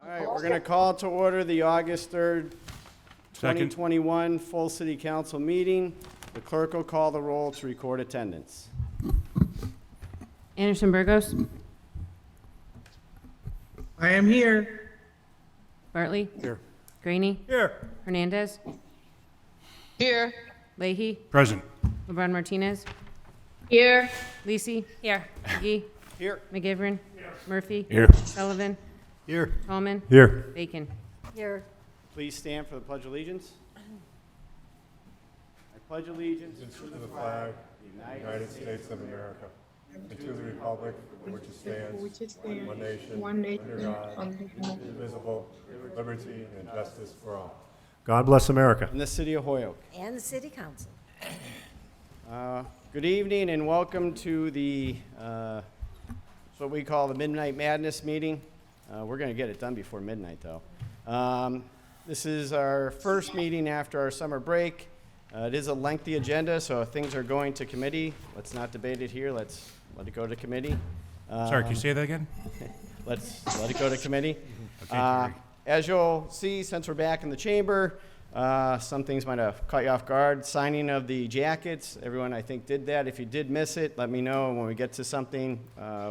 All right, we're going to call to order the August 3rd, 2021 full city council meeting. The clerk will call the roll to record attendance. Anderson Burgos, I am here. Bartley, Here. Graney, Here. Hernandez, Here. Leahy, Present. LeBron Martinez, Here. Lisi. Here. McGee, Here. McGivern, Murphy, Here. Sullivan, Here. Tallman, Here. Bacon. Here. Please stand for the Pledge of Allegiance. I pledge allegiance To the flag of the United States of America, and to the republic for which it stands, one nation, under God, indivisible, with liberty and justice for all. God bless America. in the city of Hoyoke. And the city council. Good evening and welcome to the, what we call the Midnight Madness meeting. We're going to get it done before midnight, though. This is our first meeting after our summer break. It is a lengthy agenda, so if things are going to committee, let's not debate it here. Let's let it go to committee. Sorry, can you say that again? Let's let it go to committee. Okay, Jerry. As you'll see, since we're back in the chamber, some things might have caught you off guard. Signing of the jackets, everyone I think did that. If you did miss it, let me know. When we get to something,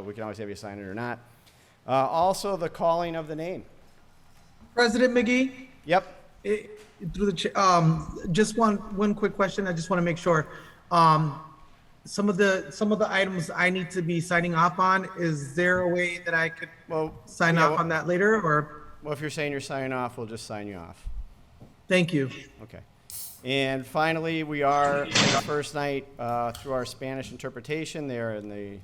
we can always have you sign it or not. Also, the calling of the name. President McGee, Yep. through just one quick question. I just want to make sure. Some of the items I need to be signing off on, is there a way that I could sign off on that later, or? Well, if you're saying you're signing off, we'll just sign you off. Thank you. Okay. And finally, we are in the first night through our Spanish interpretation there in the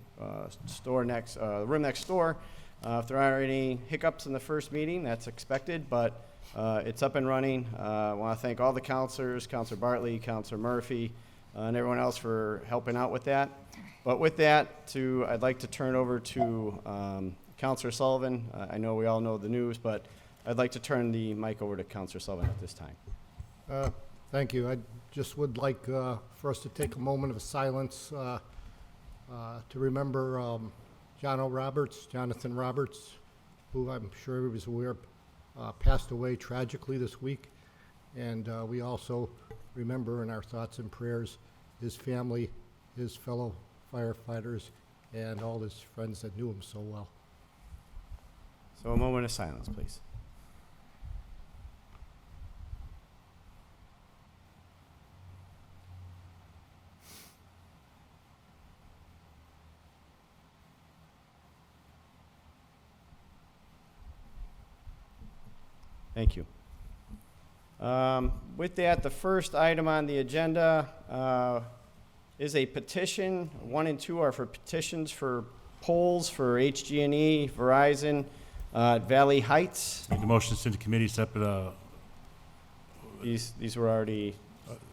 room next door. If there are any hiccups in the first meeting, that's expected, but it's up and running. I want to thank all the counselors, Counselor Bartley, Counselor Murphy, and everyone else for helping out with that. But with that, I'd like to turn over to Counselor Sullivan. I know we all know the news, but I'd like to turn the mic over to Counselor Sullivan at this time. Thank you. I just would like for us to take a moment of silence to remember Jonathan Roberts, who I'm sure everybody's aware passed away tragically this week. And we also remember in our thoughts and prayers his family, his fellow firefighters, and all his friends that knew him so well. So a moment of silence, please. Thank you. With that, the first item on the agenda is a petition. 1 and 2 are for petitions for polls for HG&E, Verizon, Valley Heights. Make the motion to send to committee separate. These were already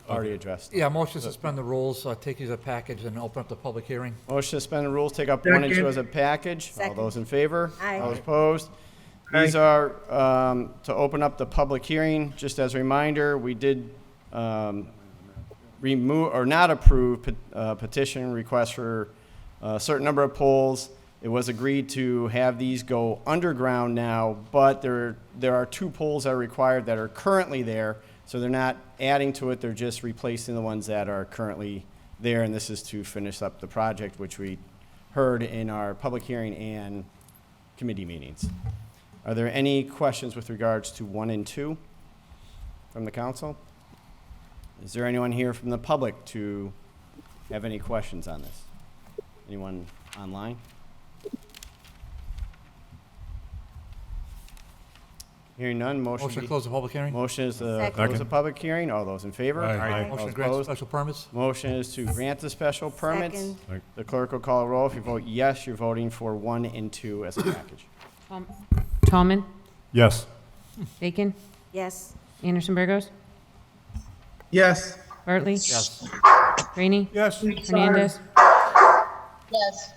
addressed. Yeah, motion to suspend the rules, take these as a package and open up the public hearing. Motion to suspend the rules, take up 1 and 2 Second. as a package. All Second. those in favor? Aye. All opposed? These are to open up the public hearing. Just as a reminder, we did remove or not approve petition requests for a certain number of polls. It was agreed to have these go underground now, but there are 2 poles that are required that are currently there, so they're not adding to it. They're just replacing the ones that are currently there, and this is to finish up the project, which we heard in our public hearing and committee meetings. Are there any questions with regards to 1 and 2 from the council? Is there anyone here from the public to have any questions on this? Anyone online? Hearing none, Motion to close the public hearing. motion is to Second. close the public hearing. All those in favor? Aye. All Motion to grant opposed? special permits. Motion is to grant the special permits. Second. The clerk will call a roll. If you vote yes, you're voting for 1 and 2 as a package. Tallman, Yes. Bacon, Yes. Anderson Burgos, Yes. Bartley, Yes. Graney, Yes. Hernandez, Yes.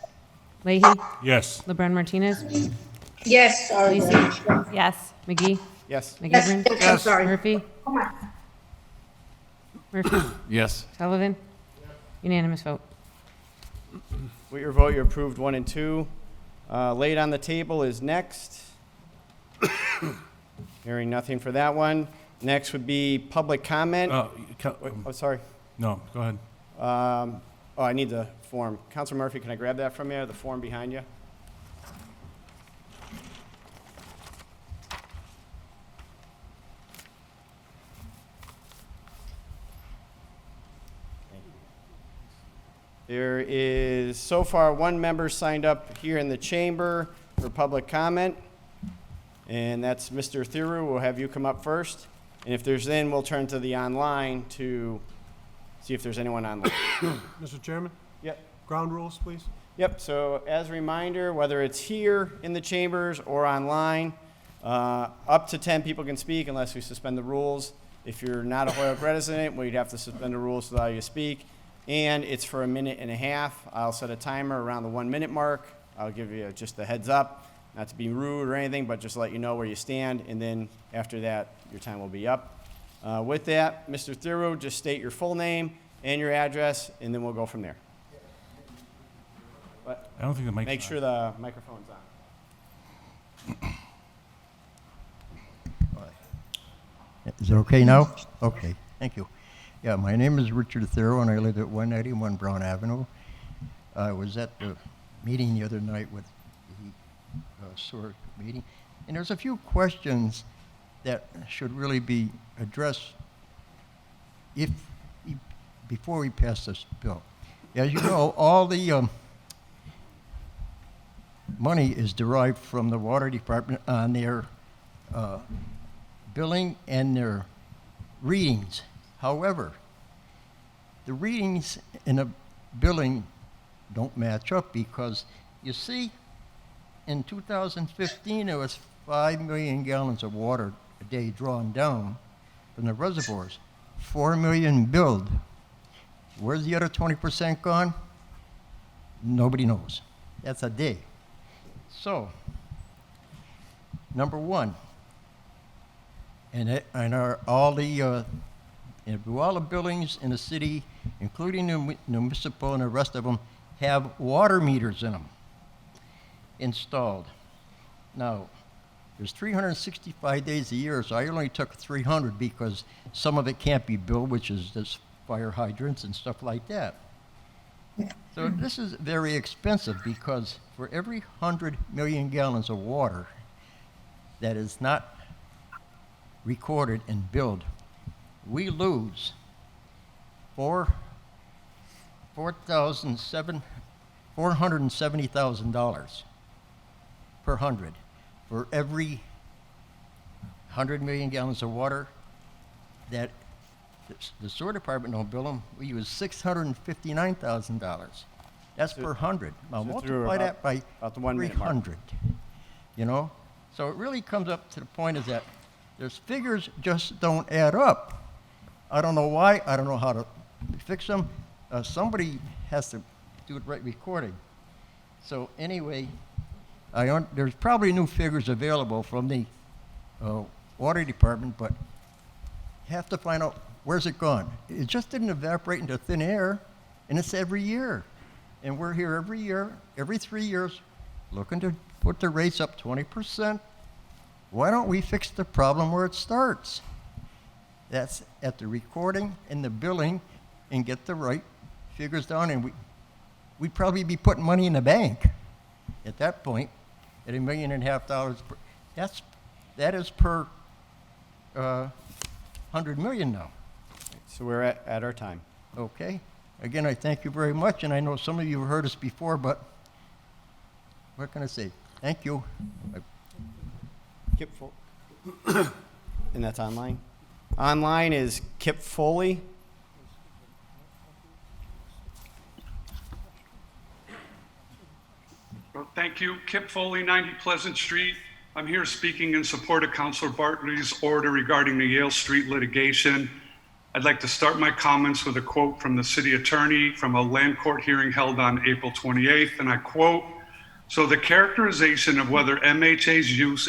Leahy, Yes. LeBron Martinez, Yes. Lisi. Yes. McGee, Yes. McGivern, Yes. Murphy. Murphy, Yes. Sullivan. Unanimous vote. With your vote, you approved 1 and 2. Laid on the table is next Hearing nothing for that one. Next would be public comment. Wait, oh, sorry. No, go ahead. Oh, I need the form. Counselor Murphy, can I grab that from you, the form behind you? There is so far one member signed up here in the chamber for public comment, and that's Mr. Thiru. We'll have you come up first. And if there's then, we'll turn to the online to see if there's anyone online. Mr. Chairman, Yep. ground rules, please. Yep, so as a reminder, whether it's here in the chambers or online, up to 10 people can speak unless we suspend the rules. If you're not a Hoyoke resident, we'd have to suspend the rules to allow you to speak. And it's for a minute and a half. I'll set a timer around the 1 minute mark. I'll give you just a heads up, not to be rude or anything, but just let you know where you stand. And then after that, your time will be up. With that, Mr. Thiru, just state your full name and your address, and then we'll go from there. But I don't think the mic's make on. sure the microphone's on. Is it okay now? Okay, thank you. Yeah, my name is Richard Thero, and I live at 191 Brown Avenue. I was at the meeting the other night with the sewer meeting, and there's a few questions that should really be addressed before we pass this bill. As you know, all the money is derived from the water department on their billing and their readings. However, the readings in the billing don't match up because, you see, in 2015, there was 5 million gallons of water a day drawn down from the reservoirs, 4 million billed. Where's the other 20% gone? Nobody knows. That's a day. So, number one, all the buildings in the city, including the municipal and the rest of them, have water meters in them installed. Now, there's 365 days a year, so I only took 300 because some of it can't be billed, which is this fire hydrants and stuff like that. So this is very expensive because for every 100 million gallons of water that is not recorded and billed, we lose $470,000 per 100. For every 100 million gallons of water that the sewer department don't bill them, we use $659,000. That's per 100. Now So multiply that by about the 1 minute mark. 300. You know, so it really comes up to the point is that there's figures just don't add up. I don't know why. I don't know how to fix them. Somebody has to do it right recording. So anyway, there's probably new figures available from the water department, but you have to find out where's it gone. It just didn't evaporate into thin air, and it's every year. And we're here every year, every 3 years, looking to put the rates up 20%. Why don't we fix the problem where it starts? That's at the recording and the billing, and get the right figures down, and we'd probably be putting money in the bank at that point at $1.5 million per. That is per 100 million now. So we're at our time. Okay. Again, I thank you very much, and I know some of you have heard us before, but what can I say? Thank you. Kip Foley. And that's online? Online is Kip Foley. Well, thank you. Kip Foley, 90 Pleasant Street. I'm here speaking in support of Councilor Bartley's order regarding the Yale Street litigation. I'd like to start my comments with a quote from the city attorney from a land court hearing held on April 28th, and I quote, "So the characterization of whether MHA's use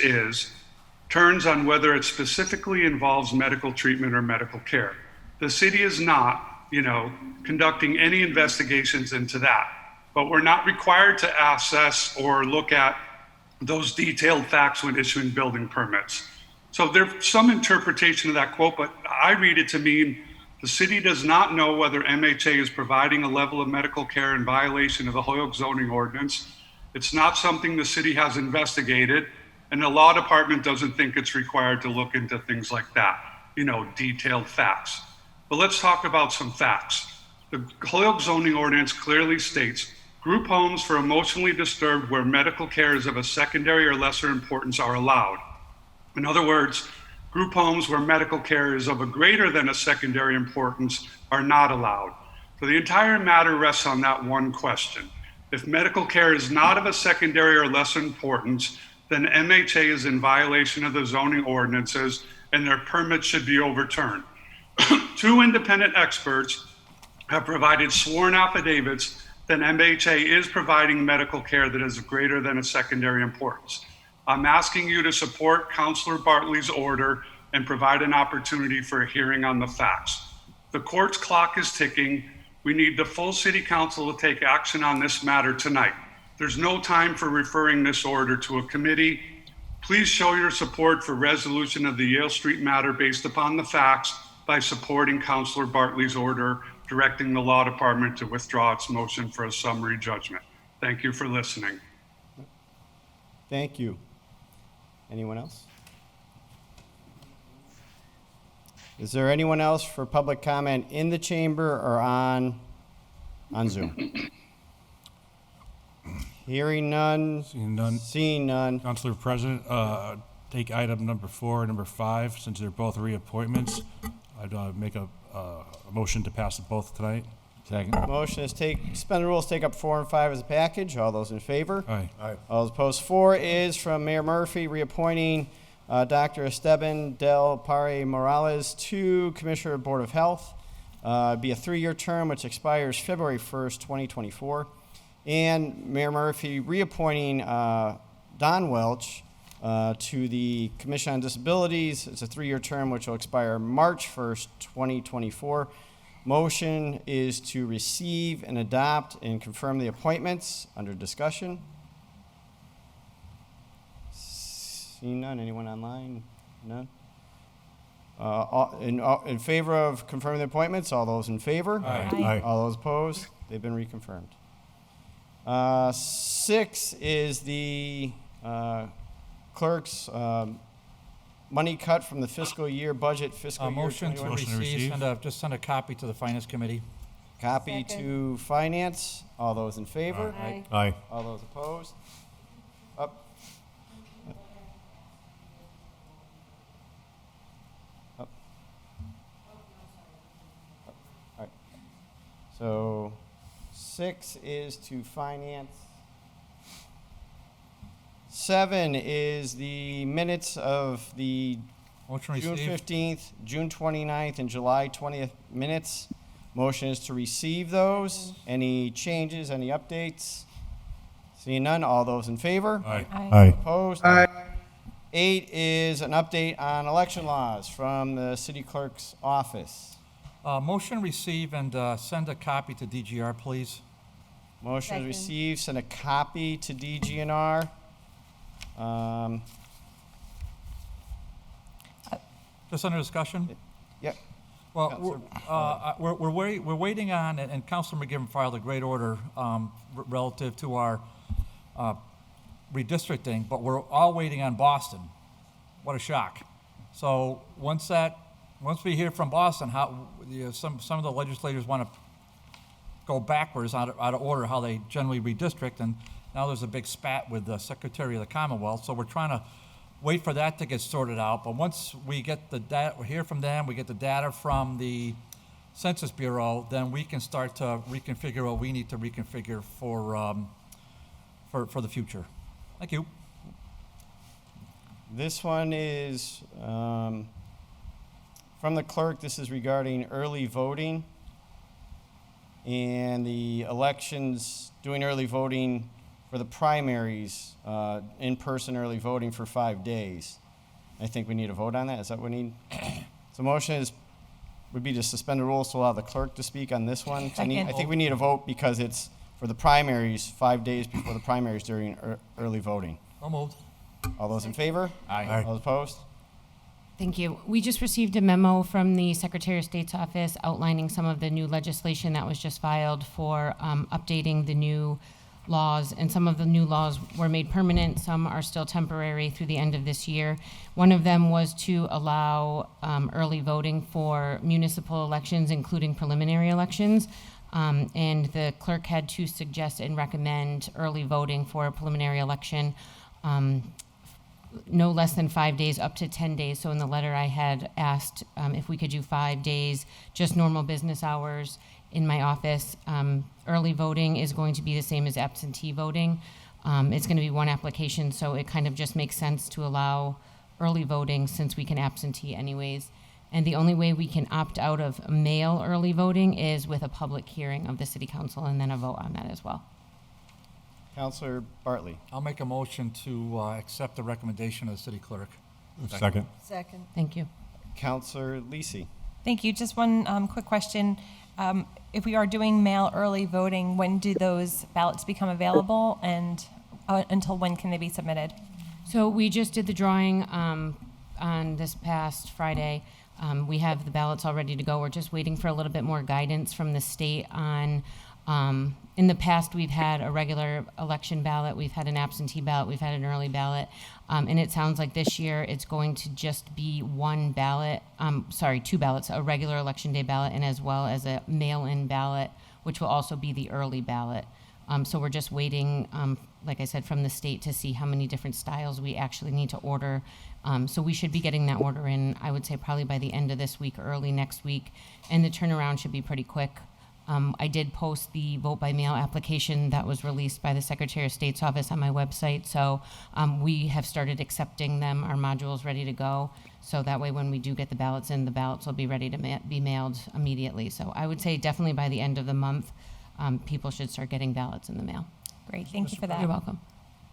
turns on whether it specifically involves medical treatment or medical care. The city is not, conducting any investigations into that, but we're not required to assess or look at those detailed facts when issuing building permits. So there's some interpretation of that quote, but I read it to mean the city does not know whether MHA is providing a level of medical care in violation of the Holyoke zoning ordinance. It's not something the city has investigated, and the law department doesn't think it's required to look into things like that, detailed facts. But let's talk about some facts. The Holyoke zoning ordinance clearly states group homes for emotionally disturbed where medical care is of a secondary or lesser importance are allowed. In other words, group homes where medical care is of a greater than a secondary importance are not allowed. So the entire matter rests on that one question. If medical care is not of a secondary or lesser importance, then MHA is in violation of the zoning ordinances and their permit should be overturned. 2 independent experts have provided sworn affidavits that MHA is providing medical care that is greater than a secondary importance. I'm asking you to support Councilor Bartley's order and provide an opportunity for a hearing on the facts. The court's clock is ticking. We need the full city council to take action on this matter tonight. There's no time for referring this order to a committee. Please show your support for resolution of the Yale Street matter based upon the facts by supporting Councilor Bartley's order directing the law department to withdraw its motion for a summary judgment. Thank you for listening. Thank you. Anyone else? Is there anyone else for public comment in the chamber or on Zoom? Hearing none. Seeing none. Seeing none. Councilor President, take item number 4 and number 5, since they're both reappointments. I'd make a motion to pass them both tonight. Second. Motion is suspend the rules, take up 4 and 5 as a package. All those in favor? Aye. All those opposed. 4 is from Mayor Murphy, reappointing Dr. Esteban Del Pare Morales to Commissioner of Board of Health. Be a 3-year term which expires February 1st, 2024. And Mayor Murphy reappointing Don Welch to the Commission on Disabilities. It's a 3-year term which will expire March 1st, 2024. Motion is to receive and adopt and confirm the appointments. Under discussion. Seeing none. Anyone online? None. In favor of confirming the appointments, all those in favor? Aye. All those opposed? They've been reconfirmed. 6 is the clerk's money cut from the fiscal year budget, fiscal year Motion to 21. Motion to receive, receive. just send a copy to the Finance Committee. Copy to finance. All those in favor? Aye. Aye. All those opposed? Up. Up. All right. So 6 is to finance. 7 is the minutes of the Motion June received. 15th, June 29th, and July 20th minutes. Motion is to receive those. Any changes, any updates? Seeing none, all those in favor? Aye. Aye. Opposed? 8 is an update on election laws from the city clerk's office. Motion receive and send a copy to DGR, please. Motion Second. is received, send a copy to DGNR. Just under discussion? Yep. Well, Counselor. we're waiting on, and Councilor McGivern filed a great order relative to our redistricting, but we're all waiting on Boston. What a shock. So once we hear from Boston, some of the legislators want to go backwards out of order how they generally redistrict, and now there's a big spat with the Secretary of the Commonwealth. So we're trying to wait for that to get sorted out. But once we get the data, we hear from them, we get the data from the Census Bureau, then we can start to reconfigure what we need to reconfigure for the future. Thank you. This one is from the clerk. This is regarding early voting and the elections, doing early voting for the primaries, in-person early voting for 5 days. I think we need a vote on that. Is that what we need? So motion would be to suspend the rules to allow the clerk to speak on this one. I think we need a vote because it's for the primaries, 5 days before the primaries during early voting. So moved. All those in favor? Aye. All opposed? Thank you. We just received a memo from the Secretary of State's office outlining some of the new legislation that was just filed for updating the new laws, and some of the new laws were made permanent, some are still temporary through the end of this year. One of them was to allow early voting for municipal elections, including preliminary elections. And the clerk had to suggest and recommend early voting for a preliminary election no less than 5 days, up to 10 days. So in the letter, I had asked if we could do 5 days, just normal business hours in my office. Early voting is going to be the same as absentee voting. It's going to be one application, so it kind of just makes sense to allow early voting since we can absentee anyways. And the only way we can opt out of mail early voting is with a public hearing of the city council and then a vote on that as well. Counselor Bartley. I'll make a motion to accept the recommendation of the city clerk. Second. Second. Thank you. Counselor Lisi. Thank you. Just one quick question. If we are doing mail early voting, when do those ballots become available, and until when can they be submitted? So we just did the drawing on this past Friday. We have the ballots all ready to go. We're just waiting for a little bit more guidance from the state on, in the past, we've had a regular election ballot, we've had an absentee ballot, we've had an early ballot, and it sounds like this year it's going to just be one ballot, two ballots, a regular election day ballot and as well as a mail-in ballot, which will also be the early ballot. So we're just waiting, like I said, from the state to see how many different styles we actually need to order. So we should be getting that order in, I would say, probably by the end of this week, early next week, and the turnaround should be pretty quick. I did post the vote by mail application that was released by the Secretary of State's office on my website. So we have started accepting them. Our module's ready to go. So that way when we do get the ballots in, the ballots will be ready to be mailed immediately. So I would say definitely by the end of the month, people should start getting ballots in the mail. Great. Thank you for that. You're welcome.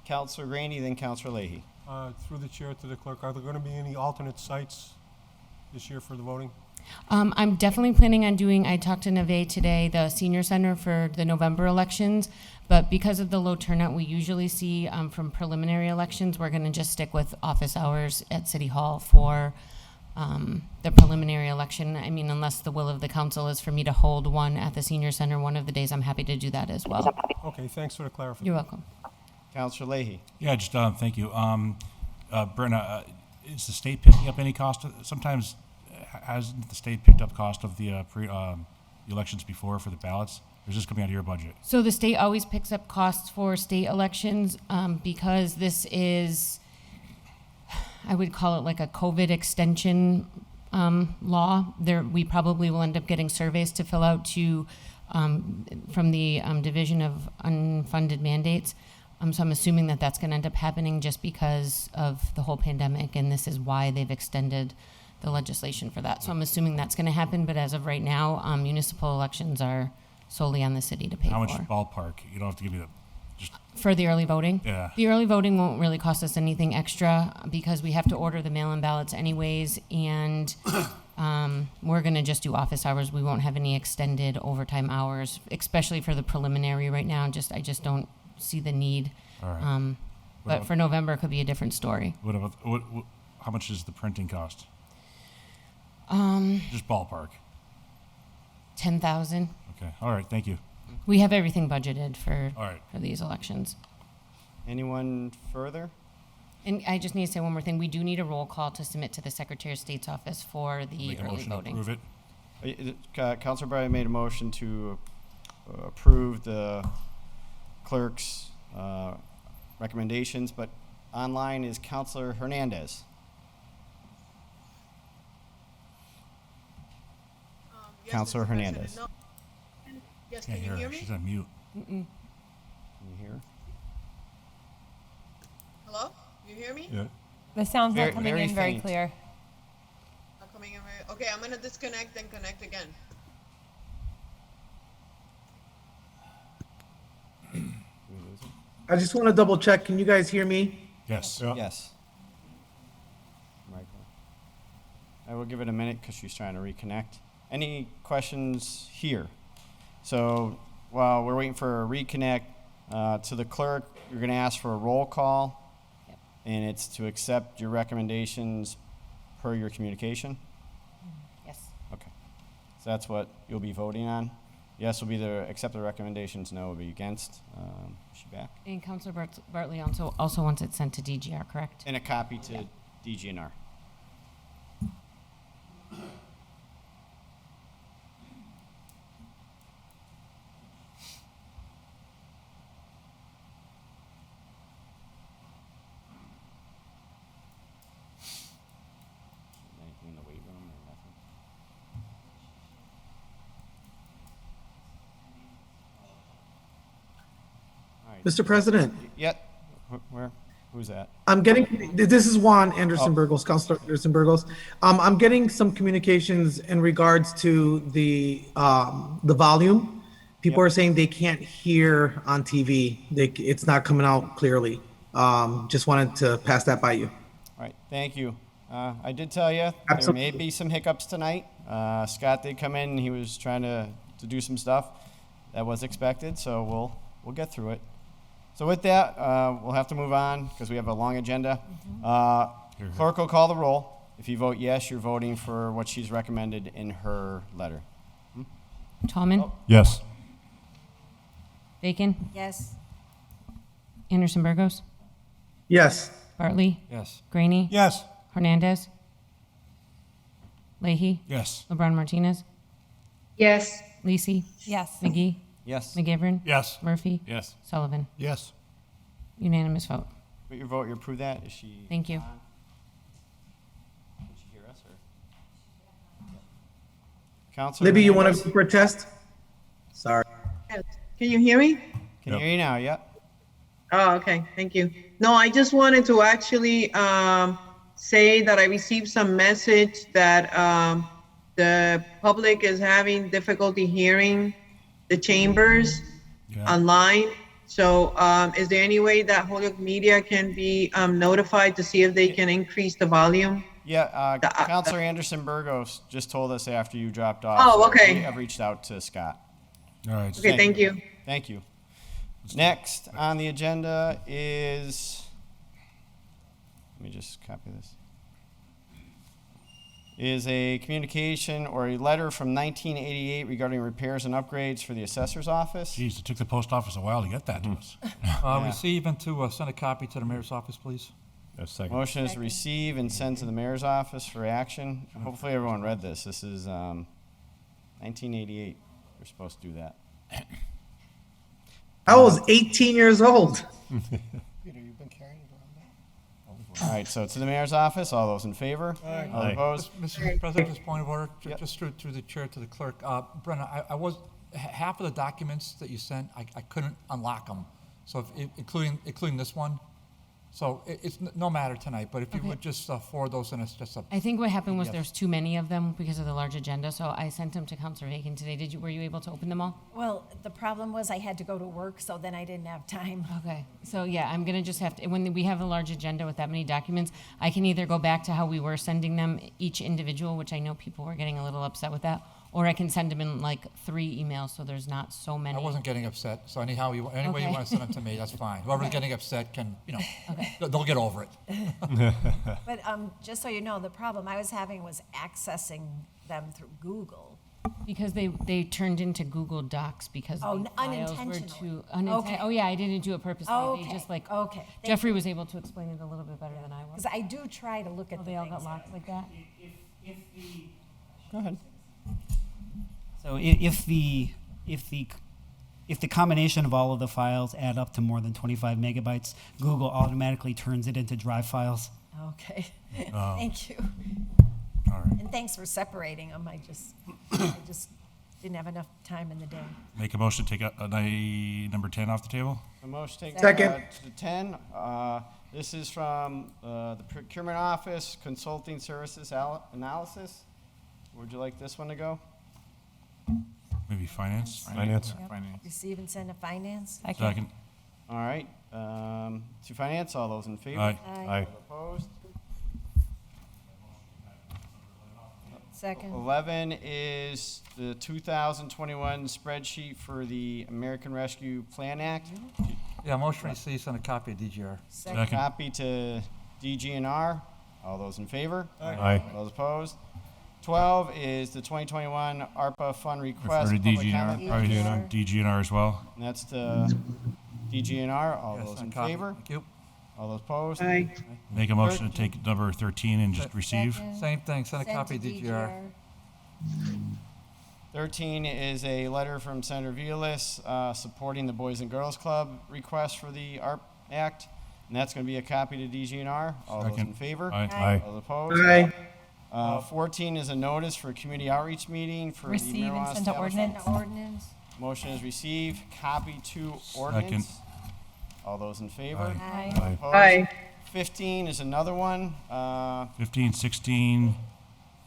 Counselor Rainey, then Counselor Leahy. Through the chair to the clerk, are there going to be any alternate sites this year for the voting? I'm definitely planning on doing, I talked to Neve today, the senior center for the November elections, but because of the low turnout we usually see from preliminary elections, we're going to just stick with office hours at City Hall for the preliminary election. I mean, unless the will of the council is for me to hold one at the senior center one of the days, I'm happy to do that as well. Okay, thanks for the clarification. You're welcome. Counselor Leahy. Yeah, just, thank you. Brenna, is the state picking up any cost? Sometimes hasn't the state picked up cost of the elections before for the ballots? Or is this coming out of your budget? So the state always picks up costs for state elections because this is, I would call it like a COVID extension law. We probably will end up getting surveys to fill out from the Division of Unfunded Mandates. So I'm assuming that that's going to end up happening just because of the whole pandemic, and this is why they've extended the legislation for that. So I'm assuming that's going to happen, but as of right now, municipal elections are solely on the city to pay How for. much ballpark? You don't have to give me For the early voting? Yeah. The early voting won't really cost us anything extra because we have to order the mail-in ballots anyways, and we're going to just do office hours. We won't have any extended overtime hours, especially for the preliminary right now. I just don't see the need. All right. But for November, it could be a different story. What about, how much does the printing cost? Just ballpark. 10,000. Okay. All right. Thank you. We have everything budgeted for All right. these elections. Anyone further? And I just need to say one more thing. We do need a roll call to submit to the Secretary of State's office for the Make a early motion to voting. approve it. Counselor Bartley made a motion to approve the clerk's recommendations, but online is Counselor Hernandez. Counselor Hernandez. Yes, Can't can you hear hear her. me? She's on mute. Can you hear? Hello? You hear me? Yeah. The sound's Very- not coming very in very faint. clear. Not coming in very. Okay, I'm gonna disconnect and connect again. I just want to double check. Can you guys hear me? Yes. Yeah. Yes. Michael. I will give it a minute because she's trying to reconnect. Any questions here? So while we're waiting for a reconnect to the clerk, you're going to ask for a roll call. and it's to accept your recommendations per your communication? Yes. Okay. So that's what you'll be voting on? Yes will be to accept the recommendations, no will be against. Is she back? And Counselor Bartley also wants it sent to DGR, correct? And a copy to DGNR. Anything in the weight room or nothing? All right. Mr. President, Yep. Where? Who's that? I'm getting, this is Juan Anderson Burgos, Counselor Anderson Burgos. I'm getting some communications in regards to the volume. People are saying they can't hear on TV. It's not coming out clearly. Just wanted to pass that by you. All right, thank you. I did tell you there Absolutely. may be some hiccups tonight. Scott did come in, he was trying to do some stuff. That was expected, so we'll get through it. So with that, we'll have to move on because we have a long agenda. Clerk will call the roll. If you vote yes, you're voting for what she's recommended in her letter. Tallman? Yes. Bacon? Yes. Anderson Burgos? Yes. Bartley? Yes. Graney? Yes. Hernandez? Leahy? Yes. LeBron Martinez? Yes. Lisi? Yes. McGee? Yes. McGivern? Yes. Murphy? Yes. Sullivan? Yes. Unanimous vote. With your vote, you approve that? Is she? Thank you. on? Can she hear us or? Counselor Libby, you want Hernandez? to protest? Sorry. Can you hear me? Can hear you now, yep. Oh, okay, thank you. No, I just wanted to actually say that I received some message that the public is having difficulty hearing the chambers online. So is there any way that Holyoke Media can be notified to see if they can increase the volume? Yeah, Counselor Anderson Burgos just told us after you dropped off. Oh, so okay. we have reached out to Scott. All right. Okay, thank you. Thank you. Next on the agenda is, let me just copy this, is a communication or a letter from 1988 regarding repairs and upgrades for the assessor's office. Geez, it took the post office a while to get that to us. Receive and to send a copy to the mayor's office, please. Motion is to receive and send to the mayor's office for action. Hopefully everyone read this. This is 1988. You're supposed to do that. I was 18 years old. All right, so to the mayor's office, all those in favor? All opposed? Mr. President, just point of order, Yep. just through the chair to the clerk. Brenna, I was, half of the documents that you sent, I couldn't unlock them. So including this one. So it's no matter tonight, but if you Okay. would just forward those in, it's just a. I think what happened was Yes. there's too many of them because of the large agenda, so I sent them to Counselor Bacon today. Were you able to open them all? Well, the problem was I had to go to work, so then I didn't have time. Okay, so yeah, I'm gonna just have to, when we have a large agenda with that many documents, I can either go back to how we were sending them each individual, which I know people were getting a little upset with that, or I can send them in like 3 emails, so there's not so many. I wasn't getting upset, so any way you want to send them to me, that's fine. Whoever's getting upset can, they'll get over it. But just so you know, the problem I was having was accessing them through Google. Because they turned into Google Docs because Oh, the files were unintentionally. too Okay. Oh yeah, I didn't do it purposely. Okay. They just like Okay. Thank Jeffrey was able to explain it a little bit better than I was. Because I do try to look at Oh, the they all got things. locked like that. Go ahead. So if the combination of all of the files add up to more than 25 megabytes, Google automatically turns it into drive files. Okay. Thank you. All right. And thanks for separating them. I just didn't have enough time in the day. Make a motion to take number 10 off the table? A motion taken Second. to the 10. This is from the procurement office, consulting services analysis. Where'd you like this one to go? Maybe finance? Finance. Receive and send to finance? Second. All right. To finance, all those in favor? Aye. Aye. Opposed? Second. 11 is the 2021 spreadsheet for the American Rescue Plan Act. Yeah, motion received, send a copy of DGR. Second. Copy to DGNR. All those in favor? Aye. Those opposed? 12 is the 2021 ARPA fund request. Refer to public DGNR, comment. probably DGNR as well. And that's the DGNR. All Yes, those in on copy. favor? Thank you. All those opposed? Aye. Make a motion to take number 13 and just receive. Same thing, send a Send copy to to DGR. 13 is a letter from Senator Vilas supporting the Boys and Girls Club request for the ARP Act. And that's going to be a copy to DGNR. All those in Second. favor? Aye. Aye. All opposed? Aye. 14 is a notice for a community outreach meeting for the Receive and marijuana send to establishment. ordinance. Ordinance. Motion is received, copy to ordinance. All those in favor? Aye. Aye. Opposed? Aye. 15 is another one. 15, 16,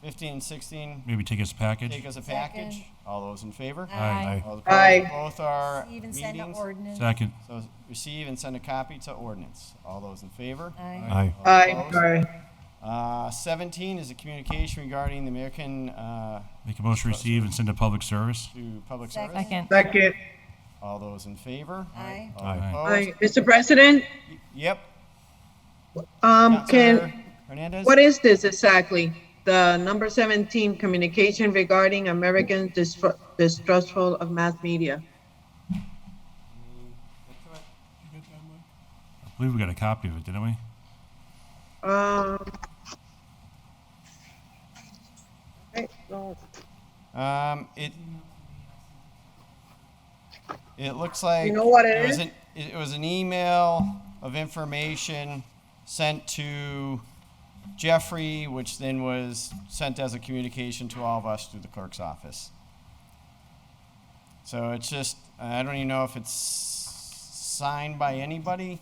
15 and 16 maybe take as a package. take as a package. Second. All those in favor? Aye. All opposed? Aye. Both are Receive and send to meetings. ordinance. Second. So receive and send a copy to ordinance. All those in favor? Aye. Aye. All opposed? Aye. 17 is a communication regarding the American Make a motion to receive and send to public service. to public Second. service. Second. Second. All those in favor? Aye. All Aye. opposed? Aye. Mr. President, Yep. can, Councilor Hernandez? what is this exactly? The number 17, communication regarding Americans distrustful of mass media. I believe we got a copy of it, didn't we? I don't- It looks like You know what it was is? it was an email of information sent to Jeffrey, which then was sent as a communication to all of us through the clerk's office. So it's just, I don't even know if it's signed by anybody,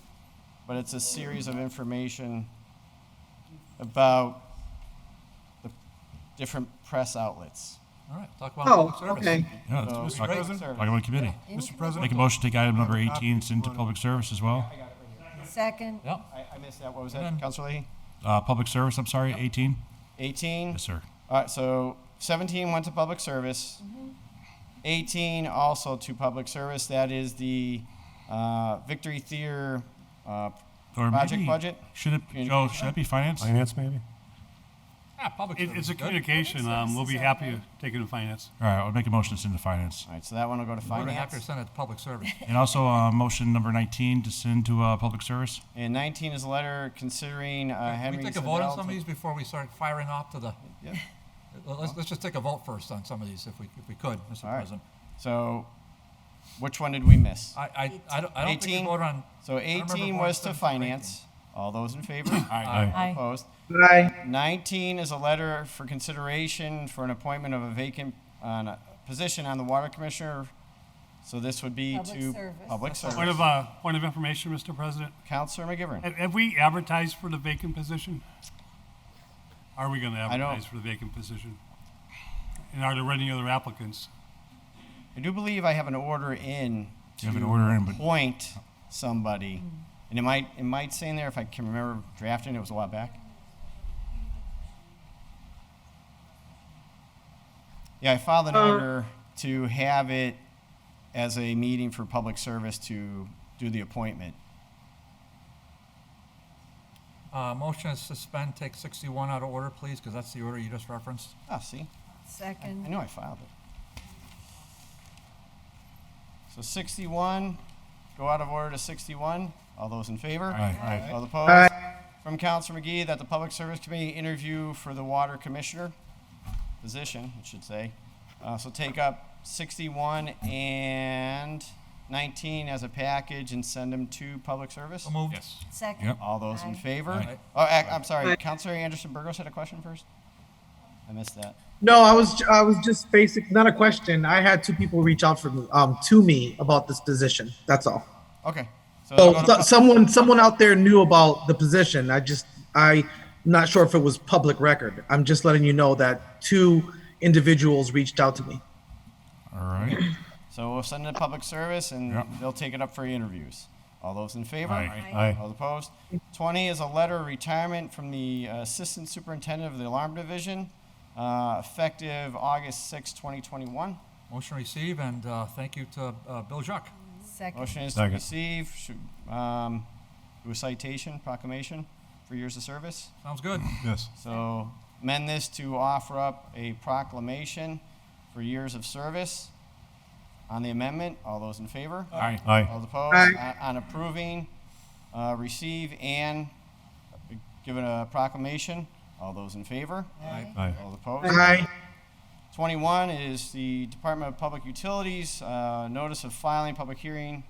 but it's a series of information about the different press outlets. All right, talk about Oh, public service. okay. Yeah, So- let's talk Great. talk about committee. Mr. President? Make a motion to take item number 18, send to public service as well. Second. Yep. I missed that. What was Go that, ahead. Councilor Leahy? Public service, I'm sorry, 18? 18? Yes, sir. All right, so 17 went to public service. 18 also to public service. That is the Victory Theater Or project maybe- budget. Should it, Joe, should that be finance? Finance, maybe? Yeah, public service. It's a is good. communication, we'll be happy to take it to finance. All right, I'll make a motion to send to finance. All right, so that one will go to We're gonna have to finance. send it to public service. And also, motion number 19 to send to public service. And 19 is a letter considering Can Henry. we take a vote on Sedell some of to- these before we start firing off to the, Yep. let's just take a vote first on some of these, if we could, Mr. All right. President. So which one did we miss? I don't think 18? we voted on. So I don't remember 18 voting was to 17 or 18. finance. All those in favor? Aye. Aye. Opposed? Aye. 19 is a letter for consideration for an appointment of a vacant position on the water commissioner. So this would be Public to service. public service. Point of information, Mr. President. Counselor McGivern. Have we advertised for the vacant position? Are we gonna I don't- advertise for the vacant position? And are there any other applicants? I do believe I have an order in You have an order in, but appoint somebody. And it might say in there, if I can remember drafting, it was a while back. Yeah, I filed an order to have it as a meeting for public service to do the appointment. Motion to suspend, take 61 out of order, please, because that's the order you just referenced. Ah, see, I Second. knew I filed it. So 61, go out of order to 61. All those in favor? Aye. All opposed? From Councilor McGee, that the Public Service Committee interview for the Water Commissioner position, I should say. So take up 61 and 19 as a package and send them to Public Service. So moved. yes. Second. Yep. All those in Aye. favor? Aye. Oh, I'm sorry, Councilor Anderson Burgos had a question first? I missed that. No, I was just basic, not a question. I had two people reach out to me about this position. That's all. Okay. So So, go to someone out there knew about the position. I'm not sure if it was public record. I'm just letting you know that two individuals reached out to me. All right. So we'll send it to Public Service and Yep. they'll take it up for interviews. All those in favor? Aye. Aye. All opposed? 20 is a letter of retirement from the Assistant Superintendent of the Alarm Division, effective August 6, 2021. Motion receive, and thank you to Bill Jacques. Second. Motion is to Second. receive, do a citation, proclamation for years of service. Sounds good. Yes. So amend this to offer up a proclamation for years of service. On the amendment, all those in favor? Aye. Aye. All opposed? Aye. On approving, receive and given a proclamation, all those in favor? Aye. All opposed? Aye. 21 is the Department of Public Utilities, notice of filing, public hearing,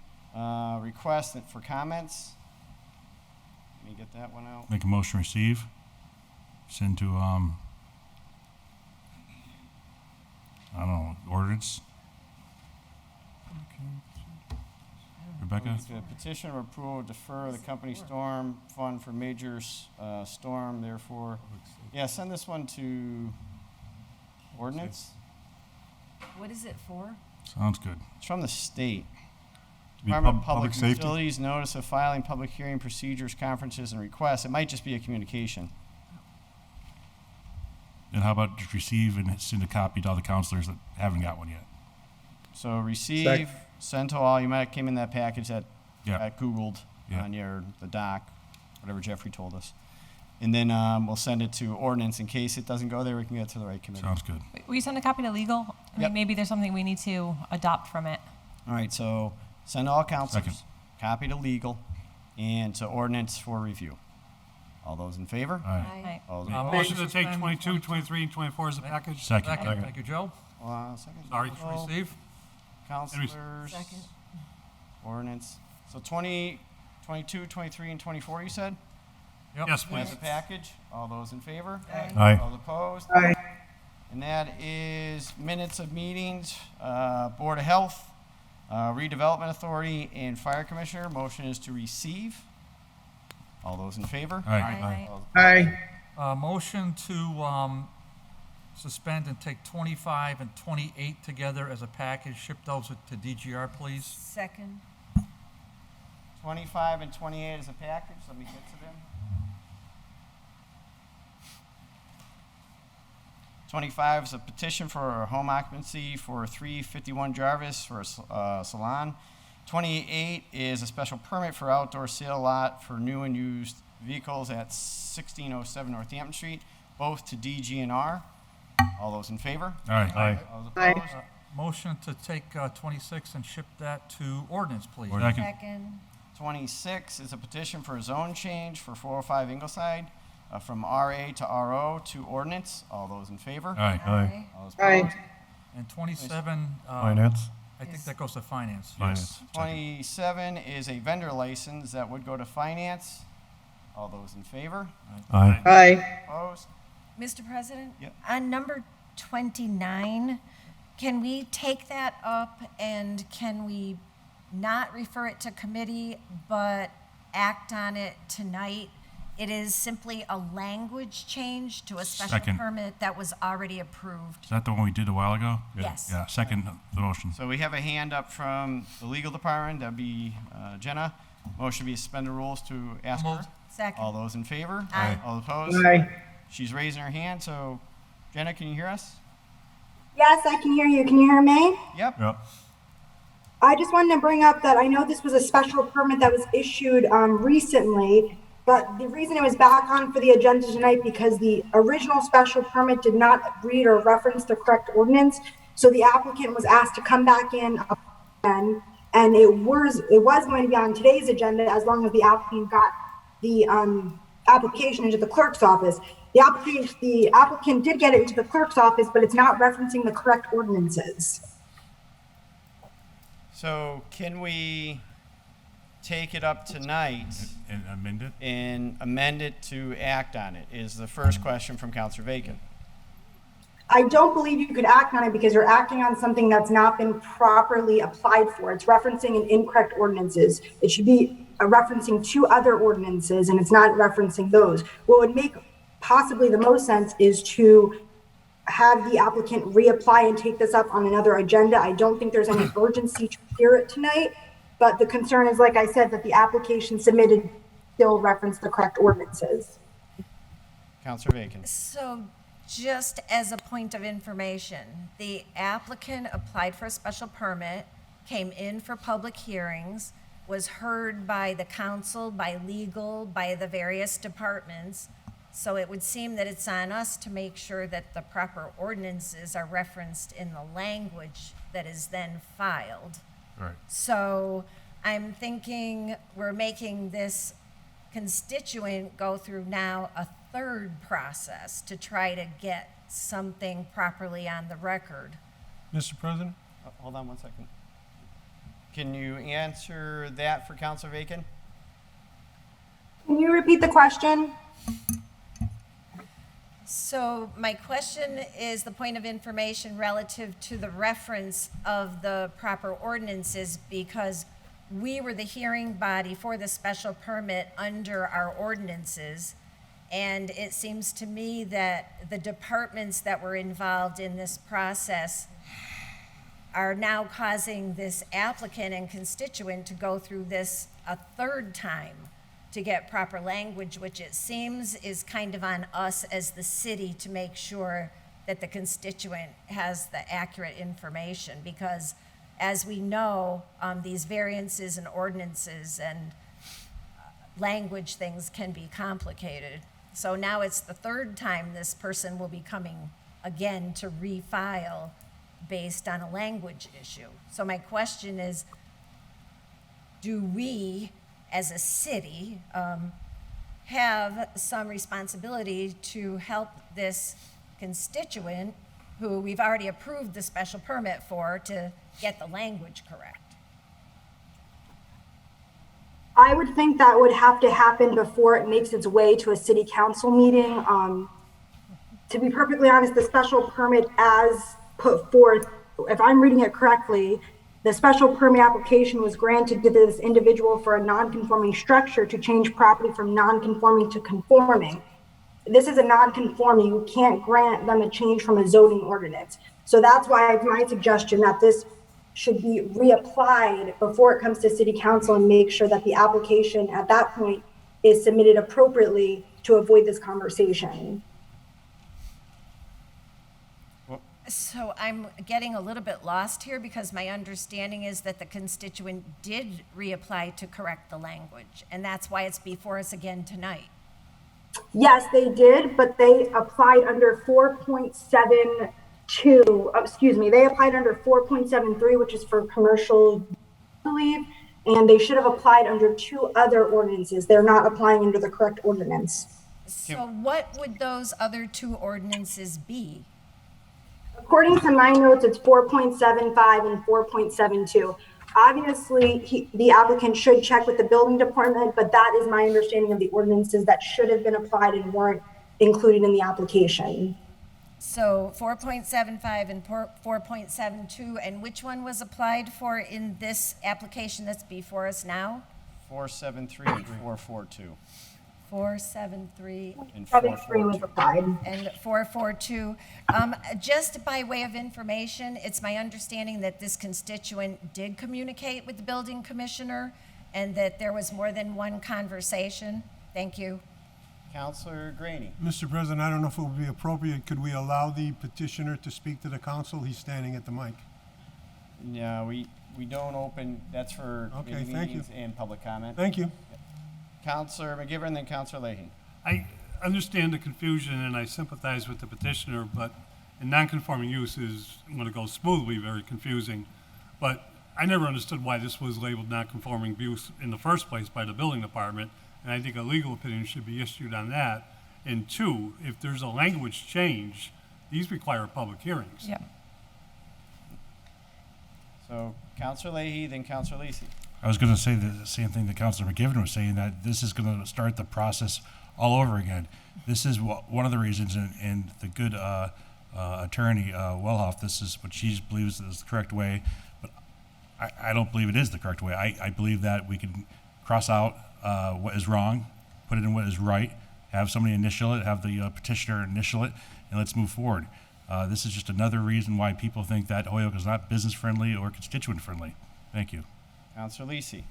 request for comments. Let me get that one out. Make a motion to receive. Send to, I don't know, ordinance. Rebecca? The petition of approval to defer the company storm fund for major storm, therefore, yeah, send this one to ordinance. What is it for? Sounds good. It's from the state. Be Department of public Public safety? Utilities, notice of filing, public hearing procedures, conferences, and requests. It might just be a communication. And how about just receive and send a copy to all the counselors that haven't got one yet? So receive, send to all, you might have came in that package that Yeah. got Googled Yeah. on the doc, whatever Jeffrey told us. And then we'll send it to ordinance in case it doesn't go there, we can get it to the right committee. Sounds good. Will you send a copy to legal? I mean, Yep. maybe there's something we need to adopt from it. All right, so send to all counselors, Second. copy to legal, and to ordinance for review. All those in favor? Aye. Right. All those Motion to take Suspend 22, 23, and 24 as a package? Second. Second. Thank you, Joe. second. Sorry. Receive. Counselors. Second. Ordinance. So 20, 22, 23, and 24, you said? Yep. Yes, As please. a package. All those in favor? Aye. All opposed? Aye. And that is minutes of meetings, Board of Health, Redevelopment Authority, and Fire Commissioner. Motion is to receive. All those in favor? Aye. Aye. All- Aye. Motion to suspend and take 25 and 28 together as a package, ship those to DGR, please. Second. 25 and 28 as a package. Let me get to them. 25 is a petition for home occupancy for 351 Jarvis for a salon. 28 is a special permit for outdoor sale lot for new and used vehicles at 1607 Northampton Street, both to DGNR. All those in favor? Aye. Aye. All those Aye. opposed? Motion to take 26 and ship that to ordinance, please. Second. Second. 26 is a petition for a zone change for 405 Ingleside from RA to RO to ordinance. All those in favor? Aye. Aye. All those Aye. opposed? And 27, Finance? I think that goes to finance. Yes. 27 is a vendor license that would go to finance. All those in favor? Aye. Aye. Opposed? Mr. President? Yep. On number 29, can we take that up and can we not refer it to committee but act on it tonight? It is simply a language change to a special Second. permit that was already approved. Is that the one we did a while ago? Yes. Yeah, second the motion. So we have a hand up from the legal department. That'd be Jenna. Motion be suspend the rules to ask her. Moved. Second. All those in favor? Aye. All opposed? Aye. She's raising her hand, so Jenna, can you hear us? Yes, I can hear you. Can you hear me? Yep. Yep. I just wanted to bring up that I know this was a special permit that was issued recently, but the reason it was back on for the agenda tonight because the original special permit did not read or reference the correct ordinance. So the applicant was asked to come back in again, and it was going to be on today's agenda as long as the applicant got the application into the clerk's office. The applicant did get it into the clerk's office, but it's not referencing the correct ordinances. So can we take it up tonight And amend it? and amend it to act on it, is the first question from Counselor Bacon. I don't believe you could act on it because you're acting on something that's not been properly applied for. It's referencing an incorrect ordinances. It should be referencing two other ordinances, and it's not referencing those. What would make possibly the most sense is to have the applicant reapply and take this up on another agenda. I don't think there's any urgency to hear it tonight, but the concern is, like I said, that the application submitted still referenced the correct ordinances. Counselor Bacon. So just as a point of information, the applicant applied for a special permit, came in for public hearings, was heard by the council, by legal, by the various departments. So it would seem that it's on us to make sure that the proper ordinances are referenced in the language that is then filed. Right. So I'm thinking we're making this constituent go through now a third process to try to get something properly on the record. Mr. President? Hold on one second. Can you answer that for Counselor Bacon? Can you repeat the question? So my question is the point of information relative to the reference of the proper ordinances, because we were the hearing body for the special permit under our ordinances. And it seems to me that the departments that were involved in this process are now causing this applicant and constituent to go through this a third time to get proper language, which it seems is kind of on us as the city to make sure that the constituent has the accurate information, because as we know, these variances and ordinances and language things can be complicated. So now it's the third time this person will be coming again to refile based on a language issue. So my question is, do we, as a city, have some responsibility to help this constituent who we've already approved the special permit for to get the language correct? I would think that would have to happen before it makes its way to a city council meeting. To be perfectly honest, the special permit as put forth, if I'm reading it correctly, the special permit application was granted to this individual for a non-conforming structure to change property from non-conforming to conforming. This is a non-conforming. You can't grant them a change from a zoning ordinance. So that's why it's my suggestion that this should be reapplied before it comes to city council and make sure that the application at that point is submitted appropriately to avoid this conversation. So I'm getting a little bit lost here, because my understanding is that the constituent did reapply to correct the language, and that's why it's before us again tonight. Yes, they did, but they applied under 4.72, they applied under 4.73, which is for commercial, I believe, and they should have applied under two other ordinances. They're not applying under the correct ordinance. So what would those other two ordinances be? According to my notes, it's 4.75 and 4.72. Obviously, the applicant should check with the building department, but that is my understanding of the ordinances that should have been applied and weren't included in the application. So 4.75 and 4.72, and which one was applied for in this application that's before us now? 473 and 442. 473 And 73 was applied. and 442. Just by way of information, it's my understanding that this constituent did communicate with the building commissioner and that there was more than one conversation. Thank you. Counselor Graney. Mr. President, I don't know if it would be appropriate. Could we allow the petitioner to speak to the council? He's standing at the mic. No, we don't open, that's for Okay, committee thank you. meetings and public comment. Thank you. Counselor McGivern, then Counselor Leahy. I understand the confusion and I sympathize with the petitioner, but in non-conforming use is, when it goes smoothly, very confusing. But I never understood why this was labeled non-conforming use in the first place by the building department, and I think a legal opinion should be issued on that. And two, if there's a language change, these require public hearings. Yeah. So Counselor Leahy, then Counselor Lisi. I was going to say the same thing that Councilor McGivern was saying, that this is going to start the process all over again. This is one of the reasons, and the good attorney, Wellhoff, this is what she believes is the correct way, but I don't believe it is the correct way. I believe that we can cross out what is wrong, put it in what is right, have somebody initial it, have the petitioner initial it, and let's move forward. This is just another reason why people think that Holyoke is not business-friendly or constituent-friendly. Thank you. Counselor Lisi.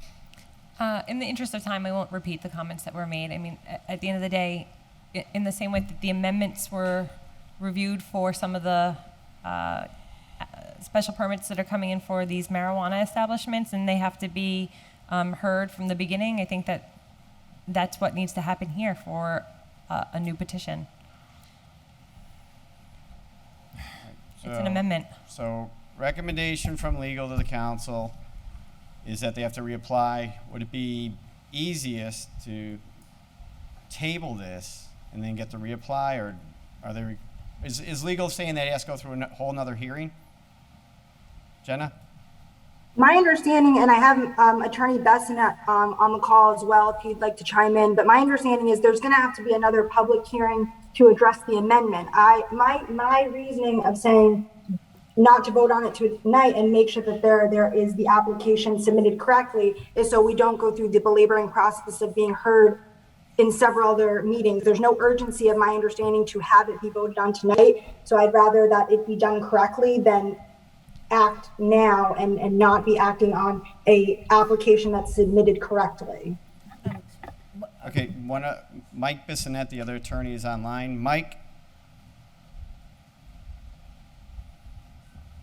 In the interest of time, I won't repeat the comments that were made. I mean, at the end of the day, in the same way that the amendments were reviewed for some of the special permits that are coming in for these marijuana establishments, and they have to be heard from the beginning. I think that that's what needs to happen here for a new petition. It's an amendment. So recommendation from legal to the council is that they have to reapply. Would it be easiest to table this and then get the reapply, or are there, is legal saying that it has to go through a whole nother hearing? Jenna? My understanding, and I have Attorney Bessonette on the call as well if you'd like to chime in, but my understanding is there's going to have to be another public hearing to address the amendment. My reasoning of saying not to vote on it tonight and make sure that there is the application submitted correctly is so we don't go through the belaboring process of being heard in several other meetings. There's no urgency of my understanding to have it be voted on tonight. So I'd rather that it be done correctly than act now and not be acting on a application that's submitted correctly. Okay, Mike Bissonette, the other attorney, is online. Mike?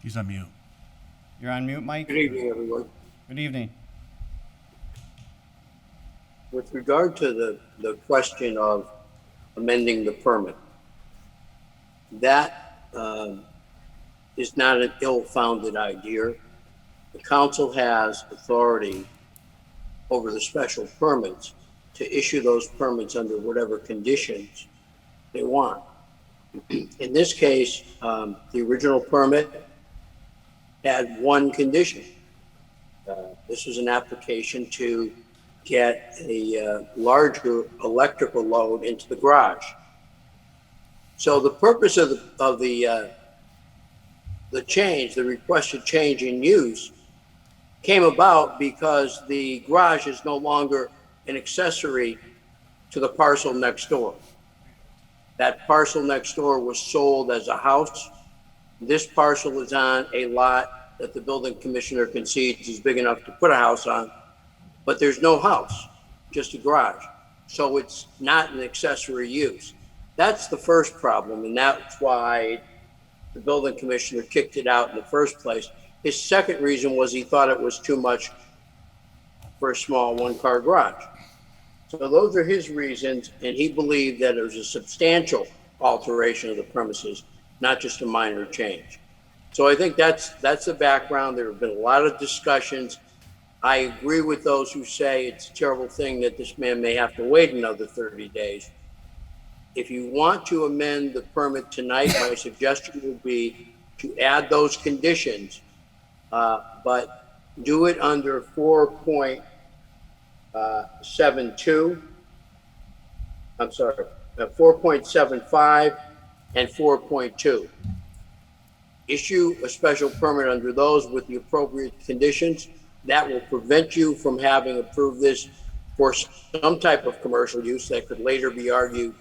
He's on mute. You're on mute, Mike? Good evening, everyone. Good evening. With regard to the question of amending the permit, that is not an ill-founded idea. The council has authority over the special permits to issue those permits under whatever conditions they want. In this case, the original permit had one condition. This was an application to get a larger electrical load into the garage. So the purpose of the change, the requested change in use, came about because the garage is no longer an accessory to the parcel next door. That parcel next door was sold as a house. This parcel is on a lot that the building commissioner concedes is big enough to put a house on, but there's no house, just a garage. So it's not an accessory use. That's the first problem, and that's why the building commissioner kicked it out in the first place. His second reason was he thought it was too much for a small one-car garage. So those are his reasons, and he believed that it was a substantial alteration of the premises, not just a minor change. So I think that's the background. There have been a lot of discussions. I agree with those who say it's a terrible thing that this man may have to wait another 30 days. If you want to amend the permit tonight, my suggestion would be to add those conditions, but do it under 4.72. I'm sorry, 4.75 and 4.2. Issue a special permit under those with the appropriate conditions. That will prevent you from having approved this for some type of commercial use that could later be argued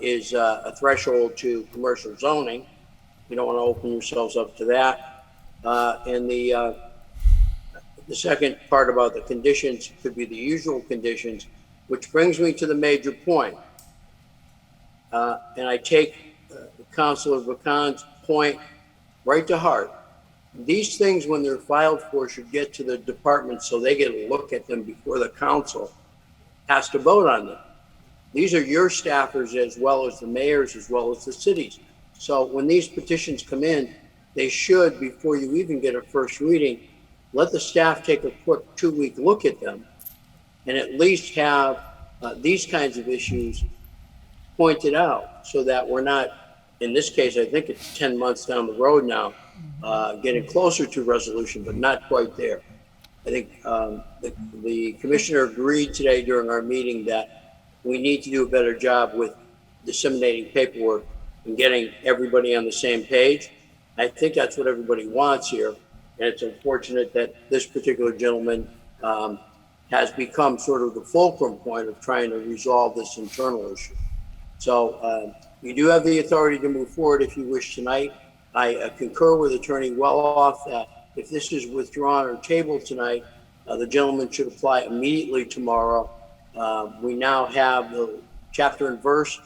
is a threshold to commercial zoning. You don't want to open yourselves up to that. And the second part about the conditions could be the usual conditions, which brings me to the major point. And I take Councilor Bacan's point right to heart. These things, when they're filed for, should get to the department so they get a look at them before the council has to vote on them. These are your staffers as well as the mayors, as well as the cities. So when these petitions come in, they should, before you even get a first reading, let the staff take a quick 2-week look at them and at least have these kinds of issues pointed out so that we're not, in this case, I think it's 10 months down the road now, getting closer to resolution, but not quite there. I think the commissioner agreed today during our meeting that we need to do a better job with disseminating paperwork and getting everybody on the same page. I think that's what everybody wants here. And it's unfortunate that this particular gentleman has become sort of the fulcrum point of trying to resolve this internal issue. So you do have the authority to move forward if you wish tonight. I concur with Attorney Welloff that if this is withdrawn or tabled tonight, the gentleman should apply immediately tomorrow. We now have the chapter and verse,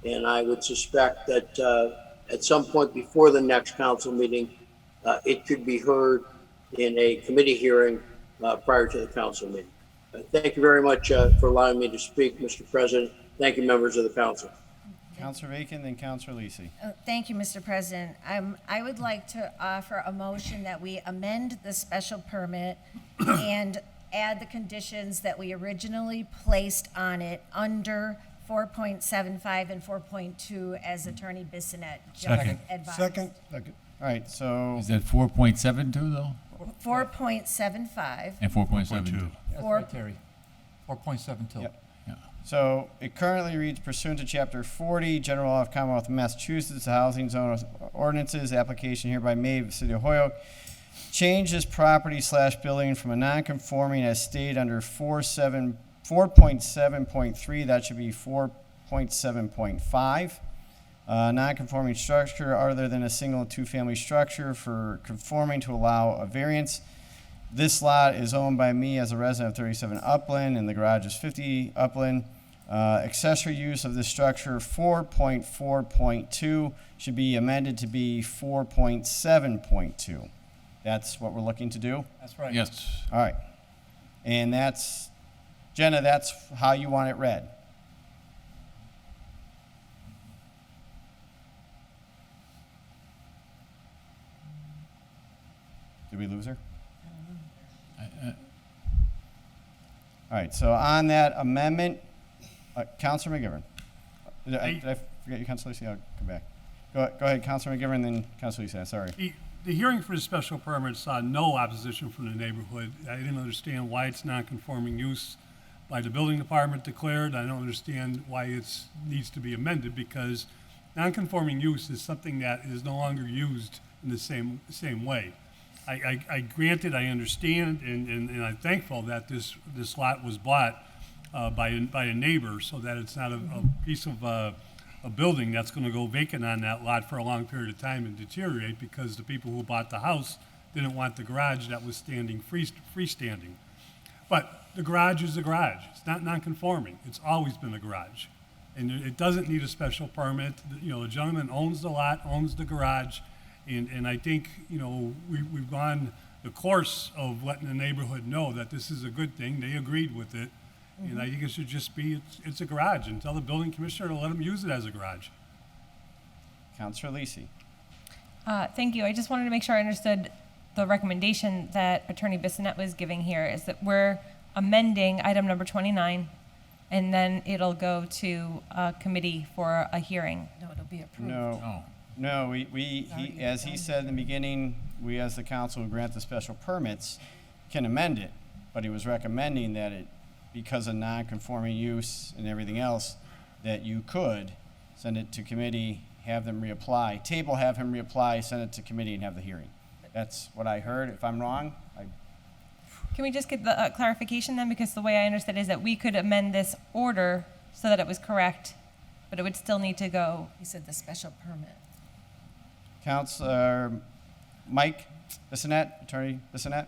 and I would suspect that at some point before the next council meeting, it could be heard in a committee hearing prior to the council meeting. Thank you very much for allowing me to speak, Mr. President. Thank you, members of the council. Counselor Bacon, then Counselor Lisi. Thank you, Mr. President. I would like to offer a motion that we amend the special permit and add the conditions that we originally placed on it under 4.75 and 4.2 as Attorney Bissonnette just Second. advised. Second. All right, so Is that 4.72 though? 4.75. And 4.72? That's right, Terry. 4.72. Yep. So it currently reads pursuant to Chapter 40, General Law of Commonwealth of Massachusetts, the Housing Zone Ordinances, application hereby made of the City of Hoyoke. Change this property/building from a non-conforming as stated under 4.7.3, that should be 4.7.5. Non-conforming structure other than a single and two-family structure for conforming to allow a variance. This lot is owned by me as a resident of 37 Upland, and the garage is 50 Upland. Accessory use of this structure, 4.4.2, should be amended to be 4.7.2. That's what we're looking to do? That's right. Yes. All right. And that's, Jenna, that's how you want it read? Did we lose her? All right, so on that amendment, Counselor McGivern. Did I forget you, Counselor Lisi? I'll come back. Go ahead, Counselor McGivern, then Counselor Lisi. Sorry. The hearing for the special permit saw no opposition from the neighborhood. I didn't understand why it's non-conforming use by the building department declared. I don't understand why it needs to be amended, because non-conforming use is something that is no longer used in the same way. I granted, I understand, and I'm thankful that this lot was bought by a neighbor, so that it's not a piece of a building that's going to go vacant on that lot for a long period of time and deteriorate, because the people who bought the house didn't want the garage that was standing freestanding. But the garage is a garage. It's not non-conforming. It's always been a garage, and it doesn't need a special permit. You know, the gentleman owns the lot, owns the garage. And I think, you know, we've gone the course of letting the neighborhood know that this is a good thing. They agreed with it. Mm-hmm. And I think it should just be, it's a garage, and tell the building commissioner to let them use it as a garage. Counselor Lisi. Thank you. I just wanted to make sure I understood the recommendation that Attorney Bissonnette was giving here, is that we're amending item number 29, and then it'll go to a committee for a hearing. No, it'll be approved. No, as he said in the beginning, we as the council who grant the special permits can amend it, but he was recommending that it, because of non-conforming use and everything else, that you could send it to committee, have them reapply, have him reapply, send it to committee and have the hearing. That's what I heard. If I'm wrong, Can we just get the clarification then? Because the way I understood is that we could amend this order so that it was correct, but it would still need to go. He said the special permit. Counselor Mike Bissonnette, Attorney Bissonnette?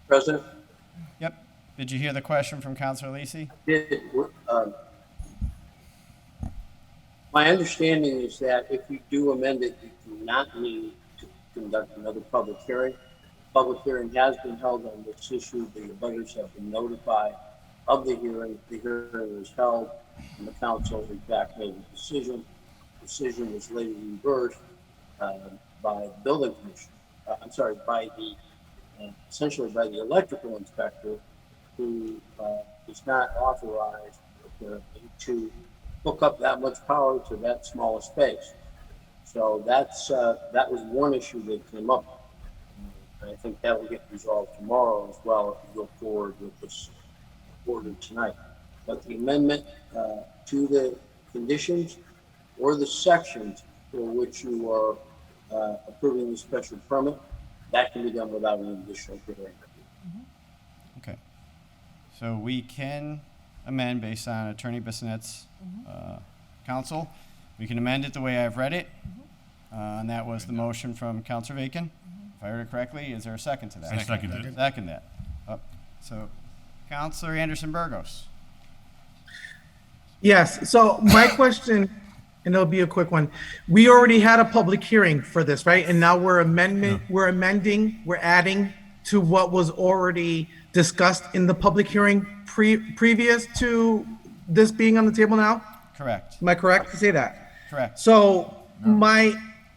President? Yep. Did you hear the question from Counselor Lisi? My understanding is that if you do amend it, you do not need to conduct another public hearing. Public hearing has been held on this issue. The abutters have been notified of the hearing. The hearing was held, and the council in fact made a decision. The decision was later reversed by the building commissioner. Essentially by the electrical inspector, who is not authorized to hook up that much power to that small space. So that was one issue that came up. I think that will get resolved tomorrow as well if we go forward with this order tonight. But the amendment to the conditions or the sections for which you are approving the special permit, that can be done without an additional hearing. Okay. So we can amend based on Attorney Bissonnette's counsel. We can amend it the way I've read it. And that was the motion from Counselor Bacon. If I heard it correctly, is there a second to that? I second it. Second that. So Counselor Anderson Burgos. Yes, so my question, and it'll be a quick one. We already had a public hearing for this, right? And now we're adding to what was already discussed in the public hearing previous to this being on the table now? Correct. Am I correct to say that? Correct. So my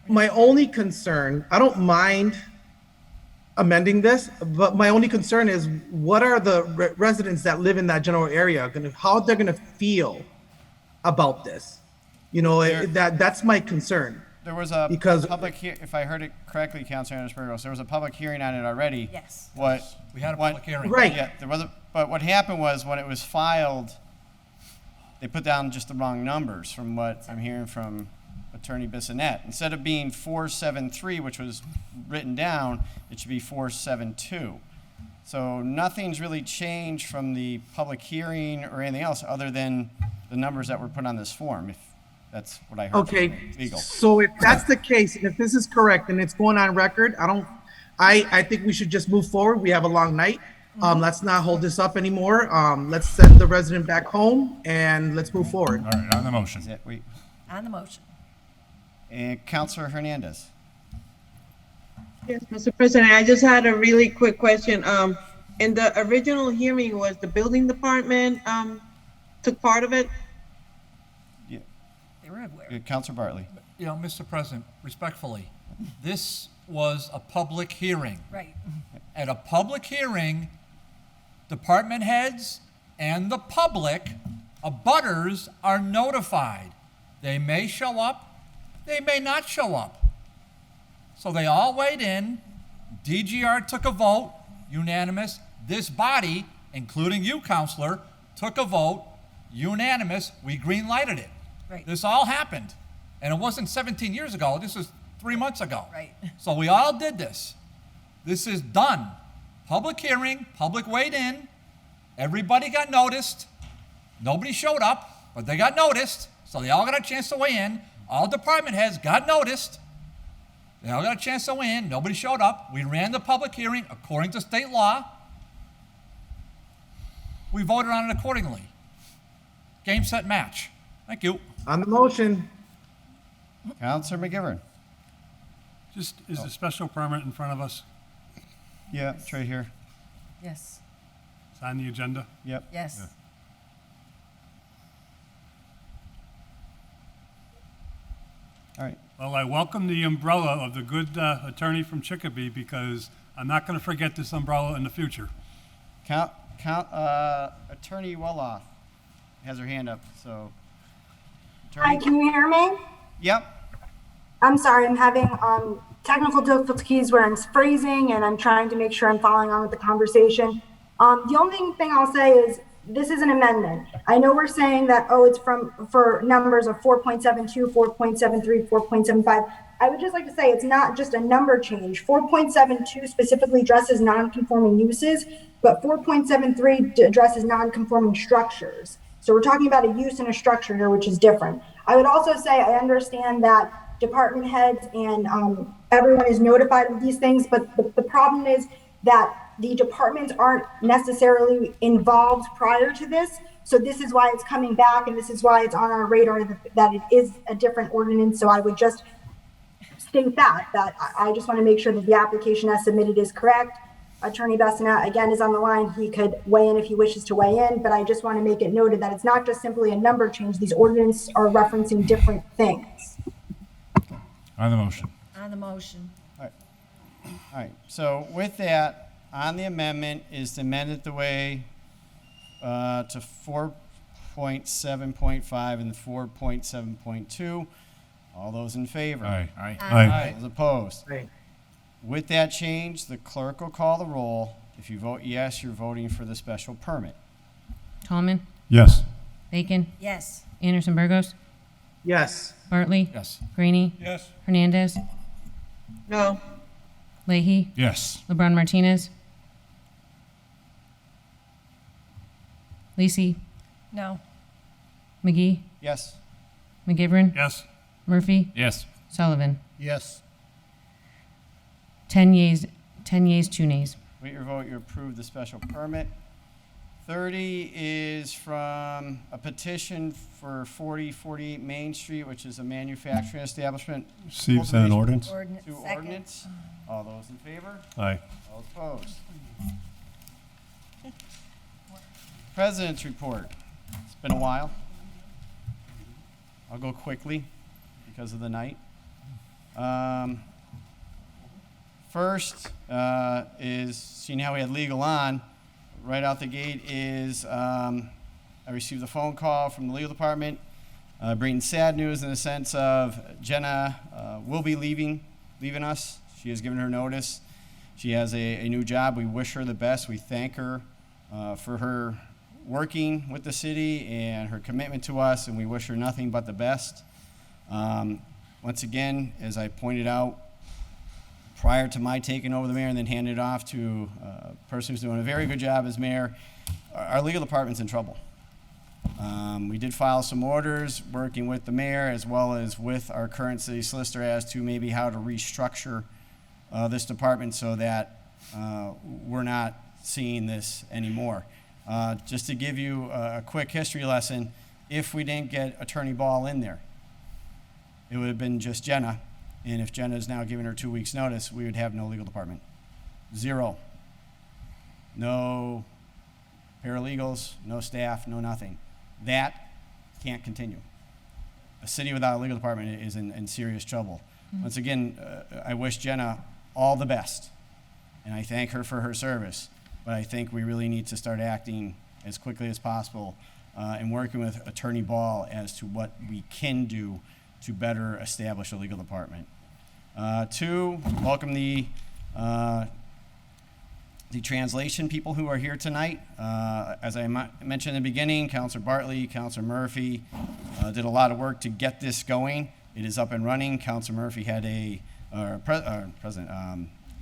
only concern, I don't mind amending this, but my only concern is what are the residents that live in that general area how they're gonna feel about this? You know, that's my concern. There was a Because- public if I heard it correctly, Councilor Anderson, there was a public hearing on it already. Yes. We had a public hearing. Right. Yeah, there was but what happened was when it was filed, they put down just the wrong numbers from what I'm hearing from Attorney Bissonnette. Instead of being 473, which was written down, it should be 472. So nothing's really changed from the public hearing or anything else other than the numbers that were put on this form, if that's what I heard. Okay, from legal. so if that's the case, and if this is correct and it's going on record, I think we should just move forward. We have a long night. Let's not hold this up anymore. Let's send the resident back home and let's move forward. All right, on the motion. On the motion. And Councilor Hernandez. Yes, Mr. President, I just had a really quick question. In the original hearing, was the building department, took part of it? They were everywhere. Councilor Bartley. You know, Mr. President, respectfully, this was a public hearing. Right. At a public hearing, department heads and the public, abutters, are notified. They may show up, they may not show up. So they all weighed in. DGR took a vote, unanimous. This body, including you, Counselor, took a vote, unanimous. We green-lighted it. Right. This all happened. And it wasn't 17 years ago. This was 3 months ago. Right. So we all did this. This is done. Public hearing, public weighed in. Everybody got noticed. Nobody showed up, but they got noticed. So they all got a chance to weigh in. All department heads got noticed. They all got a chance to weigh in. Nobody showed up. We ran the public hearing according to state law. We voted on it accordingly. Game, set, match. Thank you. On the motion. Councilor McGivern. Just, is the special permit in front of us? Yeah, it's right here. Yes. It's on the agenda? Yep. Yes. All right. Well, I welcome the umbrella of the good attorney from Chicopee because I'm not going to forget this umbrella in the future. Attorney Woloff has her hand up, so. Hi, can you hear me? Yep. I'm sorry, I'm having technical difficulties where I'm freezing and I'm trying to make sure I'm following on with the conversation. The only thing I'll say is this is an amendment. I know we're saying that, oh, it's for numbers of 4.72, 4.73, 4.75. I would just like to say it's not just a number change. 4.72 specifically addresses non-conforming uses, but 4.73 addresses non-conforming structures. So we're talking about a use and a structure here, which is different. I would also say I understand that department heads and everyone is notified of these things, but the problem is that the departments aren't necessarily involved prior to this. So this is why it's coming back, and this is why it's on our radar that it is a different ordinance. So I would just state that I just want to make sure that the application as submitted is correct. Attorney Bissonnette, again, is on the line. He could weigh in if he wishes to weigh in, but I just want to make it noted that it's not just simply a number change. These ordinances are referencing different things. On the motion. On the motion. All right. So with that, on the amendment is to amend it the way to 4.7.5 and 4.7.2. All those in favor? Aye. Aye. Aye. Those opposed? Aye. With that change, the clerk will call the roll. If you vote yes, you're voting for the special permit. Tallman, Yes. Bacon, Yes. Anderson Burgos, Yes. Bartley, Yes. Greeny, Yes. Hernandez, No. Leahy, Yes. LeBron Martinez, Lisi, No. McGee, Yes. McGivern, Yes. Murphy, Yes. Sullivan. Yes. 10 yeas, 2 nays. With your vote, you approve the special permit. 30 is from a petition for 4048 Main Street, which is a manufacturing establishment. Receive, send, and ordinance. To ordinance. All those in favor? Aye. All opposed? President's report. It's been a while. I'll go quickly because of the night. First is, seeing how we had legal on, right out the gate is I received a phone call from the legal department bringing sad news in the sense of Jenna will be leaving us. She has given her notice. She has a new job. We wish her the best. We thank her for her working with the city and her commitment to us, and we wish her nothing but the best. Once again, as I pointed out, prior to my taking over the mayor and then handing it off to a person who's doing a very good job as mayor, our legal department's in trouble. We did file some orders working with the mayor as well as with our current city solicitor as to maybe how to restructure this department so that we're not seeing this anymore. Just to give you a quick history lesson, if we didn't get Attorney Ball in there, it would have been just Jenna. And if Jenna is now giving her 2 weeks' notice, we would have no legal department. Zero. No paralegals, no staff, no nothing. That can't continue. A city without a legal department is in serious trouble. Once again, I wish Jenna all the best, and I thank her for her service. But I think we really need to start acting as quickly as possible and working with Attorney Ball as to what we can do to better establish a legal department. 2, welcome the translation people who are here tonight. As I mentioned in the beginning, Councilor Bartley, Councilor Murphy did a lot of work to get this going. It is up and running. Councilor Murphy had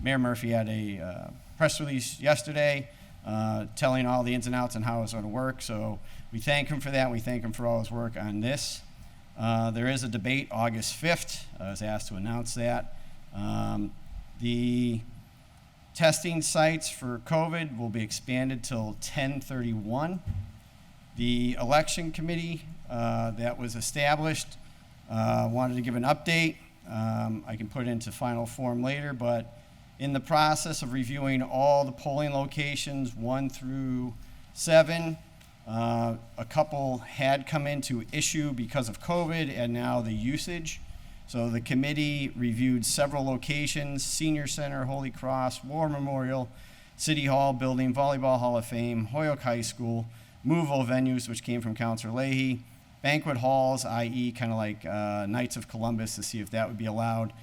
Mayor Murphy had a press release yesterday telling all the ins and outs and how it's going to work. So we thank him for that. We thank him for all his work on this. There is a debate August 5th. I was asked to announce that. The testing sites for COVID will be expanded till 10/31. The election committee that was established wanted to give an update. I can put it into final form later, but in the process of reviewing all the polling locations 1 through 7, a couple had come into issue because of COVID and now the usage. So the committee reviewed several locations: Senior Center, Holy Cross, War Memorial, City Hall building, Volleyball Hall of Fame, Hoyoke High School, movable venues, which came from Councilor Leahy, banquet halls, i.e. kind of like Knights of Columbus, to see if that would be allowed.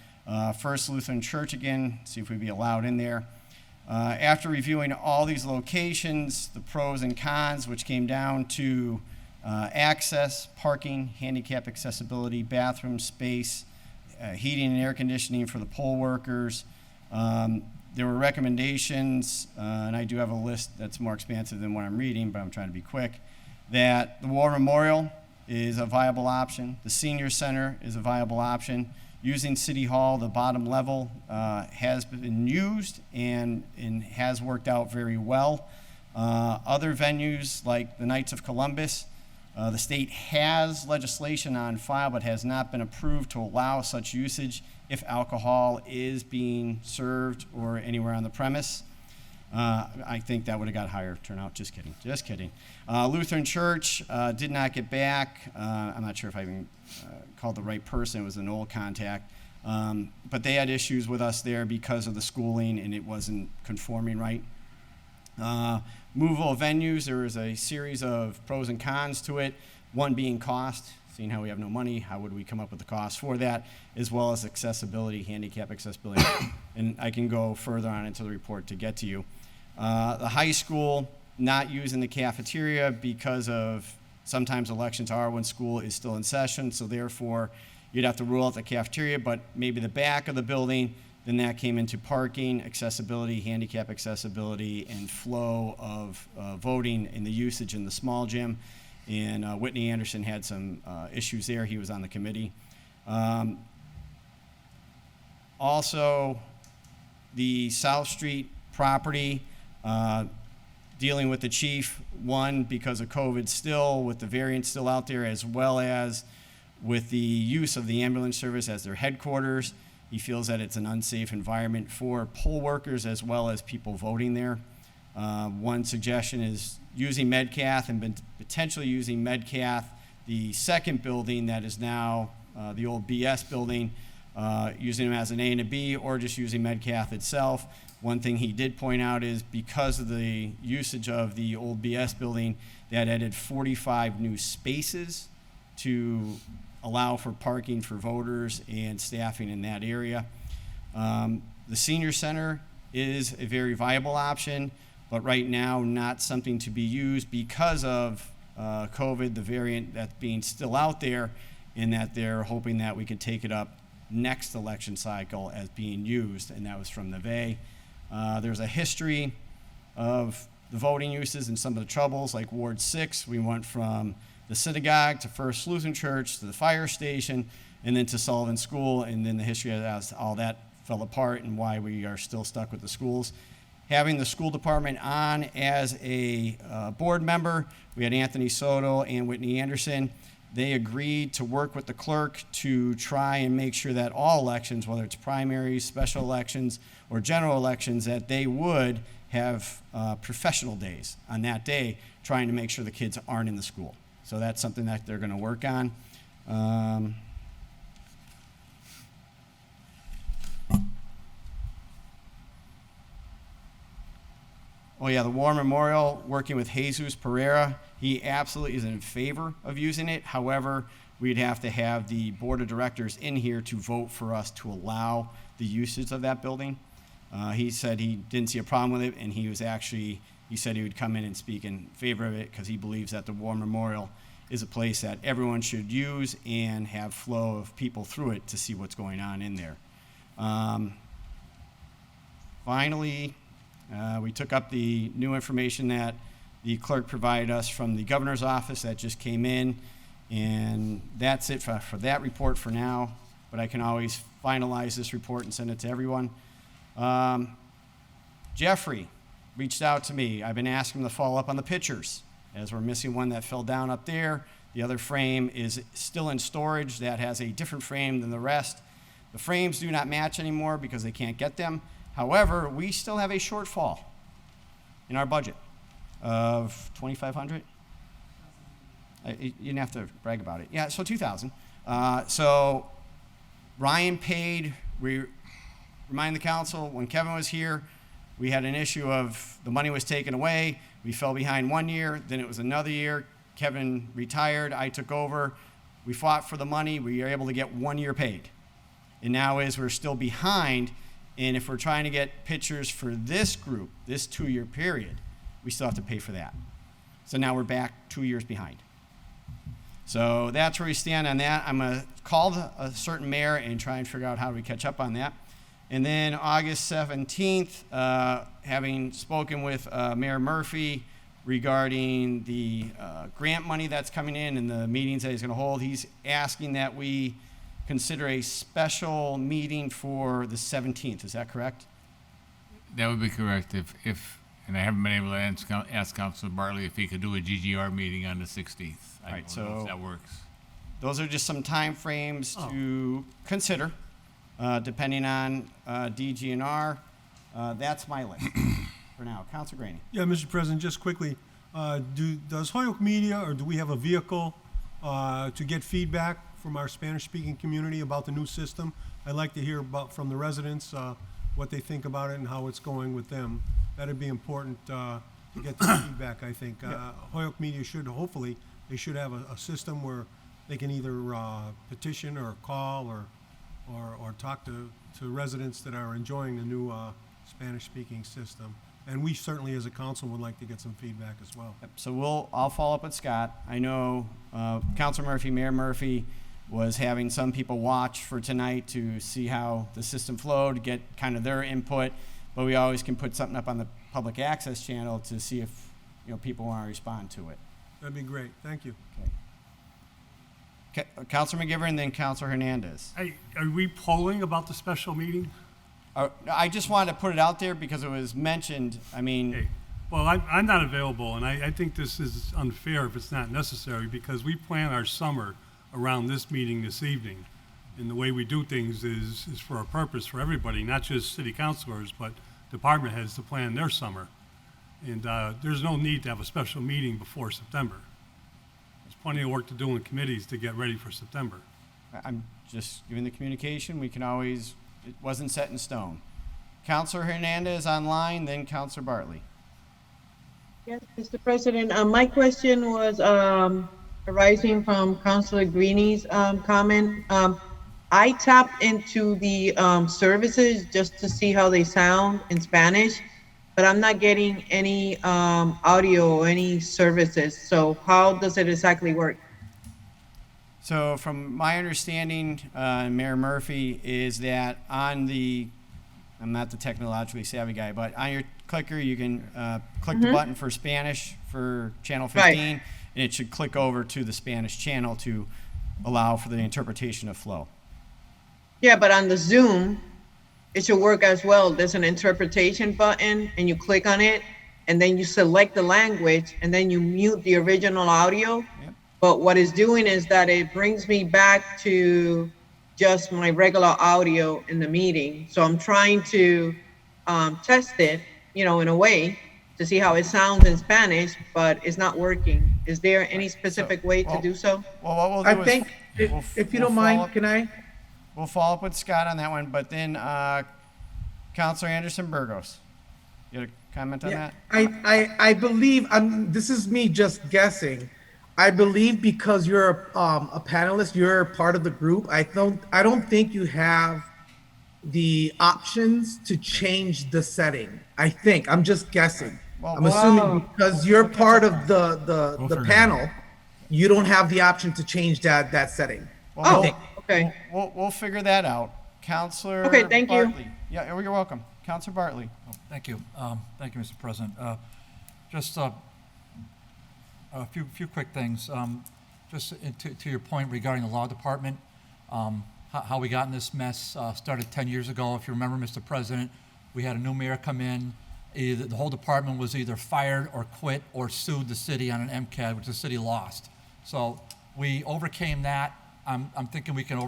First Lutheran Church again, see if we'd be allowed in there. After reviewing all these locations, the pros and cons, which came down to access, parking, handicap accessibility, bathroom space, heating and air conditioning for the poll workers. There were recommendations, and I do have a list that's more expansive than what I'm reading, but I'm trying to be quick, that the War Memorial is a viable option. The Senior Center is a viable option. Using City Hall, the bottom level, has been used and has worked out very well. Other venues like the Knights of Columbus, the state has legislation on file but has not been approved to allow such usage if alcohol is being served or anywhere on the premise. I think that would have got higher turnout. Just kidding. Just kidding. Lutheran Church did not get back. I'm not sure if I even called the right person. It was an old contact. But they had issues with us there because of the schooling, and it wasn't conforming right. Movable venues, there was a series of pros and cons to it. One being cost. Seeing how we have no money, how would we come up with the cost for that, as well as accessibility, handicap accessibility. And I can go further on into the report to get to you. The high school not using the cafeteria because of sometimes elections are when school is still in session, so therefore you'd have to rule out the cafeteria, but maybe the back of the building, then that came into parking, accessibility, handicap accessibility, and flow of voting in the usage in the small gym. And Whitney Anderson had some issues there. He was on the committee. Also, the South Street property, dealing with the chief, one, because of COVID still, with the variant still out there, as well as with the use of the ambulance service as their headquarters. He feels that it's an unsafe environment for poll workers as well as people voting there. One suggestion is using Medcath and potentially using Medcath, the second building that is now the old BS building, using them as an A and a B, or just using Medcath itself. One thing he did point out is because of the usage of the old BS building, that added 45 new spaces to allow for parking for voters and staffing in that area. The senior center is a very viable option, but right now not something to be used because of COVID, the variant that's being still out there, and that they're hoping that we can take it up next election cycle as being used, and that was from the VA. There's a history of the voting uses and some of the troubles, like Ward 6, we went from the synagogue to First Lutheran Church to the fire station and then to Sullivan School, and then the history of all that fell apart and why we are still stuck with the schools. Having the school department on as a board member, we had Anthony Soto and Whitney Anderson. They agreed to work with the clerk to try and make sure that all elections, whether it's primaries, special elections, or general elections, that they would have professional days on that day, trying to make sure the kids aren't in the school. So that's something that they're going to work on. Oh yeah, the War Memorial, working with Jesus Pereira, he absolutely is in favor of using it. However, we'd have to have the board of directors in here to vote for us to allow the usage of that building. He said he didn't see a problem with it, and he said he would come in and speak in favor of it because he believes that the War Memorial is a place that everyone should use and have flow of people through it to see what's going on in there. Finally, we took up the new information that the clerk provided us from the governor's office that just came in, and that's it for that report for now, but I can always finalize this report and send it to everyone. Jeffrey reached out to me. I've been asking him to follow up on the pictures, as we're missing one that fell down up there. The other frame is still in storage that has a different frame than the rest. The frames do not match anymore because they can't get them. However, we still have a shortfall in our budget of $2,500. You didn't have to brag about it. Yeah, so $2,000. So Ryan paid. We remind the council, when Kevin was here, we had an issue of the money was taken away. We fell behind 1 year, then it was another year. Kevin retired, I took over. We fought for the money. We were able to get 1 year paid. And now we're still behind. And if we're trying to get pictures for this group, this 2 year period, we still have to pay for that. So now we're back 2 years behind. So that's where we stand on that. I'm going to call a certain mayor and try and figure out how we catch up on that. And then August 17th, having spoken with Mayor Murphy regarding the grant money that's coming in and the meetings that he's going to hold, he's asking that we consider a special meeting for the 17th. Is that correct? That would be correct and I haven't been able to ask Councilor Bartley if he could do a GGR meeting on the 16th. I don't know if that works. Those are just some time frames to consider, depending on DGNR. That's my list for now. Councilor Graney. Yeah, Mr. President, just quickly, does Holyoke Media, or do we have a vehicle to get feedback from our Spanish-speaking community about the new system? I'd like to hear from the residents what they think about it and how it's going with them. That'd be important to get the feedback, I think. Holyoke Media should have a system where they can either petition or call or talk to residents that are enjoying the new Spanish-speaking system. And we certainly, as a council, would like to get some feedback as well. Yep. So I'll follow up with Scott. I know Councilor Murphy, Mayor Murphy, was having some people watch for tonight to see how the system flowed, get kind of their input. But we always can put something up on the public access channel to see if people want to respond to it. That'd be great. Thank you. Okay. Councilor McGivern, then Councilor Hernandez. Hey, are we polling about the special meeting? I just wanted to put it out there because it was mentioned. I mean, Well, I'm not available, and I think this is unfair if it's not necessary, because we plan our summer around this meeting this evening. And the way we do things is for a purpose for everybody, not just city councilors, but department heads to plan their summer. And there's no need to have a special meeting before September. There's plenty of work to do in committees to get ready for September. I'm just giving the communication. We can always, it wasn't set in stone. Counselor Hernandez online, then Counselor Bartley. Yes, Mr. President, my question was arising from Councilor Greeny's comment. I tapped into the services just to see how they sound in Spanish, but I'm not getting any audio or any services. So how does it exactly work? So from my understanding, Mayor Murphy, is that on the, I'm not the technologically savvy guy, but on your clicker, you can click the button for Spanish for channel 15, Right. and it should click over to the Spanish channel to allow for the interpretation of flow. Yeah, but on the Zoom, it should work as well. There's an interpretation button and you click on it and then you select the language and then you mute the original audio. Yep. But what it's doing is that it brings me back to just my regular audio in the meeting. So I'm trying to test it, in a way to see how it sounds in Spanish, but it's not working. Is there any specific way to do so? Well, what we'll do I is think, if you don't mind, can I? We'll follow up with Scott on that one, but then Counselor Anderson Burgos, you had a comment on that? I believe, this is me just guessing. I believe because you're a panelist, you're part of the group. I don't think you have the options to change the setting. I'm just guessing. I'm assuming because you're part of the panel, you don't have the option to change that setting. I think. Okay. We'll figure that out. Counselor Okay, thank you. Bartley. Yeah, you're welcome. Counselor Bartley. Thank you. Thank you, Mr. President. Just a few quick things. Just to your point regarding the law department, how we got in this mess started 10 years ago. If you remember, Mr. President, we had a new mayor come in. The whole department was either fired or quit or sued the city on an MCAD, which the city lost. So we overcame that. I'm thinking we can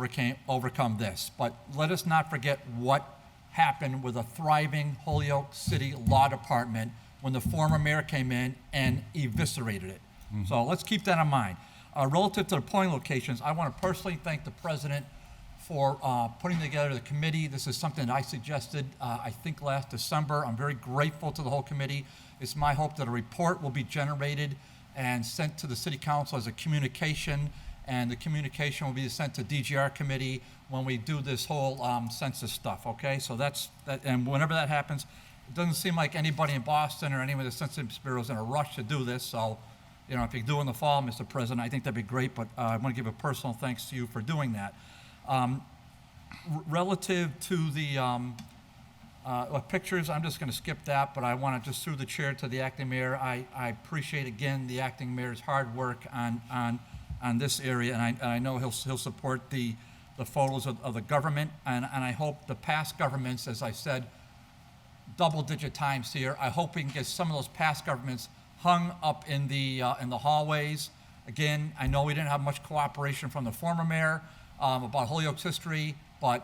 overcome this. But let us not forget what happened with a thriving Holyoke City Law Department when the former mayor came in and eviscerated it. So let's keep that in mind. Relative to the polling locations, I want to personally thank the president for putting together the committee. This is something that I suggested, I think last December. I'm very grateful to the whole committee. It's my hope that a report will be generated and sent to the city council as a communication, and the communication will be sent to DGR committee when we do this whole census stuff, okay? So that's that, and whenever that happens, it doesn't seem like anybody in Boston or any of the Census Bureau is in a rush to do this, so, if you do in the fall, Mr. President, I think that'd be great, but I want to give a personal thanks to you for doing that. Relative to the pictures, I'm just going to skip that, but I want to just through the chair to the acting mayor. I appreciate, again, the acting mayor's hard work on this area, and I know he'll support the photos of the government, and I hope the past governments, as I said, double-digit times here, I hope we can get some of those past governments hung up in the hallways. Again, I know we didn't have much cooperation from the former mayor about Holyoke's history, but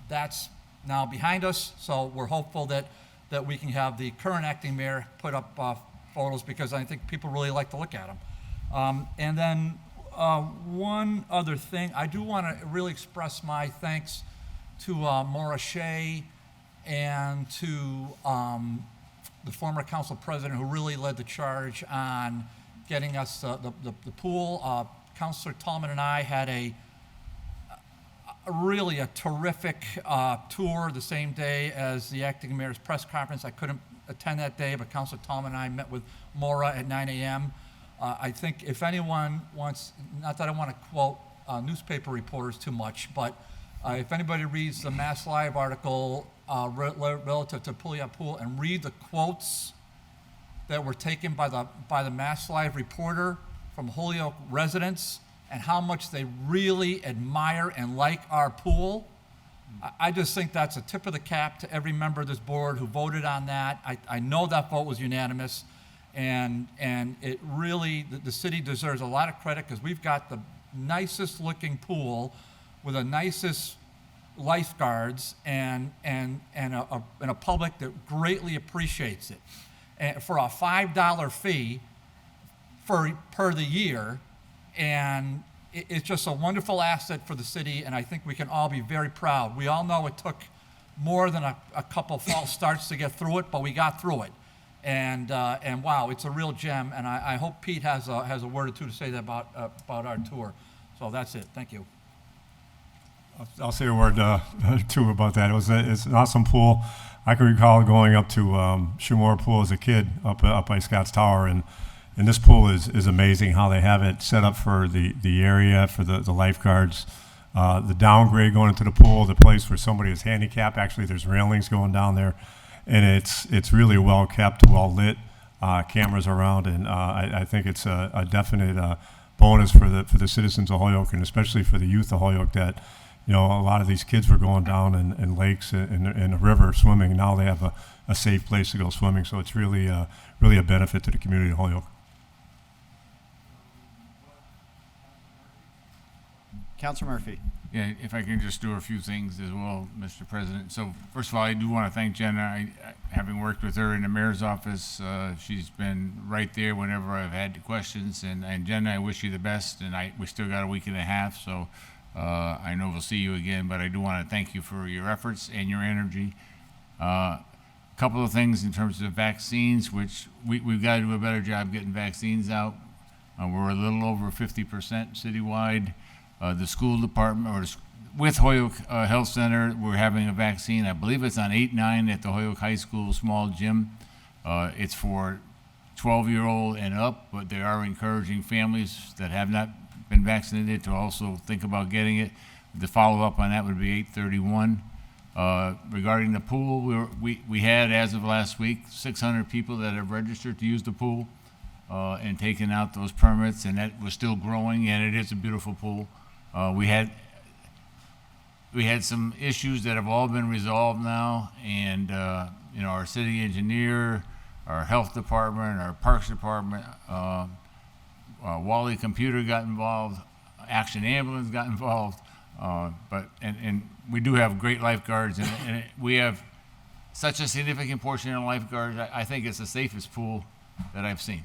that's now behind us, so we're hopeful that we can have the current acting mayor put up photos, because I think people really like to look at them. And then one other thing, I do want to really express my thanks to Maura Shea and to the former council president, who really led the charge on getting us the pool. Councilor Tallman and I had a terrific tour the same day as the acting mayor's press conference. I couldn't attend that day, but Councilor Tallman and I met with Maura at 9 a.m. I think if anyone wants, not that I want to quote newspaper reporters too much, but if anybody reads the Mass Live article relative to Puyallup Pool and read the quotes that were taken by the Mass Live reporter from Holyoke residents and how much they really admire and like our pool, I just think that's a tip of the cap to every member of this board who voted on that. I know that vote was unanimous, and it really, the city deserves a lot of credit because we've got the nicest looking pool with the nicest lifeguards and a public that greatly appreciates it. And for a $5 fee per the year, and it's just a wonderful asset for the city, and I think we can all be very proud. We all know it took more than a couple false starts to get through it, but we got through it. And wow, it's a real gem, and I hope Pete has a word or two to say that about our tour. So that's it. Thank you. I'll say a word too about that. It's an awesome pool. I can recall going up to Shumore Pool as a kid up by Scotts Tower, and this pool is amazing how they have it set up for the area, for the lifeguards. The downgrade going into the pool, the place where somebody is handicapped, actually there's railings going down there, and it's really well kept, well lit, cameras around, and I think it's a definite bonus for the citizens of Holyoke, and especially for the youth of Holyoke, that a lot of these kids were going down in lakes and in a river swimming. Now they have a safe place to go swimming, so it's really a benefit to the community of Holyoke. Councilor Murphy. Yeah, if I can just do a few things as well, Mr. President. So first of all, I do want to thank Jenna. Having worked with her in the mayor's office, she's been right there whenever I've had questions. And Jenna, I wish you the best. And we still got a week and a half, so I know we'll see you again. But I do want to thank you for your efforts and your energy. A couple of things in terms of vaccines, which we've got to do a better job getting vaccines out. We're a little over 50% citywide. The school department, with Holyoke Health Center, we're having a vaccine. I believe it's on 8-9 at the Holyoke High School small gym. It's for 12-year-old and up, but they are encouraging families that have not been vaccinated to also think about getting it. The follow-up on that would be 8/31. Regarding the pool, we had, as of last week, 600 people that have registered to use the pool and taken out those permits, and that was still growing, and it is a beautiful pool. We had some issues that have all been resolved now, and our city engineer, our health department, our parks department, Wally Computer got involved, Action Ambulance got involved, but we do have great lifeguards, and we have such a significant portion of lifeguards. I think it's the safest pool that I've seen.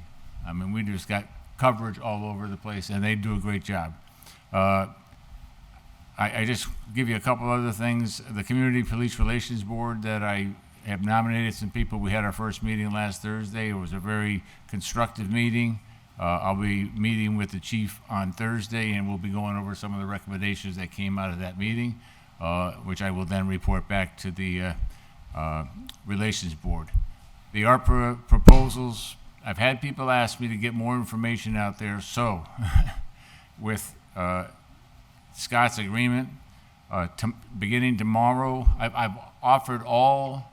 I mean, we just got coverage all over the place, and they do a great job. I just give you a couple other things. The Community Police Relations Board that I have nominated some people. We had our first meeting last Thursday. It was a very constructive meeting. I'll be meeting with the chief on Thursday, and we'll be going over some of the recommendations that came out of that meeting, which I will then report back to the Relations Board. The ARPA proposals, I've had people ask me to get more information out there, so with Scott's agreement, beginning tomorrow, I've offered all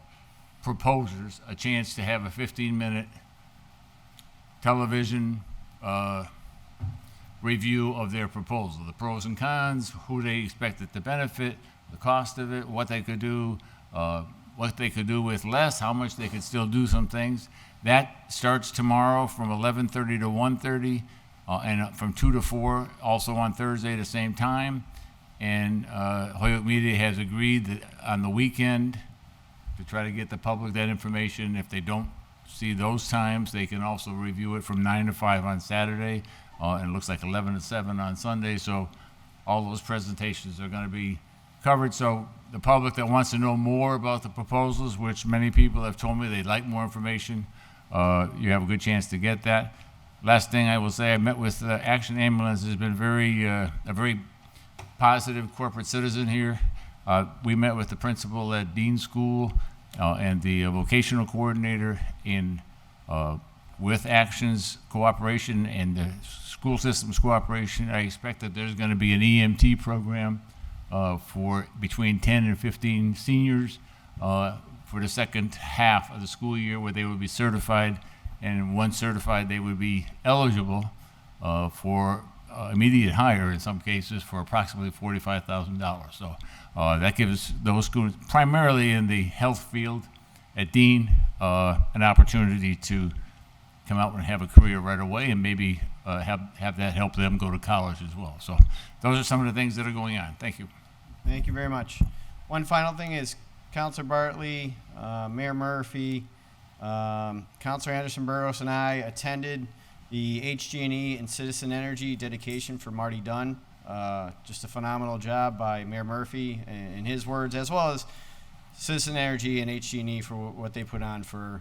proposers a chance to have a 15-minute television review of their proposal, the pros and cons, who they expected to benefit, the cost of it, what they could do with less, how much they could still do some things. That starts tomorrow from 11:30 to 1:30, and from 2 to 4, also on Thursday at the same time. And Holyoke Media has agreed that on the weekend to try to get the public that information. If they don't see those times, they can also review it from 9 to 5 on Saturday, and it looks like 11 to 7 on Sunday. So all those presentations are going to be covered. So the public that wants to know more about the proposals, which many people have told me they'd like more information, you have a good chance to get that. Last thing I will say, I met with Action Ambulance. Has been a very positive corporate citizen here. We met with the principal at Dean School and the vocational coordinator with Action's cooperation and the school system's cooperation. I expect that there's going to be an EMT program for between 10 and 15 seniors for the second half of the school year, where they would be certified, and once certified, they would be eligible for immediate hire in some cases for approximately $45,000. So that gives those students, primarily in the health field at Dean, an opportunity to come out and have a career right away, and maybe have that help them go to college as well. So those are some of the things that are going on. Thank you. Thank you very much. One final thing is Councilor Bartley, Mayor Murphy, Councilor Anderson Burgos, and I attended the HG&E and Citizen Energy dedication for Marty Dunn. Just a phenomenal job by Mayor Murphy in his words, as well as Citizen Energy and HG&E for what they put on for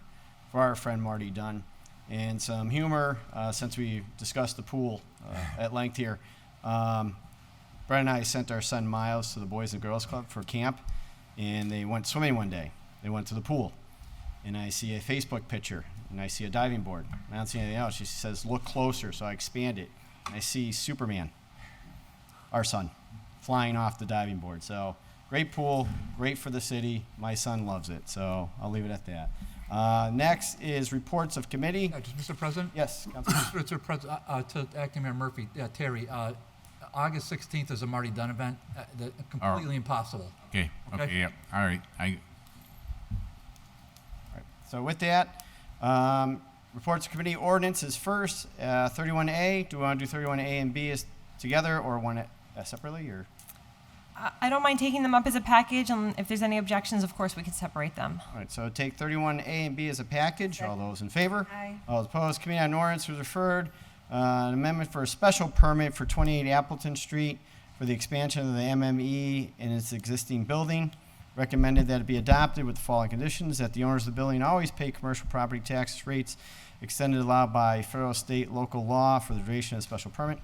our friend Marty Dunn. And some humor, since we discussed the pool at length here. Brett and I sent our son Miles to the Boys and Girls Club for camp, and they went swimming one day. They went to the pool, and I see a Facebook picture, and I see a diving board. I don't see anything else. She says, "Look closer," so I expand it, and I see Superman, our son, flying off the diving board. So great pool, great for the city. My son loves it, so I'll leave it at that. Next is reports of committee. Mr. President? Yes, Councilman. Mr. President, to Acting Mayor Murphy, Terry, August 16th is a Marty Dunn event, completely impossible. Okay, yeah, all right. So with that, reports of committee ordinance is first, 31A. Do we want to do 31A and B as together or one separately? Or I don't mind taking them up as a package, and if there's any objections, of course, we can separate them. All right, so take 31A and B as a package. All those in favor? Aye. All opposed? Committee on ordinance was referred. An amendment for a special permit for 28 Appleton Street for the expansion of the MME in its existing building. Recommended that it be adopted with the following conditions: that the owners of the building always pay commercial property tax rates extended allowed by federal, state, local law for the duration of the special permit.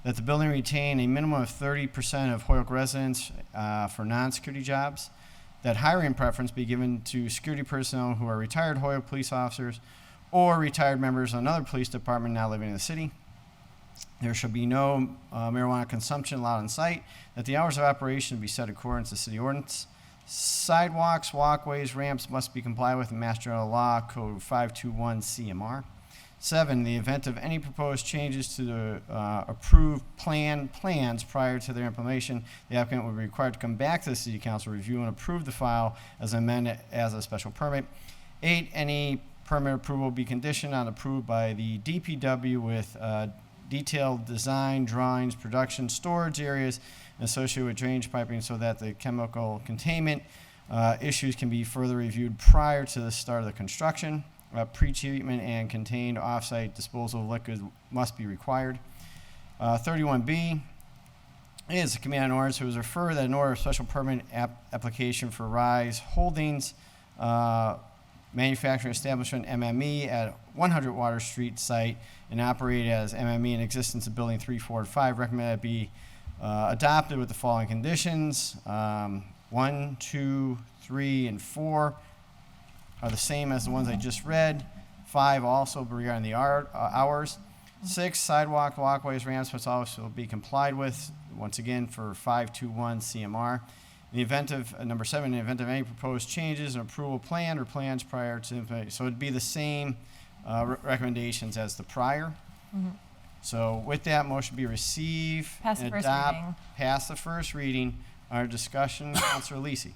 That the building retain a minimum of 30% of Hoyoke residents for non-security jobs. That hiring preference be given to security personnel who are retired Hoyoke police officers or retired members of another police department now living in the city. There shall be no marijuana consumption allowed on site. That the hours of operation be set according to city ordinance. Sidewalks, walkways, ramps must be complied with in Mass General Law, Code 521 CMR. 7, in the event of any proposed changes to the approved plans prior to their implementation, the applicant will be required to come back to the City Council, review and approve the file as amended as a special permit. 8, any permit approval will be conditioned on approved by the DPW with detailed design, drawings, production, storage areas associated with drainage piping so that the chemical containment issues can be further reviewed prior to the start of the construction. Pre-treatment and contained off-site disposal of liquid must be required. 31B is the Committee on Ordinance who has referred that an order of special permit application for Rise Holdings manufacturing establishment MME at 100 Water Street site and operated as MME in existence of building 3, 4, and 5. Recommend it be adopted with the following conditions. 1, 2, 3, and 4 are the same as the ones I just read. 5 also regarding the hours. 6, sidewalk, walkways, ramps must also be complied with, once again for 521 CMR. In the event of, number 7, in the event of any proposed changes, an approval plan or plans prior to implementation. So it'd be the same recommendations as the prior. Mm-hmm. So with that, motion be receive Pass the and first adopt. reading. Pass the first reading. Our discussion, Councilor Lisi.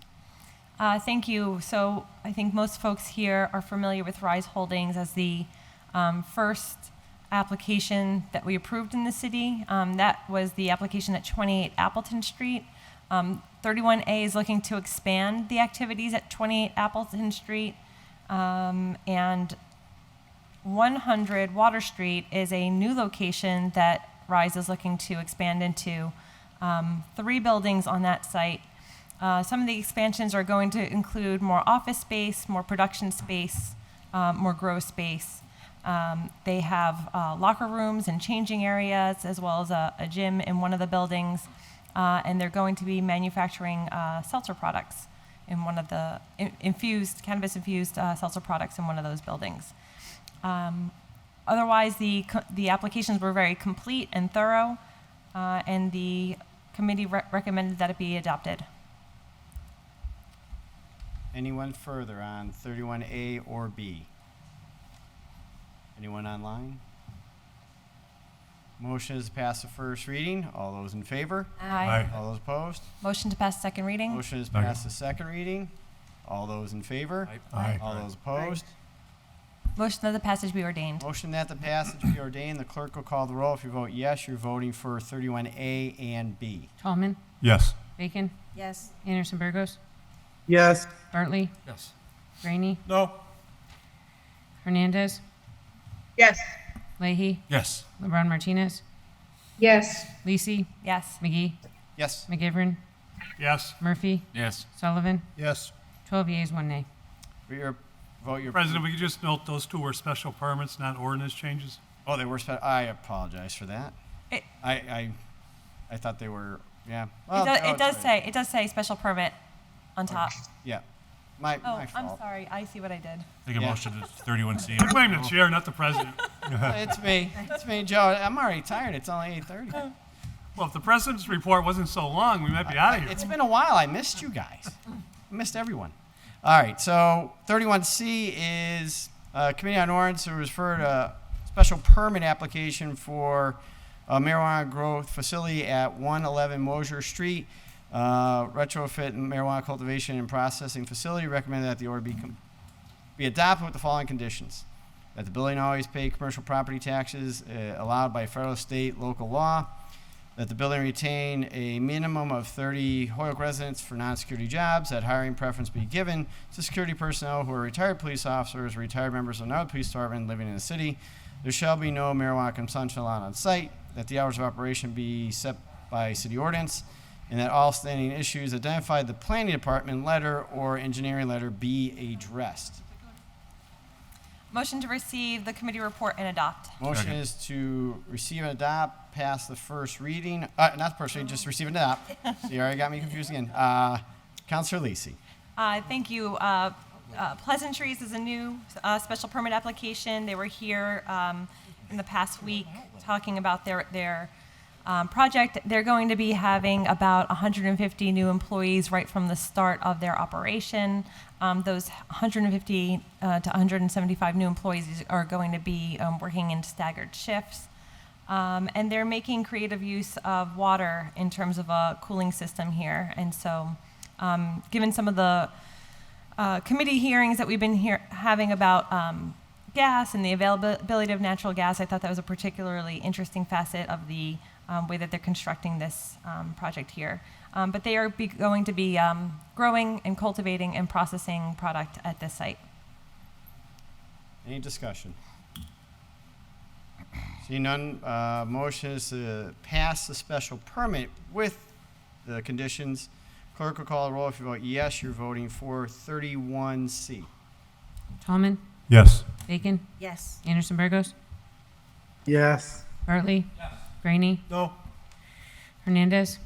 Thank you. So I think most folks here are familiar with Rise Holdings as the first application that we approved in the city. That was the application at 28 Appleton Street. 31A is looking to expand the activities at 28 Appleton Street. And 100 Water Street is a new location that Rise is looking to expand into. 3 buildings on that site. Some of the expansions are going to include more office space, more production space, more grow space. They have locker rooms and changing areas, as well as a gym in one of the buildings. And they're going to be manufacturing seltzer products in one of the cannabis-infused seltzer products in one of those buildings. Otherwise, the applications were very complete and thorough, and the committee recommended that it be adopted. Anyone further on 31A or B? Anyone online? Motion is to pass the first reading. All those in favor? Aye. All those opposed? Motion to pass second reading? Motion is passed the second reading. All those in favor? Aye. All those opposed? Motion that the passage be ordained. Motion that the passage be ordained. The clerk will call the roll. If you vote yes, you're voting for 31A and B. Tallman, Yes. Bacon, Yes. Anderson Burgos, Yes. Bartley, Yes. Rainey, No. Hernandez, Yes. Leahy, Yes. LeBron Martinez, Yes. Lisi, Yes. McGee, Yes. McGivern, Yes. Murphy, Yes. Sullivan, Yes. 12 yeas, 1 nay. For your vote, your President, we could just note those two were special permits, not ordinance changes. Oh, they were. I apologize for that. It- I thought they were. Yeah. It Well, does, no, it it's does right. say, it does say special permit on top. Yeah. My Oh, I'm fault. sorry. I see what I did. Take a Yeah. motion to 31C. I blame the chair, not the president. It's me. It's me, Joe. I'm already tired. It's only 8:30. Well, if the president's report wasn't so long, we might be out of here. It's been a while. I missed you guys. I missed everyone. All right. So 31C is Committee on Ordinance to refer to special permit application for a marijuana growth facility at 111 Mosier Street. Retrofit marijuana cultivation and processing facility. Recommended that the order be adopted with the following conditions: that the building always pay commercial property taxes allowed by federal, state, local law. That the building retain a minimum of 30 Holyoke residents for non-security jobs. That hiring preference be given to security personnel who are retired police officers, retired members of another police department living in the city. There shall be no marijuana consumption allowed on site. That the hours of operation be set by city ordinance. And that all standing issues identified in the planning department letter or engineering letter be addressed. Motion to receive the committee report and adopt. Motion Second. is to receive and adopt, pass the first reading, not the first reading, just receive and adopt. So you already got me confused again. Counselor Lisi. Thank you. Pleasantries is a new special permit application. They were here in the past week talking about their project. They're going to be having about 150 new employees right from the start of their operation. Those 150 to 175 new employees are going to be working in staggered shifts. And they're making creative use of water in terms of a cooling system here. And so, given some of the committee hearings that we've been having about gas and the availability of natural gas, I thought that was a particularly interesting facet of the way that they're constructing this project here. But they are going to be growing and cultivating and processing product at this site. Any discussion? Seeing none, motion is to pass the special permit with the conditions. Clerk will call the roll. If you vote yes, you're voting for 31C. Tallman, Yes. Bacon, Yes. Anderson Burgos, Yes. Bartley, Rainey, No. Hernandez,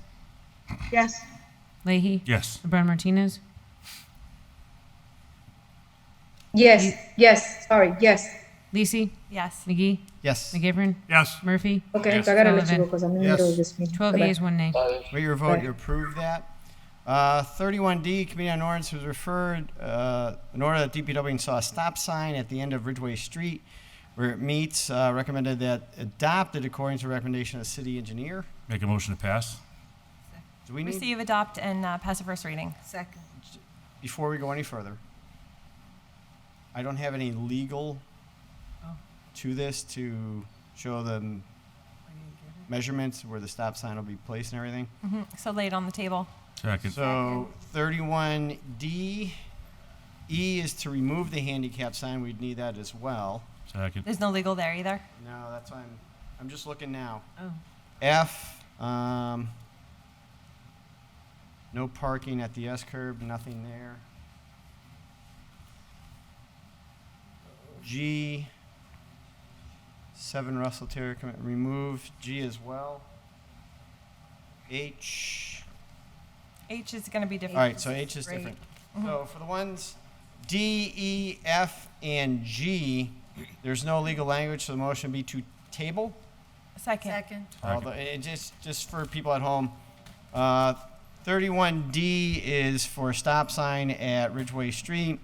Yes. Leahy, Yes. LeBron Martinez, Yes, yes, sorry, yes. Lisi, Yes. McGee, Yes. McGivern, Yes. Murphy, Okay, Yes. I gotta let you Sullivan. go because I'm in the Yes. middle of this meeting. 12 Bye-bye. yeas, 1 nay. With your vote, Right. you approve that. 31D, Committee on Ordinance was referred, in order that DPW saw a stop sign at the end of Ridgeway Street where it meets, recommended that adopted according to recommendation of the city engineer. Make a motion to pass. Do we need, Receive, adopt, and pass the first reading. Second. before we go any further, I don't have any legal to this to show the measurements where the stop sign will be placed and everything. So lay it on the table. Second. So 31D, E is to remove the handicap sign. We'd need that as well. Second. There's no legal there either. No, that's why I'm just looking now. Oh. F, no parking at the S curb, nothing there. G, 7 Russell Terrace, remove G as well. H, H is going to be different. all right, so H is Great. different. So for the ones D, E, F, and G, there's no legal language, so the motion would be to table. Second. Second. Although, just for people at home, 31D is for a stop sign at Ridgeway Street.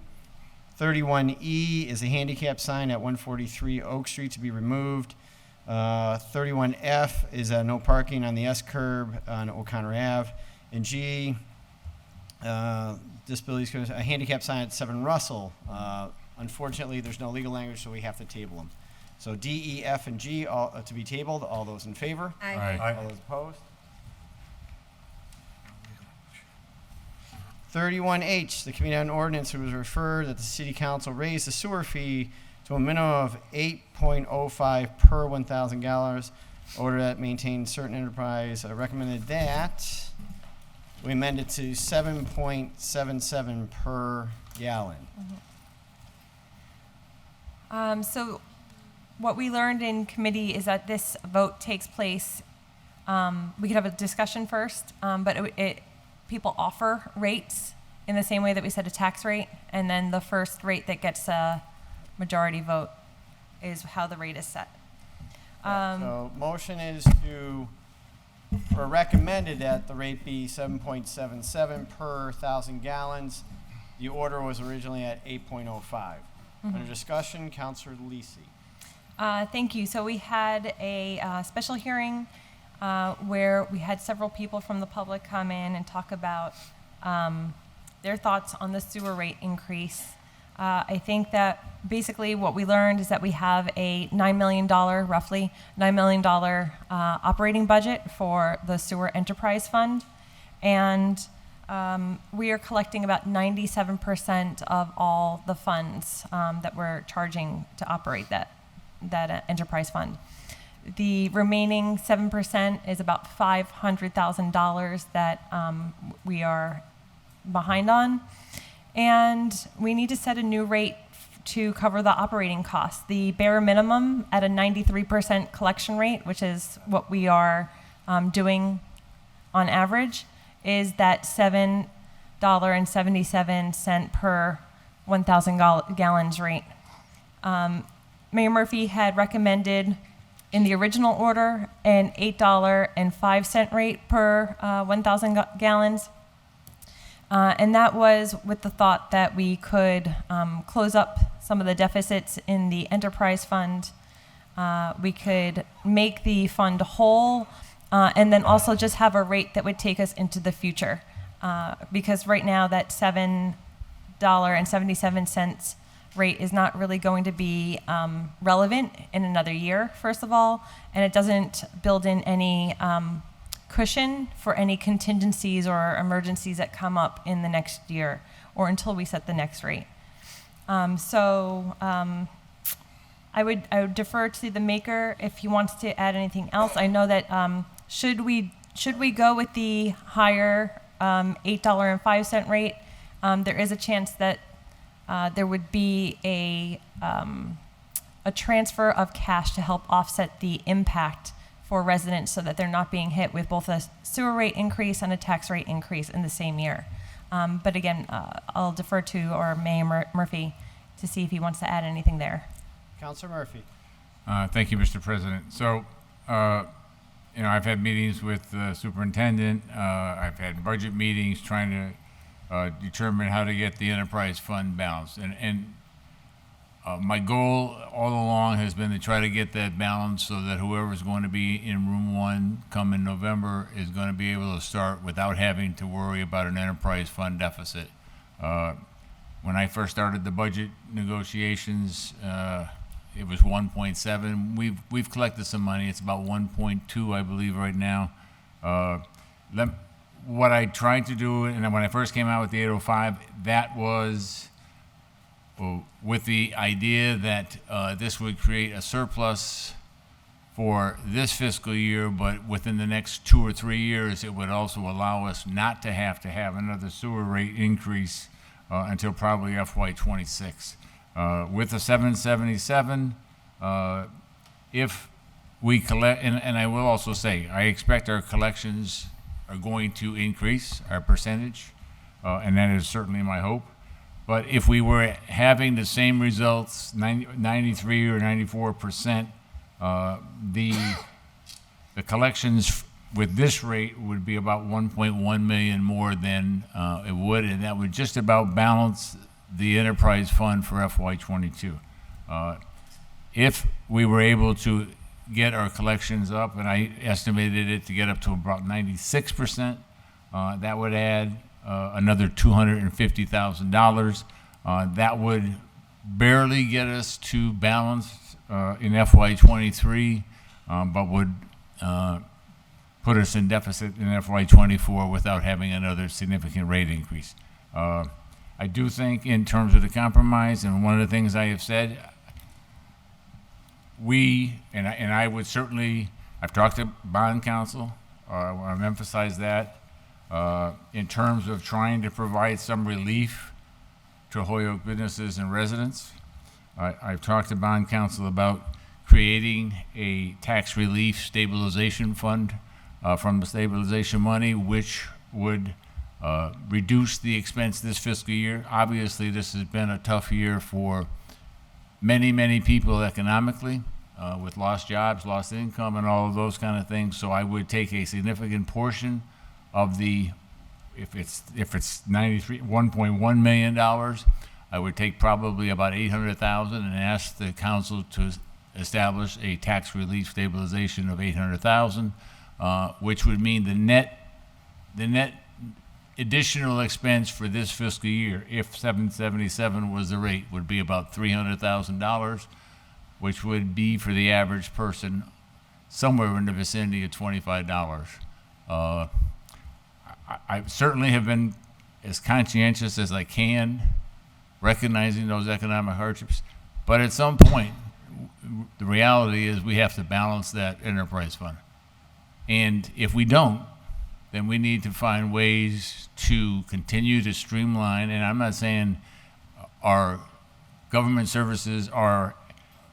31E is a handicap sign at 143 Oak Street to be removed. 31F is no parking on the S curb on O'Connor Ave. And G, disabilities, a handicap sign at 7 Russell. Unfortunately, there's no legal language, so we have to table them. So D, E, F, and G all, to be tabled. All those in favor? Aye. Aye. All those opposed? 31H, the Committee on Ordinance was referred that the City Council raise the sewer fee to a minimum of 8.05 per 1,000 gallons. Order that maintains certain enterprise recommended that we amend it to 7.77 per gallon. So what we learned in committee is that this vote takes place, we could have a discussion first, but people offer rates in the same way that we set a tax rate, and then the first rate that gets a majority vote is how the rate is set. So motion is for recommended that the rate be 7.77 per 1,000 gallons. The order was originally at 8.05. Under discussion, Councilor Lisi. Thank you. So we had a special hearing where we had several people from the public come in and talk about their thoughts on the sewer rate increase. I think that basically what we learned is that we have a $9 million, roughly $9 million operating budget for the sewer enterprise fund. And we are collecting about 97% of all the funds that we're charging to operate that enterprise fund. The remaining 7% is about $500,000 that we are behind on. And we need to set a new rate to cover the operating costs. The bare minimum at a 93% collection rate, which is what we are doing on average, is that $7.77 per 1,000 gallons rate. Mayor Murphy had recommended in the original order an $8.05 rate per 1,000 gallons. And that was with the thought that we could close up some of the deficits in the enterprise fund. We could make the fund whole, and then also just have a rate that would take us into the future. Because right now that $7.77 rate is not really going to be relevant in another year, first of all, and it doesn't build in any cushion for any contingencies or emergencies that come up in the next year or until we set the next rate. I would defer to the maker if he wants to add anything else. I know that should we go with the higher $8.05 rate, there is a chance that there would be a transfer of cash to help offset the impact for residents so that they're not being hit with both a sewer rate increase and a tax rate increase in the same year. But again, I'll defer to our Mayor Murphy to see if he wants to add anything there. Councilor Murphy. Thank you, Mr. President. So, I've had meetings with the superintendent. I've had budget meetings trying to determine how to get the enterprise fund balanced. And my goal all along has been to try to get that balance so that whoever's going to be in room 1 come in November is going to be able to start without having to worry about an enterprise fund deficit. When I first started the budget negotiations, it was 1.7. We've collected some money. It's about 1.2, I believe, right now. What I tried to do, and when I first came out with the 805, that was with the idea that this would create a surplus for this fiscal year, but within the next 2 or 3 years, it would also allow us not to have another sewer rate increase until probably FY26. With the 777, if we collect, and I will also say, I expect our collections are going to increase, our percentage, and that is certainly my hope. But if we were having the same results, 93 or 94%, the collections with this rate would be about 1.1 million more than it would, and that would just about balance the enterprise fund for FY22. If we were able to get our collections up, and I estimated it to get up to about 96%. That would add another $250,000. That would barely get us to balance in FY23, but would put us in deficit in FY24 without having another significant rate increase. I do think in terms of the compromise, and one of the things I have said, I would certainly, I've talked to bond counsel, I want to emphasize that, in terms of trying to provide some relief to Holyoke businesses and residents. I've talked to bond counsel about creating a tax relief stabilization fund from the stabilization money, which would reduce the expense this fiscal year. Obviously, this has been a tough year for many, many people economically, with lost jobs, lost income, and all of those kind of things. So I would take a significant portion of the, if it's $1.1 million, I would take probably about $800,000 and ask the council to establish a tax relief stabilization of $800,000, which would mean the net additional expense for this fiscal year, if 777 was the rate, would be about $300,000, which would be for the average person somewhere in the vicinity of $25. I certainly have been as conscientious as I can, recognizing those economic hardships, but at some point, the reality is we have to balance that enterprise fund. And if we don't, then we need to find ways to continue to streamline. And I'm not saying our government services are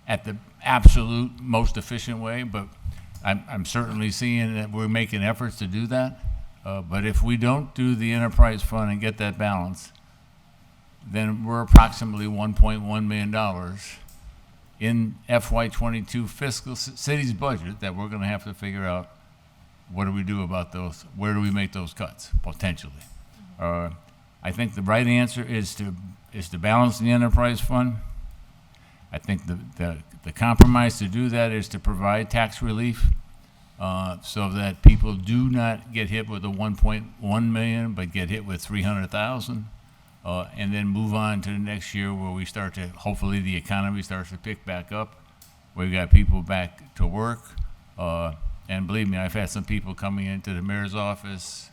at the absolute most efficient way, but I'm certainly seeing that we're making efforts to do that. But if we don't do the enterprise fund and get that balance, then we're approximately $1.1 million in FY22 fiscal city's budget that we're going to have to figure out. What do we do about those? Where do we make those cuts, potentially? I think the right answer is to balance the enterprise fund. I think the compromise to do that is to provide tax relief so that people do not get hit with the 1.1 million, but get hit with 300,000, and then move on to the next year where we start to, hopefully the economy starts to pick back up. We've got people back to work. And believe me, I've had some people coming into the mayor's office,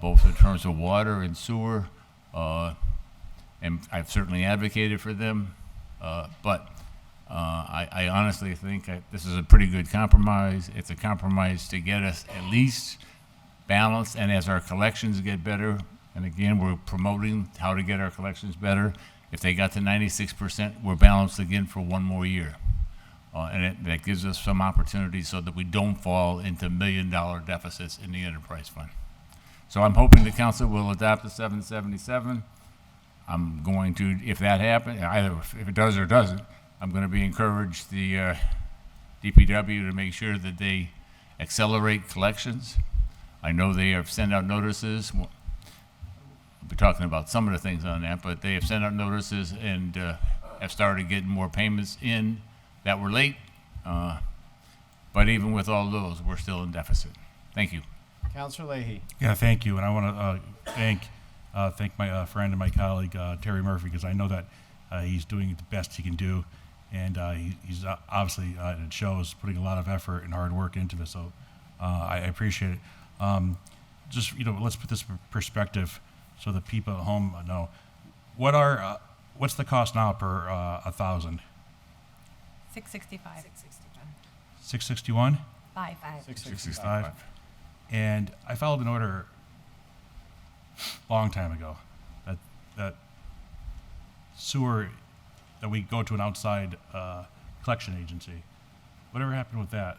both in terms of water and sewer, and I've certainly advocated for them. But I honestly think this is a pretty good compromise. It's a compromise to get us at least balanced, and as our collections get better, and again, we're promoting how to get our collections better. If they got to 96%, we're balanced again for one more year. And that gives us some opportunity so that we don't fall into $1 million deficits in the enterprise fund. So I'm hoping the council will adopt the 777. I'm going to, if that happens, either if it does or doesn't, I'm going to be encourage the DPW to make sure that they accelerate collections. I know they have sent out notices. We'll be talking about some of the things on that, but they have sent out notices and have started getting more payments in that were late, but even with all those, we're still in deficit. Thank you. Councilor Leahy. Yeah, thank you, and I want to thank my friend and my colleague Terry Murphy, because I know that he's doing the best he can do, and he's obviously it shows putting a lot of effort and hard work into this. So I appreciate it. Just let's put this in perspective so the people at home know what's the cost now per 1,000. 665. 661? 665. And I filed an order a long time ago that sewer, that we go to an outside collection agency. Whatever happened with that?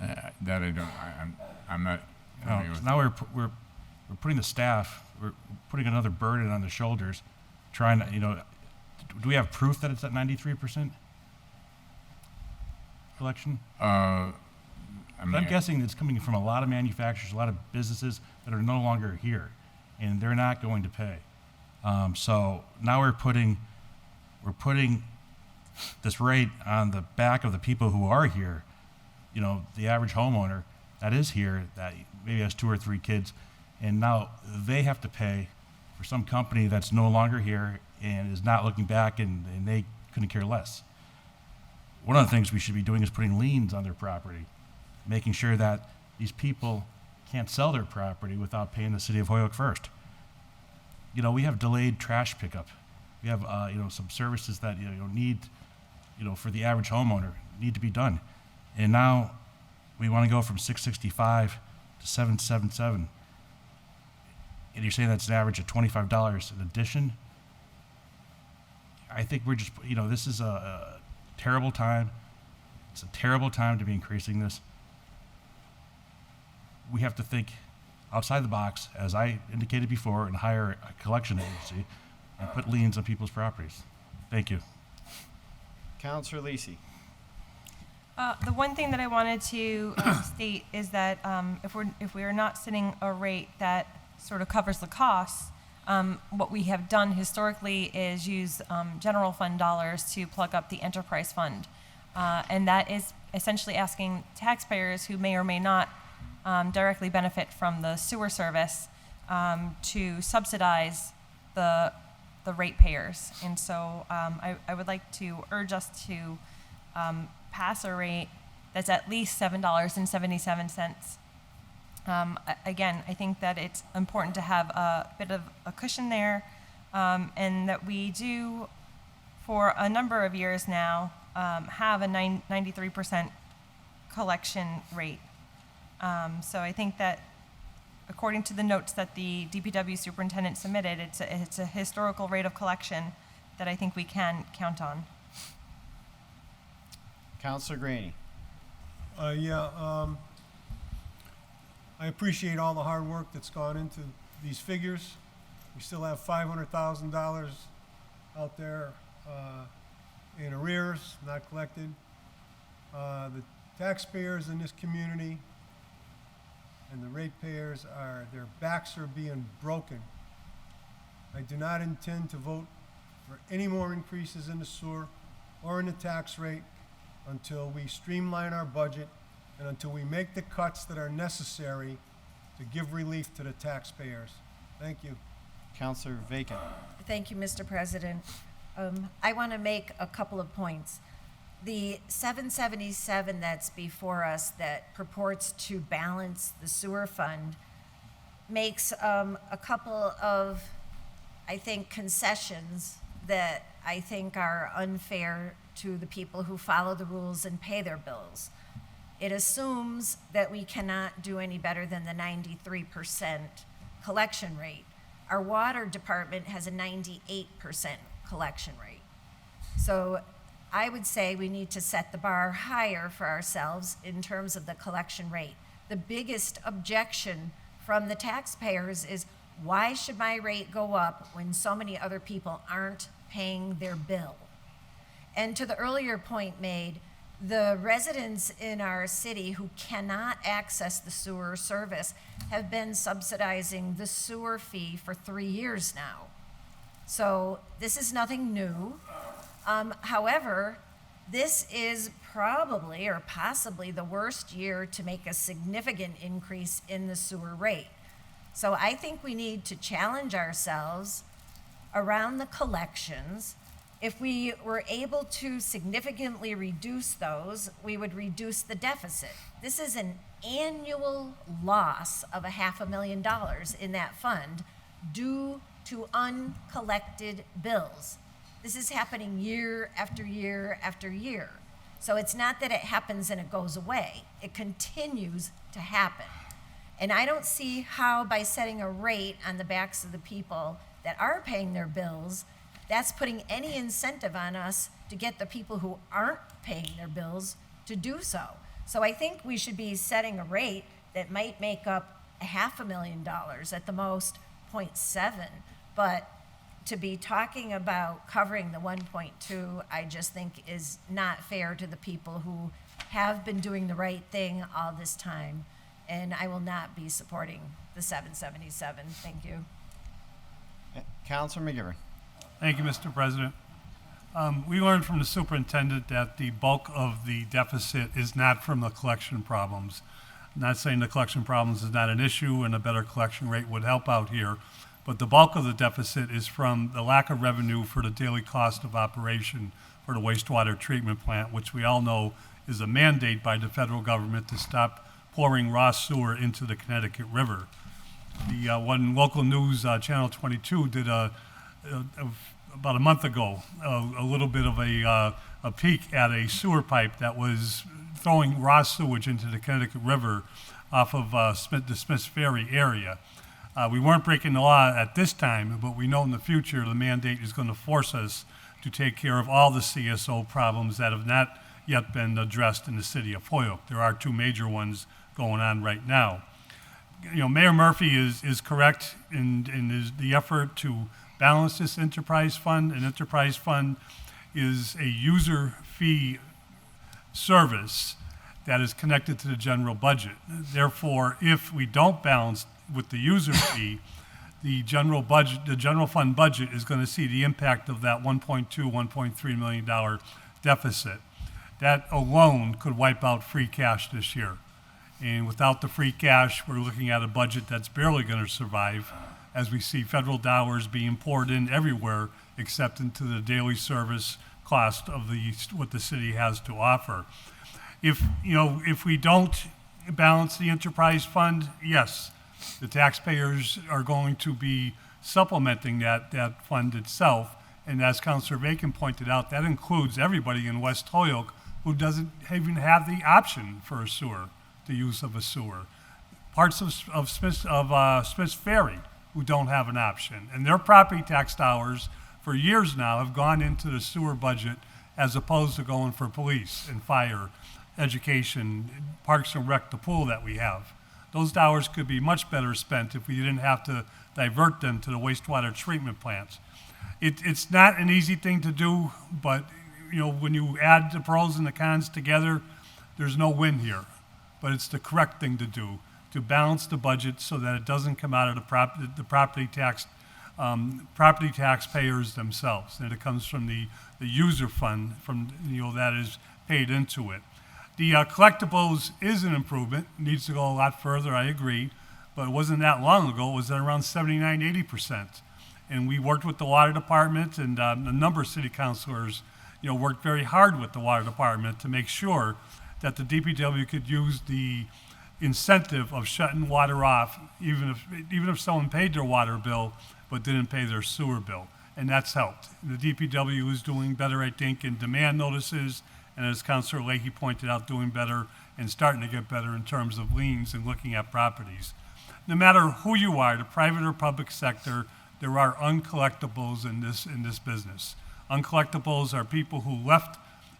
That I don't, I'm not. No, so now we're putting the staff, we're putting another burden on their shoulders, trying to, do we have proof that it's at 93%? Collection? I'm guessing it's coming from a lot of manufacturers, a lot of businesses that are no longer here, and they're not going to pay. So now we're putting this rate on the back of the people who are here. You know, the average homeowner that is here, that maybe has 2 or 3 kids, and now they have to pay for some company that's no longer here and is not looking back, and they couldn't care less. One of the things we should be doing is putting liens on their property, making sure that these people can't sell their property without paying the city of Hoyoke first. You know, we have delayed trash pickup. We have, some services that, need, for the average homeowner, need to be done. And now we want to go from $665 to $777. And you're saying that's an average of $25 in addition? I think we're just, this is a terrible time. It's a terrible time to be increasing this. We have to think outside the box, as I indicated before, and hire a collection agency and put liens on people's properties. Thank you. Counselor Lisi. The one thing that I wanted to state is that if we are not setting a rate that sort of covers the costs, what we have done historically is use general fund dollars to plug up the enterprise fund. And that is essentially asking taxpayers who may or may not directly benefit from the sewer service to subsidize the ratepayers. And so I would like to urge us to pass a rate that's at least $7.77. Again, I think that it's important to have a bit of a cushion there, and that we do, for a number of years now, have a 93% collection rate. So I think that, according to the notes that the DPW superintendent submitted, it's a historical rate of collection that I think we can count on. Counselor Graney. I appreciate all the hard work that's gone into these figures. We still have $500,000 out there in arrears, not collected. The taxpayers in this community and the ratepayers their backs are being broken. I do not intend to vote for any more increases in the sewer or in the tax rate until we streamline our budget and until we make the cuts that are necessary to give relief to the taxpayers. Thank you. Counselor Vacant. Thank you, Mr. President. I want to make a couple of points. The 777 that's before us that purports to balance the sewer fund makes a couple of, I think, concessions that I think are unfair to the people who follow the rules and pay their bills. It assumes that we cannot do any better than the 93% collection rate. Our water department has a 98% collection rate. So I would say we need to set the bar higher for ourselves in terms of the collection rate. The biggest objection from the taxpayers is, why should my rate go up when so many other people aren't paying their bill? And to the earlier point made, the residents in our city who cannot access the sewer service have been subsidizing the sewer fee for 3 years now. So this is nothing new. However, this is probably or possibly the worst year to make a significant increase in the sewer rate. So I think we need to challenge ourselves around the collections. If we were able to significantly reduce those, we would reduce the deficit. This is an annual loss of $500,000 in that fund due to uncollected bills. This is happening year after year after year. So it's not that it happens and it goes away. It continues to happen. And I don't see how, by setting a rate on the backs of the people that are paying their bills, that's putting any incentive on us to get the people who aren't paying their bills to do so. So I think we should be setting a rate that might make up $500,000, at the most 0.7, but to be talking about covering the 1.2, I just think is not fair to the people who have been doing the right thing all this time. And I will not be supporting the 777. Thank you. Counselor McGivern. Thank you, Mr. President. We learned from the superintendent that the bulk of the deficit is not from the collection problems. Not saying the collection problems is not an issue and a better collection rate would help out here, but the bulk of the deficit is from the lack of revenue for the daily cost of operation for the wastewater treatment plant, which we all know is a mandate by the federal government to stop pouring raw sewer into the Connecticut River. The one local news, Channel 22, did about a month ago, a little bit of a peek at a sewer pipe that was throwing raw sewage into the Connecticut River off of the Smiths Ferry area. We weren't breaking the law at this time, but we know in the future the mandate is going to force us to take care of all the CSO problems that have not yet been addressed in the city of Holyoke. There are two major ones going on right now. You know, Mayor Murphy is correct in the effort to balance this enterprise fund. An enterprise fund is a user fee service that is connected to the general budget. Therefore, if we don't balance with the user fee, the general fund budget is going to see the impact of that $1.3 million deficit. That alone could wipe out free cash this year. And without the free cash, we're looking at a budget that's barely going to survive, as we see federal dollars being poured in everywhere except into the daily service cost of what the city has to offer. If we don't balance the enterprise fund, yes, the taxpayers are going to be supplementing that fund itself. And as Councilor Bacon pointed out, that includes everybody in West Holyoke who doesn't even have the option for a sewer, the use of a sewer. Parts of Smiths Ferry who don't have an option. And their property tax dollars for years now have gone into the sewer budget as opposed to going for police and fire, education, parks and rec, the pool that we have. Those dollars could be much better spent if we didn't have to divert them to the wastewater treatment plants. It's not an easy thing to do, but when you add the pros and the cons together, there's no win here. But it's the correct thing to do, to balance the budget so that it doesn't come out of the property taxpayers themselves, and it comes from the user fund that is paid into it. The collectibles is an improvement, needs to go a lot further, I agree, but it wasn't that long ago, it was at around 79–80%. And we worked with the water department, and a number of city councilors worked very hard with the water department to make sure that the DPW could use the incentive of shutting water off, even if someone paid their water bill but didn't pay their sewer bill. And that's helped. The DPW is doing better, I think, in demand notices, and as Councilor Leahy pointed out, doing better and starting to get better in terms of liens and looking at properties. No matter who you are, the private or public sector, there are uncollectibles in this business. Uncollectibles are people who left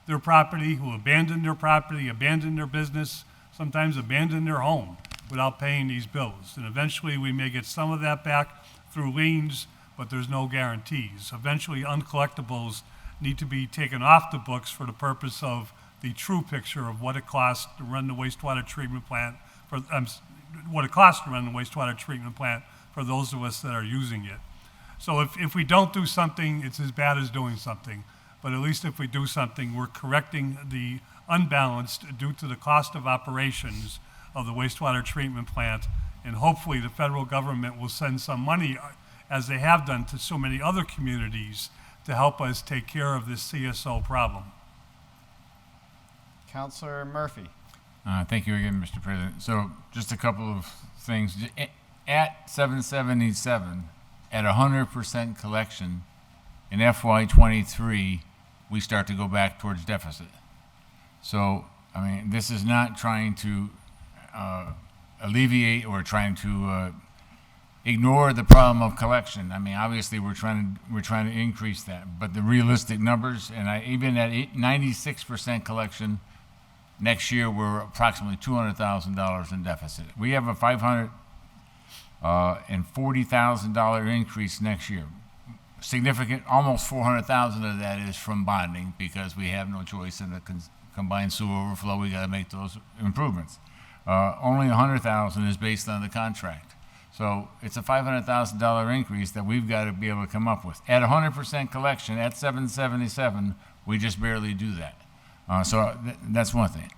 their property, who abandoned their property, abandoned their business, sometimes abandoned their home without paying these bills. And eventually we may get some of that back through liens, but there's no guarantees. Eventually uncollectibles need to be taken off the books for the purpose of the true picture of what it costs to run the wastewater treatment plant for those of us that are using it. So if we don't do something, it's as bad as doing something. But at least if we do something, we're correcting the unbalanced due to the cost of operations of the wastewater treatment plant. And hopefully the federal government will send some money, as they have done to so many other communities, to help us take care of this CSO problem. Councilor Murphy. Thank you again, Mr. President. So just a couple of things. At 777, at 100% collection, in FY23, we start to go back towards deficit. So, I mean, this is not trying to alleviate or trying to ignore the problem of collection. I mean, obviously, we're trying to increase that, but the realistic numbers, and even at 96% collection, next year we're approximately $200,000 in deficit. We have a $540,000 increase next year. Significant, almost $400,000 of that is from bonding because we have no choice in the combined sewer overflow. We got to make those improvements. Only $100,000 is based on the contract. So it's a $500,000 increase that we've got to be able to come up with. At 100% collection, at 777, we just barely do that. That's one thing.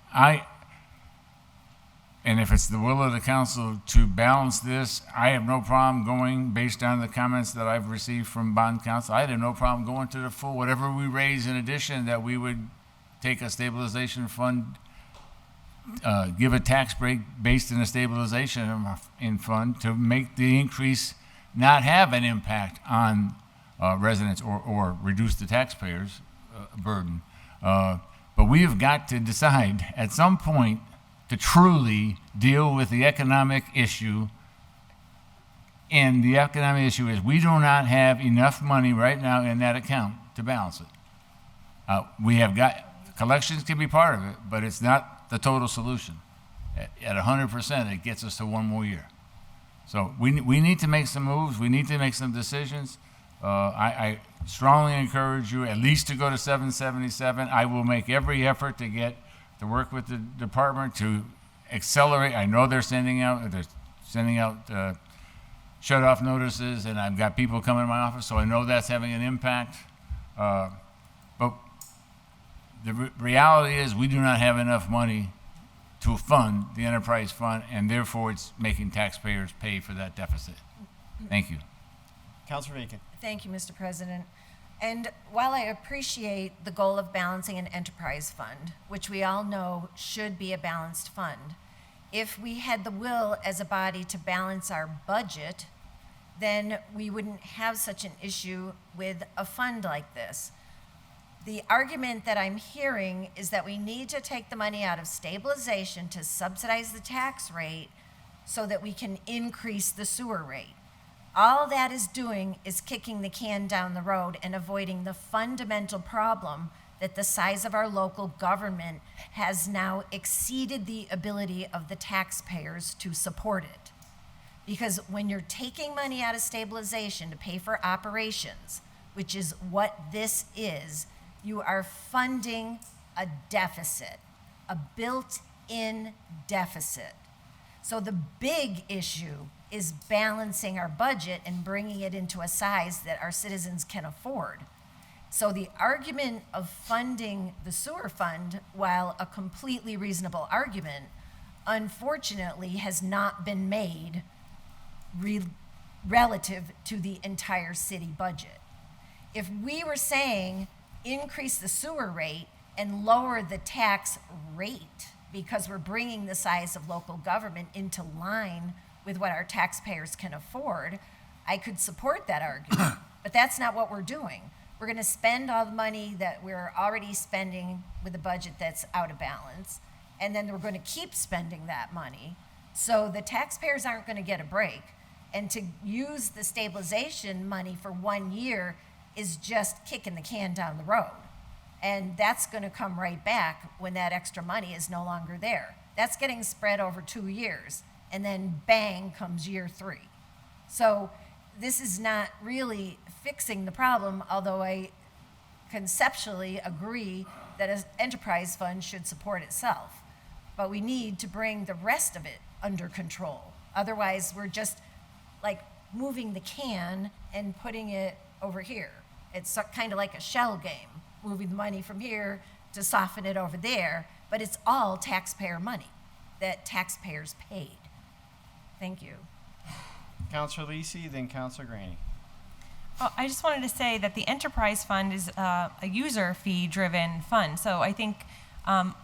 And if it's the will of the council to balance this, I have no problem going, based on the comments that I've received from bond counsel, I have no problem going to the full, whatever we raise in addition, that we would take a stabilization fund, give a tax break based in a stabilization fund to make the increase not have an impact on residents or reduce the taxpayers' burden. But we have got to decide at some point to truly deal with the economic issue. And the economic issue is we do not have enough money right now in that account to balance it. We have got, collections can be part of it, but it's not the total solution. At 100%, it gets us to one more year. So we need to make some moves. We need to make some decisions. I strongly encourage you at least to go to 777. I will make every effort to work with the department to accelerate. I know they're sending out shut-off notices, and I've got people coming to my office, so I know that's having an impact. But the reality is we do not have enough money to fund the enterprise fund, and therefore it's making taxpayers pay for that deficit. Thank you. Councilor Aiken. Thank you, Mr. President. And while I appreciate the goal of balancing an enterprise fund, which we all know should be a balanced fund, if we had the will as a body to balance our budget, then we wouldn't have such an issue with a fund like this. The argument that I'm hearing is that we need to take the money out of stabilization to subsidize the tax rate so that we can increase the sewer rate. All that is doing is kicking the can down the road and avoiding the fundamental problem that the size of our local government has now exceeded the ability of the taxpayers to support it. Because when you're taking money out of stabilization to pay for operations, which is what this is, you are funding a deficit, a built-in deficit. So the big issue is balancing our budget and bringing it into a size that our citizens can afford. So the argument of funding the sewer fund, while a completely reasonable argument, unfortunately has not been made relative to the entire city budget. If we were saying increase the sewer rate and lower the tax rate because we're bringing the size of local government into line with what our taxpayers can afford, I could support that argument. But that's not what we're doing. We're going to spend all the money that we're already spending with a budget that's out of balance, and then we're going to keep spending that money. So the taxpayers aren't going to get a break. And to use the stabilization money for 1 year is just kicking the can down the road. And that's going to come right back when that extra money is no longer there. That's getting spread over 2 years. And then bang comes year 3. So this is not really fixing the problem, although I conceptually agree that an enterprise fund should support itself. But we need to bring the rest of it under control. Otherwise, we're just like moving the can and putting it over here. It's kind of like a shell game, moving the money from here to soften it over there, but it's all taxpayer money that taxpayers paid. Thank you. Councilor Lisi, then Councilor Graney. Oh, I just wanted to say that the enterprise fund is a user fee driven fund. So I think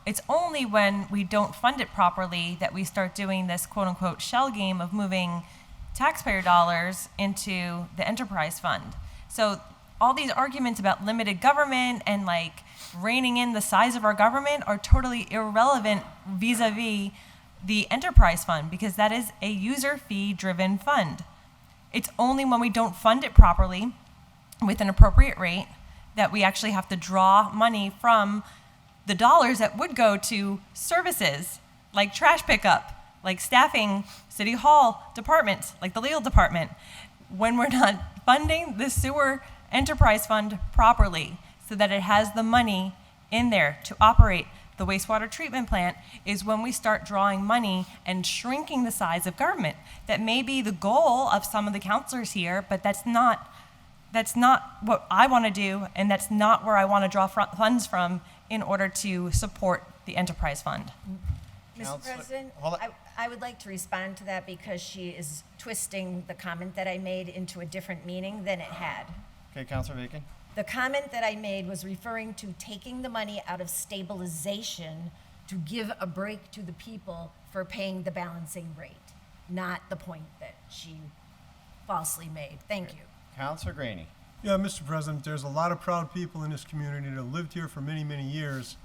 it's only when we don't fund it properly that we start doing this quote unquote shell game of moving taxpayer dollars into the enterprise fund. So all these arguments about limited government and like reining in the size of our government are totally irrelevant vis-a-vis the enterprise fund, because that is a user fee driven fund. It's only when we don't fund it properly with an appropriate rate that we actually have to draw money from the dollars that would go to services like trash pickup, like staffing, city hall departments, like the legal department, when we're not funding the sewer enterprise fund properly so that it has the money in there to operate, the wastewater treatment plant, is when we start drawing money and shrinking the size of government. That may be the goal of some of the counselors here, but that's not what I want to do, and that's not where I want to draw funds from in order to support the enterprise fund. Mr. Counselor- President, hold on. I would like to respond to that because she is twisting the comment that I made into a different meaning than it had. Okay, Councilor Bacon? The comment that I made was referring to taking the money out of stabilization to give a break to the people for paying the balancing rate, not the point that she falsely made. Thank you. Councilor Graney? Yeah, Mr. President, there's a lot of proud people in this community that have lived here for many, many years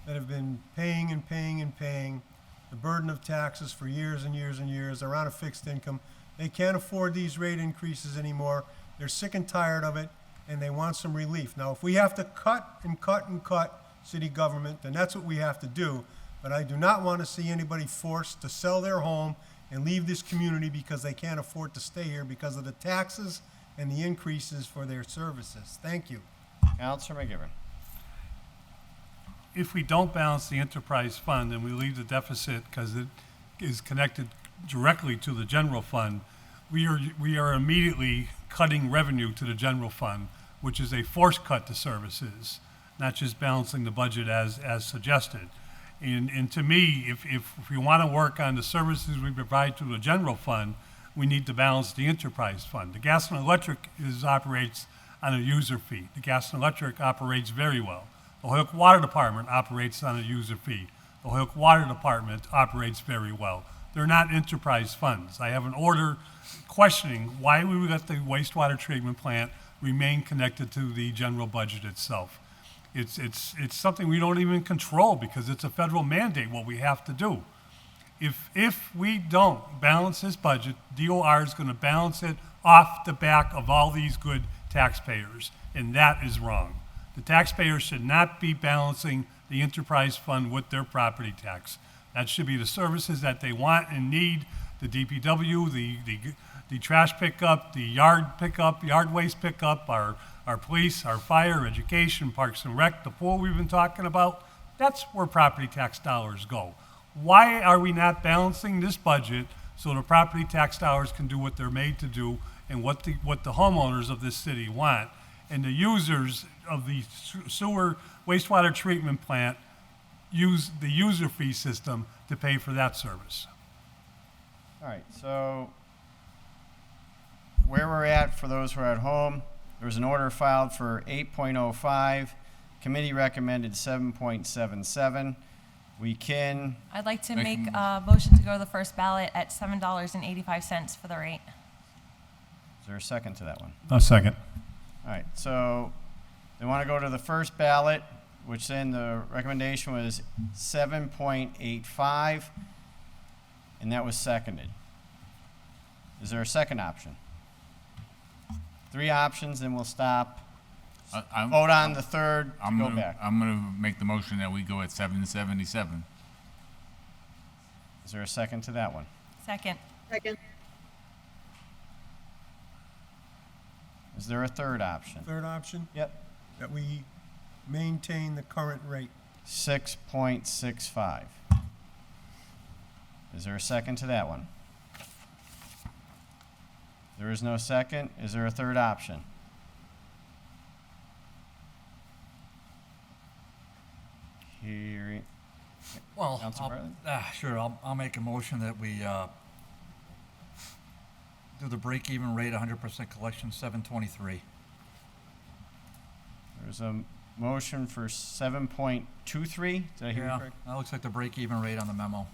that have been paying and paying and paying the burden of taxes for years and years and years. They're on a fixed income. They can't afford these rate increases anymore. They're sick and tired of it, and they want some relief. Now, if we have to cut and cut and cut city government, then that's what we have to do. But I do not want to see anybody forced to sell their home and leave this community because they can't afford to stay here because of the taxes and the increases for their services. Thank you. Councilor McGivern? If we don't balance the enterprise fund and we leave the deficit because it is connected directly to the general fund, we are immediately cutting revenue to the general fund, which is a forced cut to services, not just balancing the budget as suggested. And to me, if we want to work on the services we provide to the general fund, we need to balance the enterprise fund. The gas and electric operates on a user fee. The gas and electric operates very well. The Holyoke Water Department operates on a user fee. The Holyoke Water Department operates very well. They're not enterprise funds. I have an order questioning why we would let the wastewater treatment plant remain connected to the general budget itself. It's something we don't even control because it's a federal mandate what we have to do. If we don't balance this budget, DOR is going to balance it off the back of all these good taxpayers, and that is wrong. The taxpayers should not be balancing the enterprise fund with their property tax. That should be the services that they want and need, the DPW, the trash pickup, the yard pickup, yard waste pickup, our police, our fire, education, parks and rec, the pool we've been talking about. That's where property tax dollars go. Why are we not balancing this budget so the property tax dollars can do what they're made to do and what the homeowners of this city want, and the users of the sewer wastewater treatment plant use the user fee system to pay for that service? All right, so where we're at for those who are at home, there was an order filed for 8.05. Committee recommended 7.77. We can. I'd like to make a motion to go to the first ballot at $7.85 for the rate. Is there a second to that one? A second. All right, so they want to go to the first ballot, which then the recommendation was 7.85, and that was seconded. Is there a second option? 3 options, then we'll stop. Vote on the third to go back. I'm going to make the motion that we go at 777. Is there a second to that one? Second. Second. Is there a third option? Third option? Yep. That we maintain the current rate. 6.65. Is there a second to that one? There is no second. Is there a third option? Hearing. Well, Councilor Bartley? sure, I'll make a motion that we do the break-even rate, 100% collection, 723. There's a motion for 7.23. Did I hear you Yeah, correct? that looks like the break-even rate on the memo.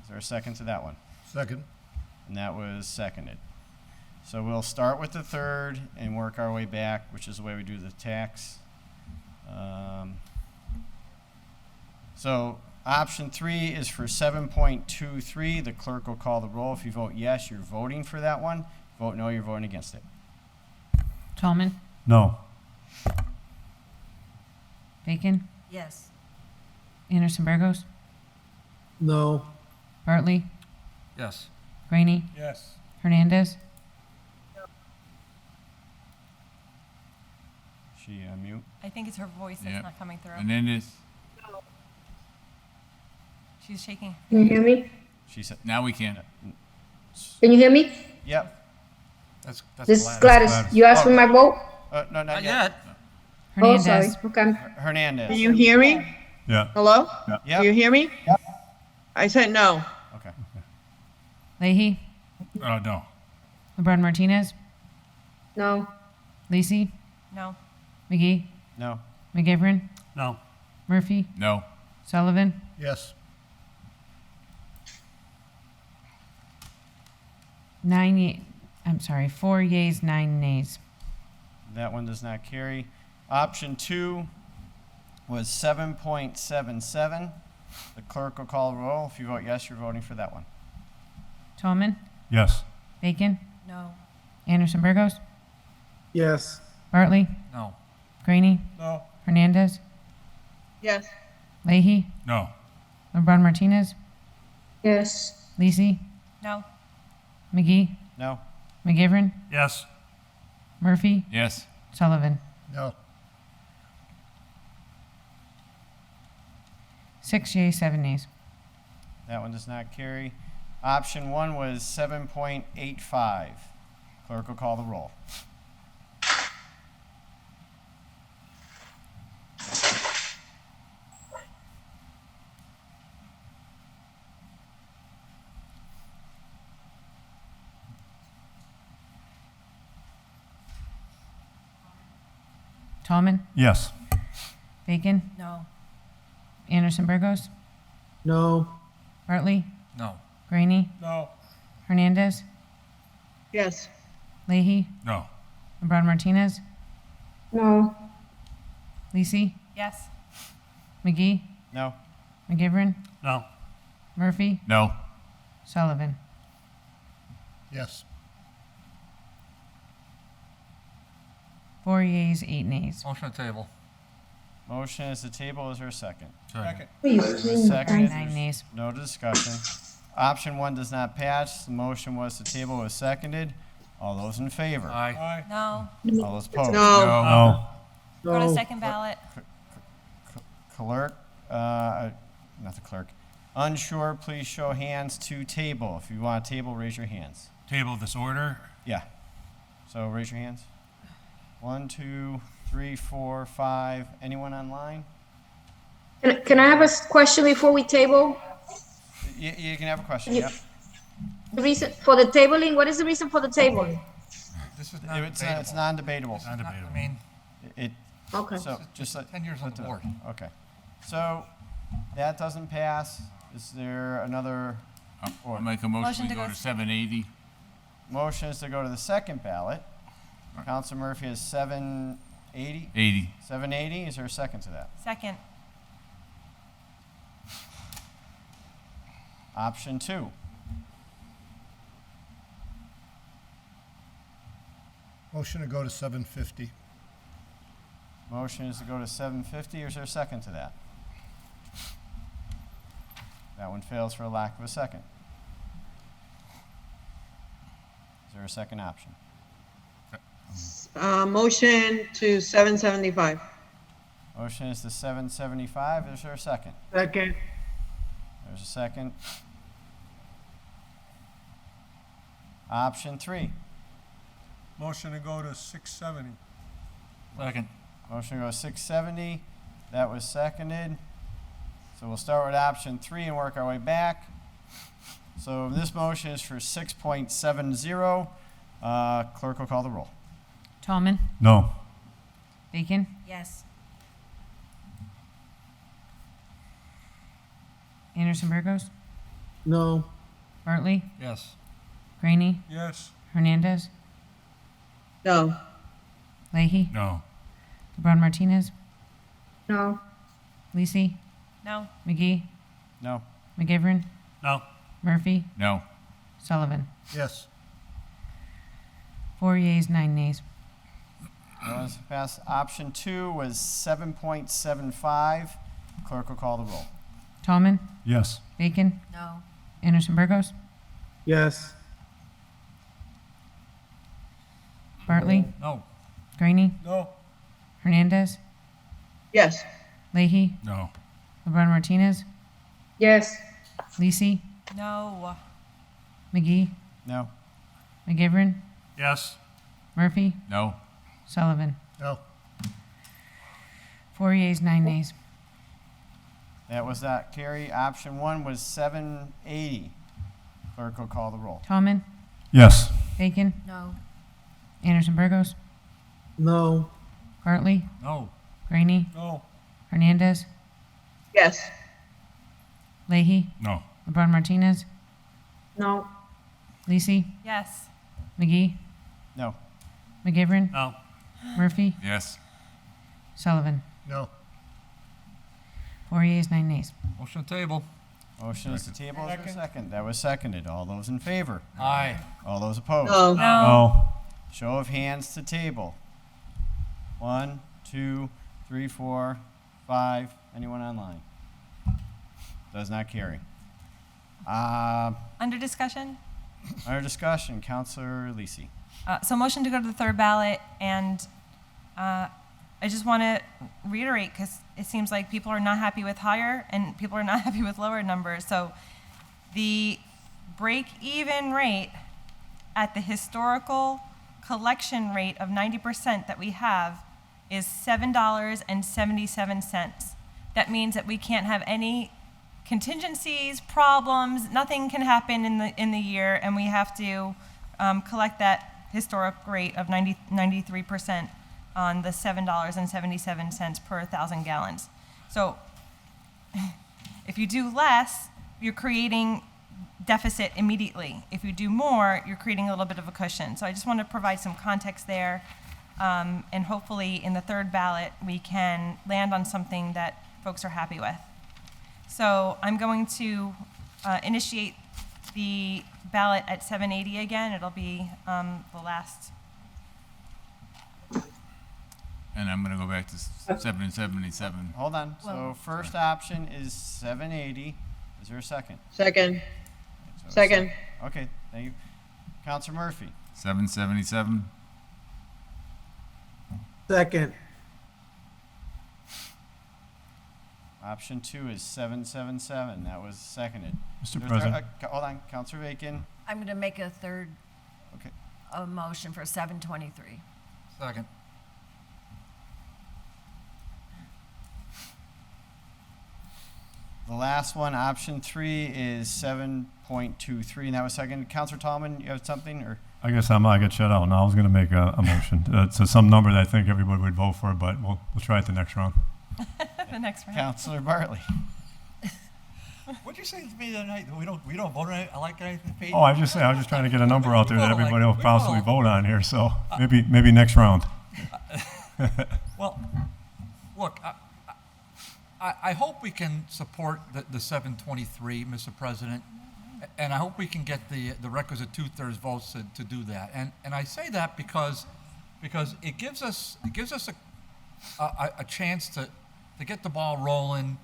Is there a second to that one? Second. And that was seconded. So we'll start with the third and work our way back, which is the way we do the tax. So option 3 is for 7.23. The clerk will call the roll. If you vote yes, you're voting for that one. Vote no, you're voting against it. Tallman? No. Bacon? Yes. Anderson Burgos? No. Bartley? Yes. Graney? Yes. Hernandez? She mute. I think it's her voice that's Yep. not coming through. And then it's She's shaking. Can you hear me? She said, Now we can. Can you hear me? yep. That's This is Gladys. You asked for my vote? No, not Not yet. yet. Oh, sorry. Hernandez. Okay. Hernandez. Can you hear me? Yeah. Hello? Yep. Do you hear me? I said no. Okay. Leahy, No. LeBron Martinez, No. Lisi, No. McGee, No. McGivern, No. Murphy, No. Sullivan, Yes. 4 yeas, 9 nays. That one does not carry. Option 2 was 7.77. The clerk will call the roll. If you vote yes, you're voting for that one. Tolman, Yes. Bacon, No. Anderson Burgos, Yes. Bartley, No. Graney, No. Hernandez, Yes. Leahy, No. LeBron Martinez, Yes. Lisi, No. McGee, No. McGivern, Yes. Murphy, Yes. Sullivan. No. 6 yeas, 7 nays. That one does not carry. Option 1 was 7.85. Clerk will call the roll. Tallman, Yes. Bacon, No. Anderson Burgos, No. Bartley, No. Graney, No. Hernandez, Yes. Leahy, No. LeBron Martinez, No. Lisi, Yes. McGee, No. McGivern, No. Murphy, No. Sullivan. Yes. 4 yeas, 8 nays. Motion to table. Motion is to table. Is there a second? Second. Second. 9 nays. No discussion. Option 1 does not pass. The motion was to table was seconded. All those in favor? Aye. Aye. No. All those opposed? No. No. Go to No. second ballot. Clerk, not the clerk. Unsure, please show hands to table. If you want to table, raise your hands. Table this order. Yeah. So raise your hands. 1, 2, 3, 4, 5. Anyone online? Can I have a question before we table? You can have a question. Yep. The reason for the tabling, what is the reason for the tabling? This is not It's non-debatable. I mean, It. Okay. So just like 10 years on the board. Okay. So that doesn't pass. Is there another? I'll make a motion to go to 780. Motion is to go to the second ballot. Council Murphy has 780. 80. 780. Is there a second to that? Second. Option 2. Motion to go to 750. Motion is to go to 750. Is there a second to that? That one fails for a lack of a second. Is there a second option? Motion to 775. Motion is to 775. Is there a second? Second. There's a second. Option 3. Motion to go to 670. Second. Motion to go 670. That was seconded. So we'll start with option 3 and work our way back. So this motion is for 6.70. Clerk will call the roll. Tallman, No. Bacon, Yes. Anderson Burgos, No. Bartley, Yes. Graney, Yes. Hernandez, No. Leahy, No. LeBron Martinez, No. Lisi, No. McGee, No. McGivern, No. Murphy, No. Sullivan. Yes. 4 yeas, 9 nays. Notice pass. Option 2 was 7.75. Clerk will call the roll. Tallman, Yes. Bacon, No. Anderson Burgos, Yes. Bartley, No. Graney, No. Hernandez, Yes. Leahy, No. LeBron Martinez, Yes. Lisi, No. McGee, No. McGivern, Yes. Murphy, No. Sullivan. No. 4 yeas, 9 nays. That was that. Carrie, option 1 was 780. Clerk will call the roll. Tallman, Yes. Bacon, No. Anderson Burgos, No. Bartley, No. Graney, No. Hernandez, Yes. Leahy, No. LeBron Martinez, No. Lisi, Yes. McGee, No. McGivern, No. Murphy, Yes. Sullivan. No. 4 yeas, 9 nays. Motion to table. Motion is to table. Is there a second? That was seconded. All those in favor? Aye. All those opposed? No. No. Show of hands to table. 1, 2, 3, 4, 5. Anyone online? Does not carry. Under discussion? Under discussion, Councilor Lisi. So motion to go to the third ballot, and I just want to reiterate, because it seems like people are not happy with higher and people are not happy with lower numbers. So the break-even rate at the historical collection rate of 90% that we have is $7.77. That means that we can't have any contingencies, problems, nothing can happen in the year, and we have to collect that historic rate of 93% on the $7.77 per 1,000 gallons. So if you do less, you're creating deficit immediately. If you do more, you're creating a little bit of a cushion. So I just want to provide some context there, and hopefully in the third ballot, we can land on something that folks are happy with. So I'm going to initiate the ballot at 780 again. It'll be the last. And I'm going to go back to 777. Hold on. So first option is 780. Is there a second? Second. So Second. Okay, thank you. Councilor Murphy. 777. Second. Option 2 is 777. That was seconded. Mr. There's President. hold on, Councilor Bacon. I'm going to make a third Okay. motion for 723. Second. The last one, option 3, is 7.23, and that was seconded. Councilor Tallman, you have something, or? I guess I get shut out now. I was going to make a motion to some number that I think everybody would vote for, but we'll try it the next round. The next round. Councilor Bartley. What'd you say to me the other night? We don't vote on it. I like anything paid. Oh, I was just trying to get a number out there that everybody will possibly vote. vote on here. So maybe next round. Well, look, I hope we can support the 723, Mr. President, and I hope we can get the requisite 2/3 votes to do that. And I say that because it gives us a chance to get the ball rolling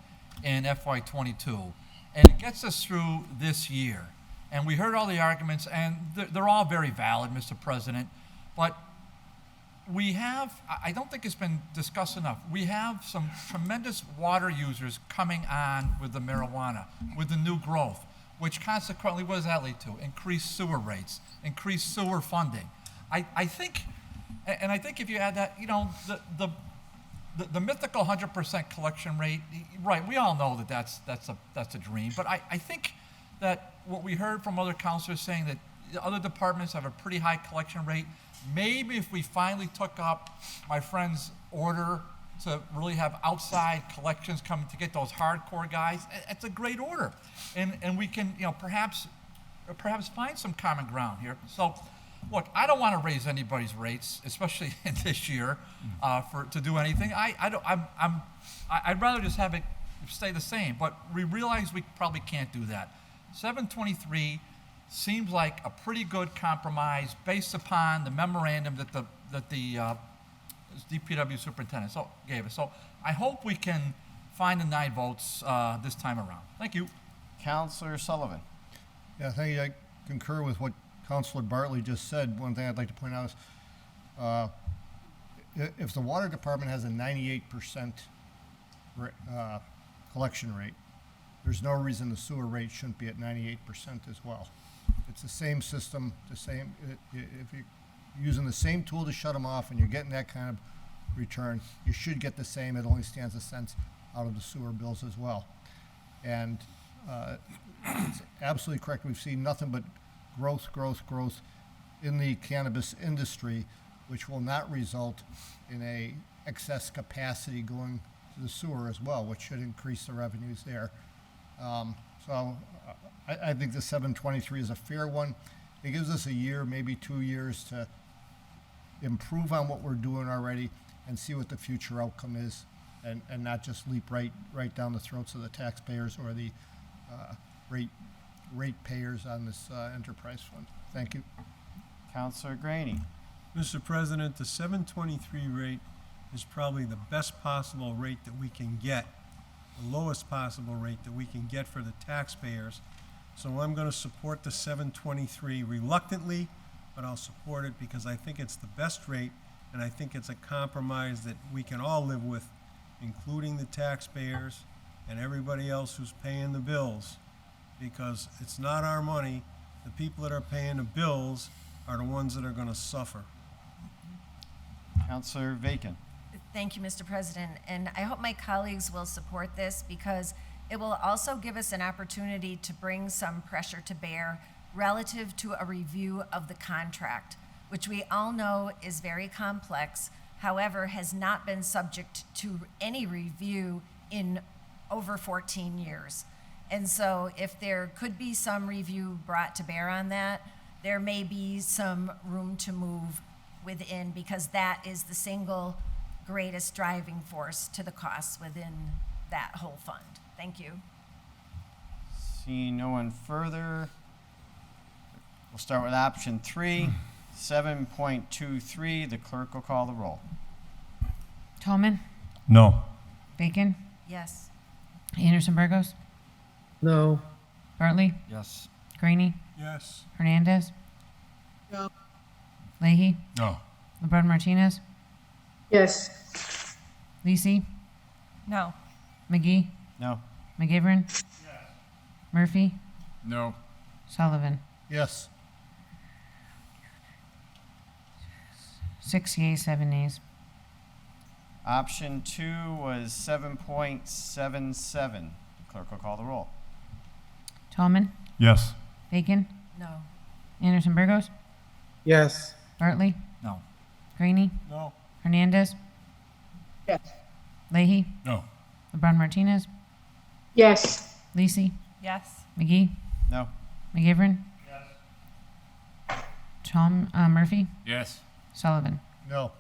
in FY22, and it gets us through this year. And we heard all the arguments, and they're all very valid, Mr. President, but we have, I don't think it's been discussed enough, we have some tremendous water users coming on with the marijuana, with the new growth, which consequently, what does that lead to? Increased sewer rates, increased sewer funding. I think, and I think if you add that, you know, the mythical 100% collection rate, right, we all know that that's a dream, but I think that what we heard from other councilors saying that other departments have a pretty high collection rate, maybe if we finally took up my friend's order to really have outside collections coming to get those hardcore guys, it's a great order. And we can, you know, perhaps find some common ground here. So, look, I don't want to raise anybody's rates, especially in this year, to do anything. I'd rather just have it stay the same, but we realize we probably can't do that. 723 seems like a pretty good compromise based upon the memorandum that the DPW superintendent gave us. So I hope we can find the 9 votes this time around. Thank you. Councilor Sullivan. Yeah, thank you. I concur with what Councilor Bartley just said. One thing I'd like to point out is if the water department has a 98% collection rate, there's no reason the sewer rate shouldn't be at 98% as well. It's the same system, if you're using the same tool to shut them off and you're getting that kind of return, you should get the same. It only stands a cent out of the sewer bills as well. And it's absolutely correct. We've seen nothing but growth in the cannabis industry, which will not result in a excess capacity going to the sewer as well, which should increase the revenues there. So I think the 723 is a fair one. It gives us a year, maybe 2 years to improve on what we're doing already and see what the future outcome is, and not just leap right down the throats of the taxpayers or the rate payers on this enterprise fund. Thank you. Councilor Graney. Mr. President, the 723 rate is probably the best possible rate that we can get, the lowest possible rate that we can get for the taxpayers. So I'm going to support the 723 reluctantly, but I'll support it because I think it's the best rate, and I think it's a compromise that we can all live with, including the taxpayers and everybody else who's paying the bills, because it's not our money. The people that are paying the bills are the ones that are going to suffer. Councilor Vacan. Thank you, Mr. President, and I hope my colleagues will support this because it will also give us an opportunity to bring some pressure to bear relative to a review of the contract, which we all know is very complex, however, has not been subject to any review in over 14 years. And so if there could be some review brought to bear on that, there may be some room to move within, because that is the single greatest driving force to the costs within that whole fund. Thank you. Seeing no one further, we'll start with option 3, 7.23. The clerk will call the roll. Tolman, No. Bacon, Yes. Anderson Burgos, No. Bartley, Yes. Graney, Yes. Hernandez, No. Leahy, No. LeBron Martinez, Yes. Lisi, No. McGee, No. McGivern, Murphy, No. Sullivan. Yes. 6 yeas, 7 nays. Option 2 was 7.77. The clerk will call the roll. Tolman, Yes. Bacon, No. Anderson Burgos, Yes. Bartley, No. Graney, No. Hernandez, Yes. Leahy, No. LeBron Martinez, Yes. Lisi, Yes. McGee, No. McGivern, Murphy, Yes. Sullivan. No.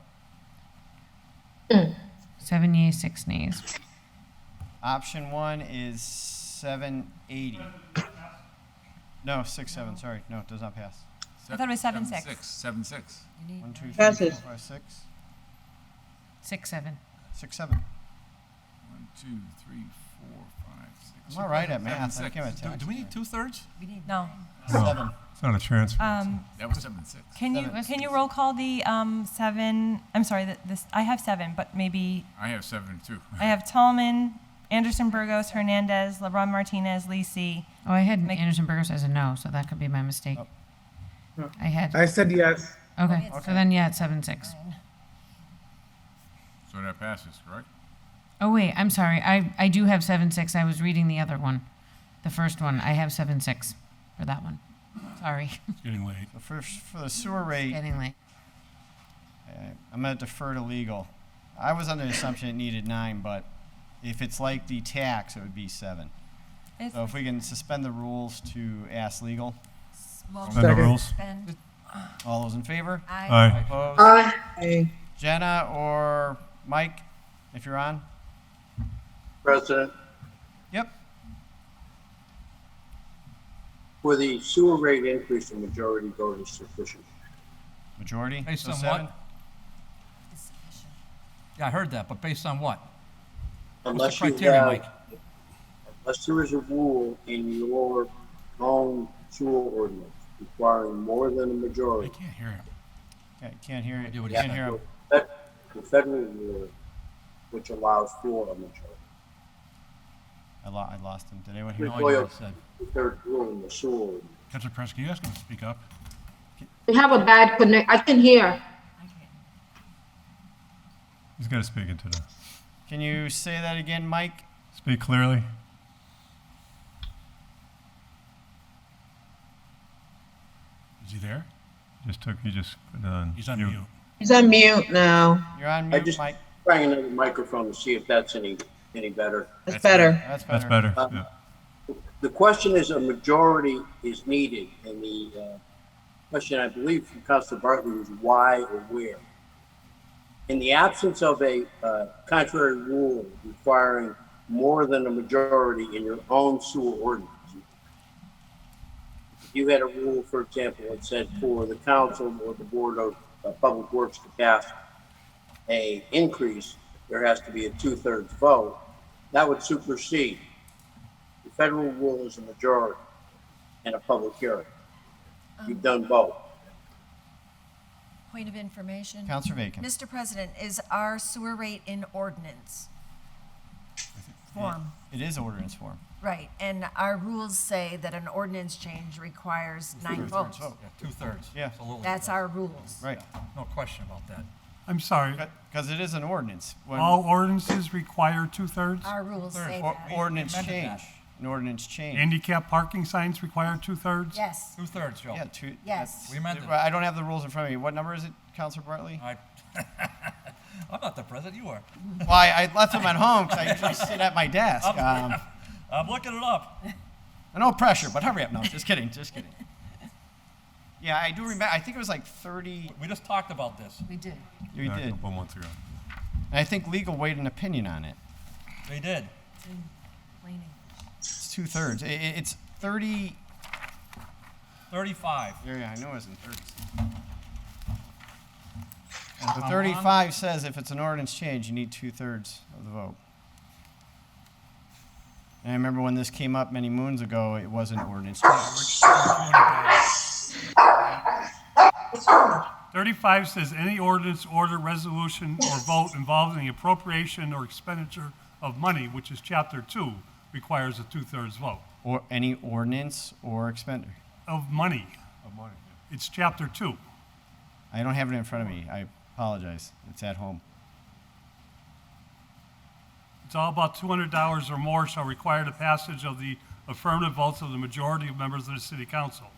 7 yeas, 6 nays. Option 1 is 780. No, 67. Sorry. No, it does not pass. I thought it was 7-6. 7-6. 1, 2, 3, 4, Passes. 5, 6. 6, 7. 6, 7. 1, 2, 3, 4, 5, 6. I'm all right at math. I 7, can't 6. Do we need 2/3? No. 7. It's not a transfer. That was 7-6. Can you roll call the 7? I'm sorry, this I have 7, but maybe I have 7 too. I have Tallman, Anderson Burgos, Hernandez, LeBron Martinez, Lisi. Oh, I had Anderson Burgos as a no, so that could be my mistake. I said yes. Okay, so then yeah, it's 7-6. So that passes, correct? Oh wait, I'm sorry. I do have 7-6. I was reading the other one, the first one. I have 7-6 for that one. Sorry. It's getting late. So for the sewer rate, Getting late. I'm going to defer to legal. I was under the assumption it needed 9, but if it's like the tax, it would be 7. So if we can suspend the rules to ask legal. Suspend the rules. Suspend. All those in favor? Aye. Opposed? Aye. Jenna or Mike, if you're on? President, Yep. for the sewer rate increase, the majority vote is sufficient. Majority? Based So on 7? what? Yeah, I heard that, but based on what? What's the Unless you criteria, have, Mike? unless there is a rule in your own sewer ordinance requiring more than a I majority. can't hear him. Yeah, can't hear it. do what he Can't said. hear him. The federal rule, which allows for a majority. I lost him. Did anyone hear The what I Hoyle said? third rule in the sewer. Councilor Press, can you ask him to speak up? We have a bad connect. I can hear. He's got to speak into the, Can you say that again, Mike? speak clearly. Is he there? He just put on He's on mute. He's on mute now. You're on I mute, just Mike. trying another microphone to see if that's any better. That's better. That's That's better. better. Yeah. The question is a majority is needed, and the question I believe from Councilor Bartley was why or where. In the absence of a contrary rule requiring more than a majority in your own sewer ordinance, if you had a rule, for example, that said for the council or the board of public works to pass a increase, there has to be a 2/3 vote, that would supersede. The federal rule is a majority in a public hearing. You've done both. Point of information. Councilor Bacon. Mr. President, is our sewer rate in ordinance form? It is ordinance form. Right, and our rules say that an ordinance change requires 9 votes. Yeah, 2/3. Yeah. Absolutely. That's our rules. Right. No question about that. I'm sorry, Because it is an ordinance. When all ordinances require 2/3? Our rules say that. ordinance amended change. An ordinance change. Handicap parking signs require 2/3? Yes, 2/3, Joe. Yeah, yes. We amended it. I don't have the rules in front of me. What number is it, Councilor Bartley? I'm not the president, you are. Well, I left them at home because I usually sit at my desk. I'm looking it up. No pressure, but hurry up. No, just kidding. Just kidding. Yeah, I do remember. I think it was like 30. We just talked about this. We did. You Yeah, did. a couple months ago. And I think legal weighed an opinion on it. They did. Cleaning. It's 2/3. It's 30. 35. Yeah, I know it was in 30s. And the 35 says if it's an ordinance change, you need 2/3 of the vote. And I remember when this came up many moons ago, it was an ordinance change. 35 says any ordinance, order, resolution, or vote involving the appropriation or expenditure of money, which is chapter 2, requires a 2/3 vote. Or any ordinance or expenditure. Of money. Of money. It's chapter 2. I don't have it in front of me. I apologize. It's at home. It's all about $200 or more shall require the passage of the affirmative votes of the majority of members of the city council.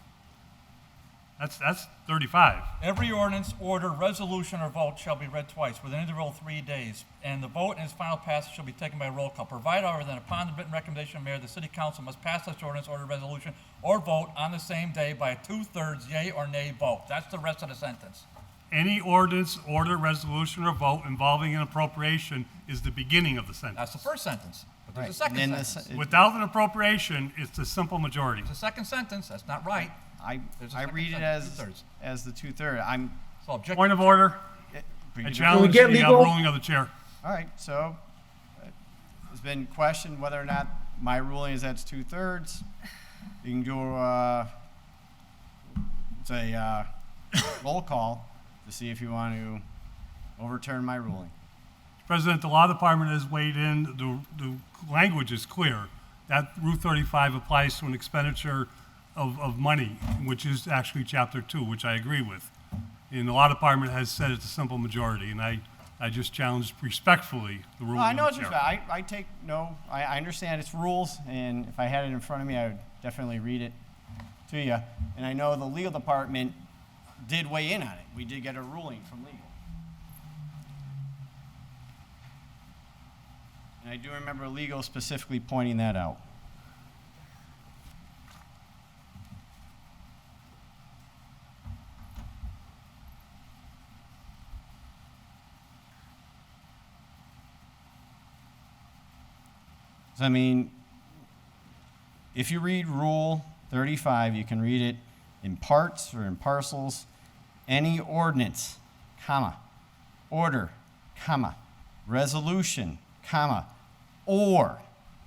That's 35. Every ordinance, order, resolution, or vote shall be read twice within an interval of 3 days, and the vote and its final passage shall be taken by roll call. Provided, however, that upon the written recommendation of the mayor, the city council must pass such ordinance, order, resolution, or vote on the same day by a 2/3 yea or nay vote. That's the rest of the sentence. Any ordinance, order, resolution, or vote involving an appropriation is the beginning of the sentence. That's the first sentence. But there's Right. a second And then sentence. Without an appropriation, it's a simple majority. There's a second sentence. That's not right. I There's a I second read it sentence, as 2/3. as the 2/3. I'm So object. Point of order. bring I it challenge get the legal? ruling of the chair. All right, so it's been questioned whether or not my ruling is that's 2/3. You can do it's a roll call to see if you want to overturn my ruling. President, the law department has weighed in. The language is clear. That Route 35 applies to an expenditure of money, which is actually chapter 2, which I agree with. And the law department has said it's a simple majority, and I just challenged respectfully the ruling No, I of know the it's chair. respect. I take no. I understand it's rules, and if I had it in front of me, I would definitely read it to you. And I know the legal department did weigh in on it. We did get a ruling from legal. And I do remember legal specifically pointing that out. So, I mean, if you read Rule 35, you can read it in parts or in parcels. Any ordinance, comma, order, comma, resolution, comma, or,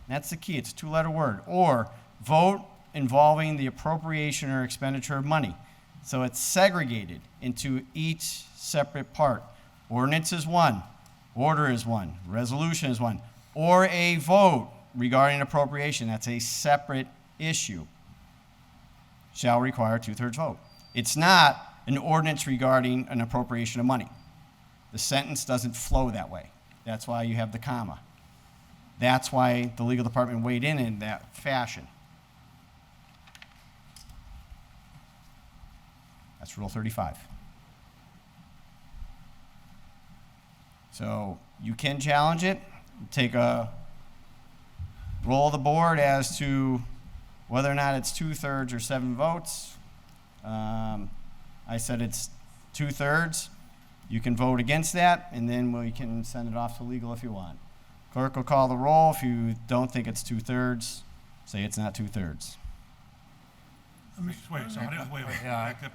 that's the key, it's a two-letter word, or vote involving the appropriation or expenditure of money. So it's segregated into each separate part. Ordinance is one, order is one, resolution is one, or a vote regarding appropriation, that's a separate issue, shall require a 2/3 vote. It's not an ordinance regarding an appropriation of money. The sentence doesn't flow that way. That's why you have the comma. That's why the legal department weighed in that fashion. That's Rule 35. So you can challenge it, take a roll of the board as to whether or not it's 2/3 or 7 votes. I said it's 2/3. You can vote against that, and then we can send it off to legal if you want. Clerk will call the roll. If you don't think it's 2/3, say it's not 2/3. Wait,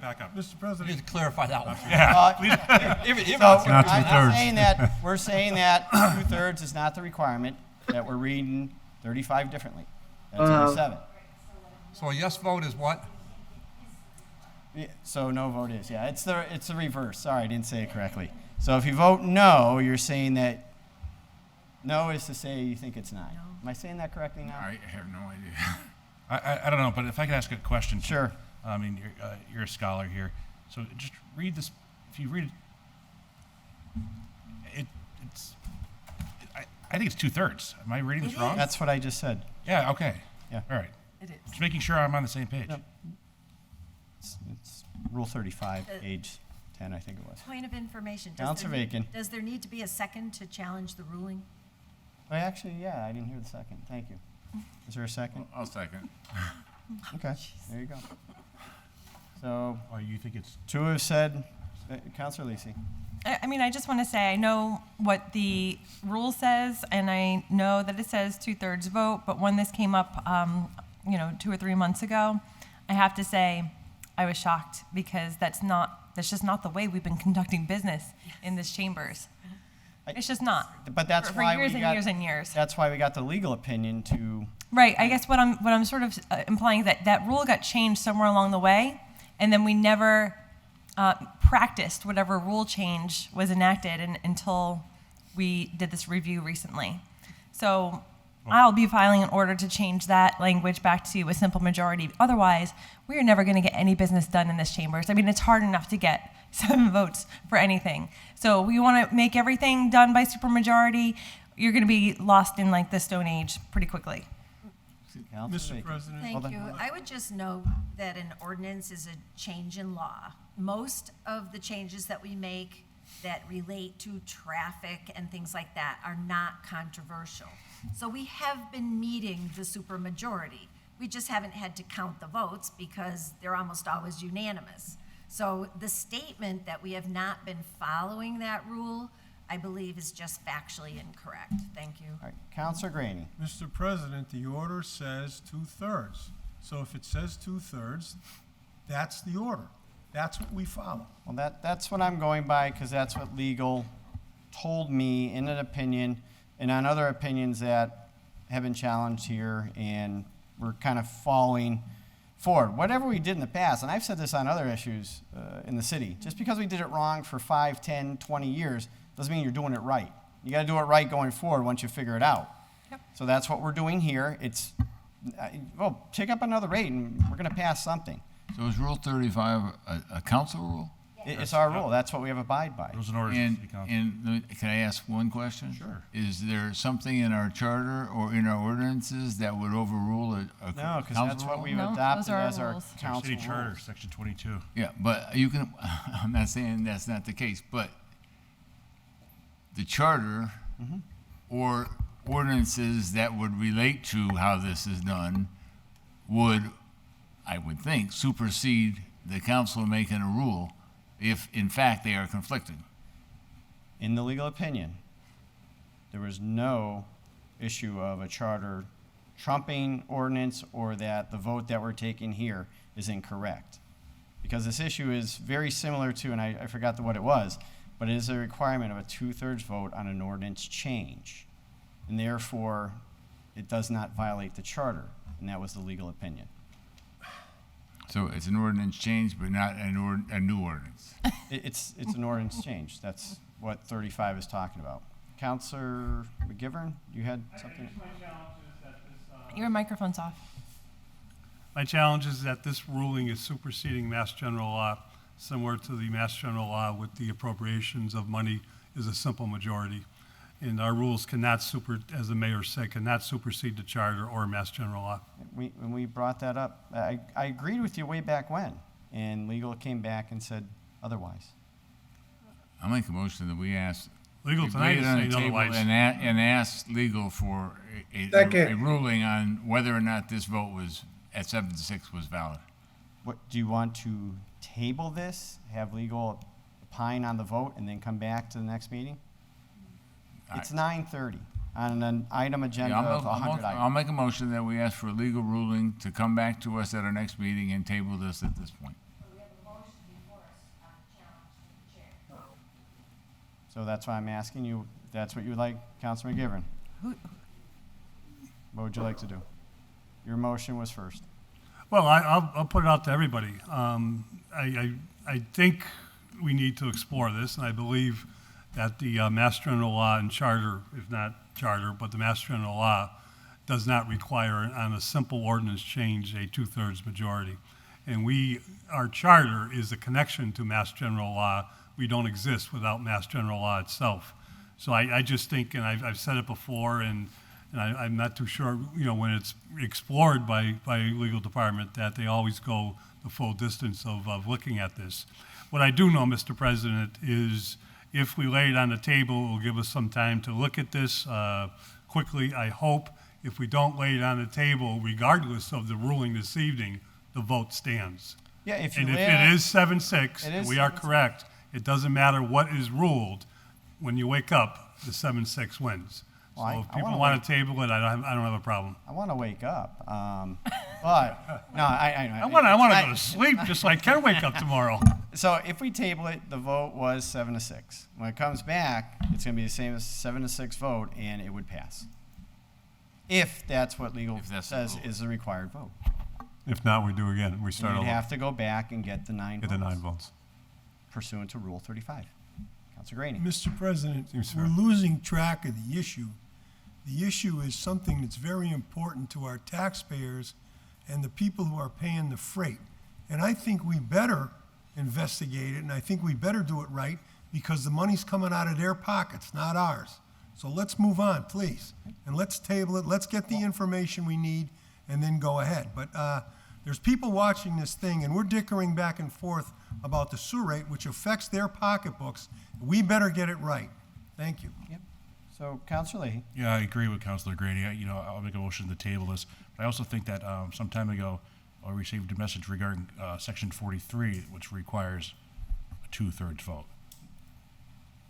back up. Mr. President. Need to clarify that one. We're saying that 2/3 is not the requirement, that we're reading 35 differently. That's only 7. So a yes vote is what? Yeah, so no vote is, yeah. It's the reverse. Sorry, I didn't say it correctly. So if you vote no, you're saying that no is to say you think it's 9. Am I saying that correctly now? I have no idea. I don't know, but if I could ask a question. Sure. I mean, you're a scholar here. So just read this. If you read it, I think it's 2/3. Am I reading this wrong? That's what I just said. Yeah, okay. Yeah. All right. It is. Just making sure I'm on the same page. Yep. It's Rule 35, page 10, I think it was. Point of information. Counselor Bacon. Does there need to be a second to challenge the ruling? Actually, yeah, I didn't hear the second. Thank you. Is there a second? I'll second. Okay, there you go. So, you think it's 2 have said, Counselor Lisi. I mean, I just want to say, I know what the rule says, and I know that it says 2/3 vote, but when this came up, 2 or 3 months ago, I have to say, I was shocked because that's just not the way we've been conducting business in this chambers. It's just not. But that's for why years we and got, years and years. That's why we got the legal opinion to. Right. I guess what I'm sort of implying is that rule got changed somewhere along the way, and then we never practiced whatever rule change was enacted until we did this review recently. So I'll be filing an order to change that language back to a simple majority. Otherwise, we are never going to get any business done in this chambers. I mean, it's hard enough to get 7 votes for anything. So we want to make everything done by supermajority. You're going to be lost in like the Stone Age pretty quickly. Mr. President. Thank you. I would just note that an ordinance is a change in law. Most of the changes that we make that relate to traffic and things like that are not controversial. So we have been meeting the supermajority. We just haven't had to count the votes because they're almost always unanimous. So the statement that we have not been following that rule, I believe, is just factually incorrect. Thank you. All right, Counselor Graney. Mr. President, the order says 2/3. So if it says 2/3, that's the order. That's what we follow. Well, that's what I'm going by because that's what legal told me in an opinion and on other opinions that have been challenged here, and we're kind of falling forward. Whatever we did in the past, and I've said this on other issues in the city, just because we did it wrong for 5, 10, 20 years doesn't mean you're doing it right. You got to do it right going forward once you figure it out. Yep. So that's what we're doing here. It's, well, take up another rate and we're going to pass something. So is Rule 35 a council rule? It's our rule. That's what we have abide by. Rules and orders. And can I ask one question? Sure. Is there something in our charter or in our ordinances that would overrule a No, because council that's what rule? we've No, adopted those are our as our rules. It's our council city charter, rules. section 22. Yeah, but you can, I'm not saying that's not the case, but the charter or ordinances that would relate to how this is done would, I would think, supersede the council making a rule if, in fact, they are conflicting. In the legal opinion, there was no issue of a charter trumping ordinance or that the vote that we're taking here is incorrect. Because this issue is very similar to, and I forgot what it was, but it is a requirement of a 2/3 vote on an ordinance change. And therefore, it does not violate the charter, and that was the legal opinion. So it's an ordinance change, but not a new ordinance. It's an ordinance change. That's what 35 is talking about. Counselor McGivern, you had something? My challenge is that Your microphone's off. My challenge is that this ruling is superseding Mass General Law, similar to the Mass General Law with the appropriations of money is a simple majority. And our rules cannot as the mayor said, cannot supersede the charter or Mass General Law. When we brought that up, I agreed with you way back when, and legal came back and said otherwise. I'll make a motion that we ask. Legal tonight is saying otherwise. And ask legal for a ruling on whether or not this vote was, at 7-6, was valid. What, do you want to table this, have legal opine on the vote, and then come back to the next meeting? It's 9:30 on an item agenda of 100 items. I'll make a motion that we ask for a legal ruling to come back to us at our next meeting and table this at this point. So that's why I'm asking you, if that's what you would like, Councilor McGivern. What would you like to do? Your motion was first. Well, I'll put it out to everybody. I think we need to explore this, and I believe that the Mass General Law and Charter, if not Charter, but the Mass General Law does not require on a simple ordinance change a 2/3 majority. And our Charter is a connection to Mass General Law. We don't exist without Mass General Law itself. So I just think, and I've said it before, and I'm not too sure, when it's explored by legal department, that they always go the full distance of looking at this. What I do know, Mr. President, is if we lay it on the table, it will give us some time to look at this quickly, I hope. If we don't lay it on the table, regardless of the ruling this evening, the vote stands. Yeah, if it is 7-6, we are correct. It doesn't matter what is ruled. When you wake up, the 7-6 wins. Well, so if people want to table it, I don't have a problem. I want to wake up, but no, I want to go to sleep just so I can wake up tomorrow. So if we table it, the vote was 7-6. When it comes back, it's going to be the same as 7-6 vote, and it would pass. If that's what legal says is the required vote. If not, we do again. We start You'd over. have to go back and get the 9 votes. Get the 9 votes. Pursuant to Rule 35. Councilor Graney. Mr. President, we're losing track of the issue. The issue is something that's very important to our taxpayers and the people who are paying the freight. And I think we better investigate it, and I think we better do it right, because the money's coming out of their pockets, not ours. So let's move on, please. And let's table it, let's get the information we need, and then go ahead. But there's people watching this thing, and we're dickering back and forth about the sewer rate, which affects their pocketbooks. We better get it right. Thank you. Yep. So, Councilor Leahy. Yeah, I agree with Councilor Grady. I'll make a motion to table this. But I also think that some time ago, I received a message regarding Section 43, which requires a 2/3 vote.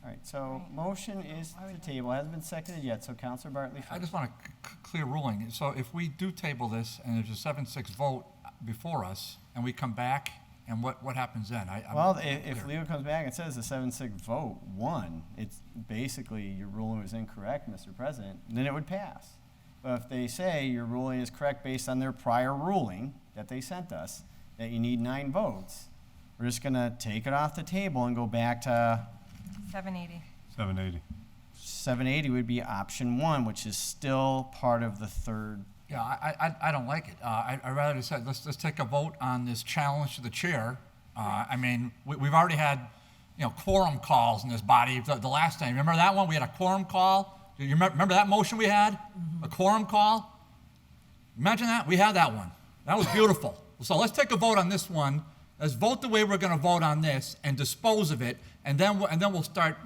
All right, so motion is to table. It hasn't been seconded yet, so Councilor Bartley first. I just want a clear ruling. So if we do table this and there's a 7-6 vote before us and we come back, and what happens then? Well, if legal comes back and says the 7-6 vote won, it's basically your ruling was incorrect, Mr. President, then it would pass. But if they say your ruling is correct based on their prior ruling that they sent us, that you need 9 votes, we're just going to take it off the table and go back to 780. 780. 780 would be option 1, which is still part of the third. Yeah, I don't like it. I'd rather just say, let's take a vote on this challenge to the chair. I mean, we've already had, quorum calls in this body the last time. Remember that one? We had a quorum call. Do you remember that motion we had? Mm-hmm. A quorum call? Imagine that. We had that one. That was beautiful. So let's take a vote on this one. Let's vote the way we're going to vote on this and dispose of it, and then we'll start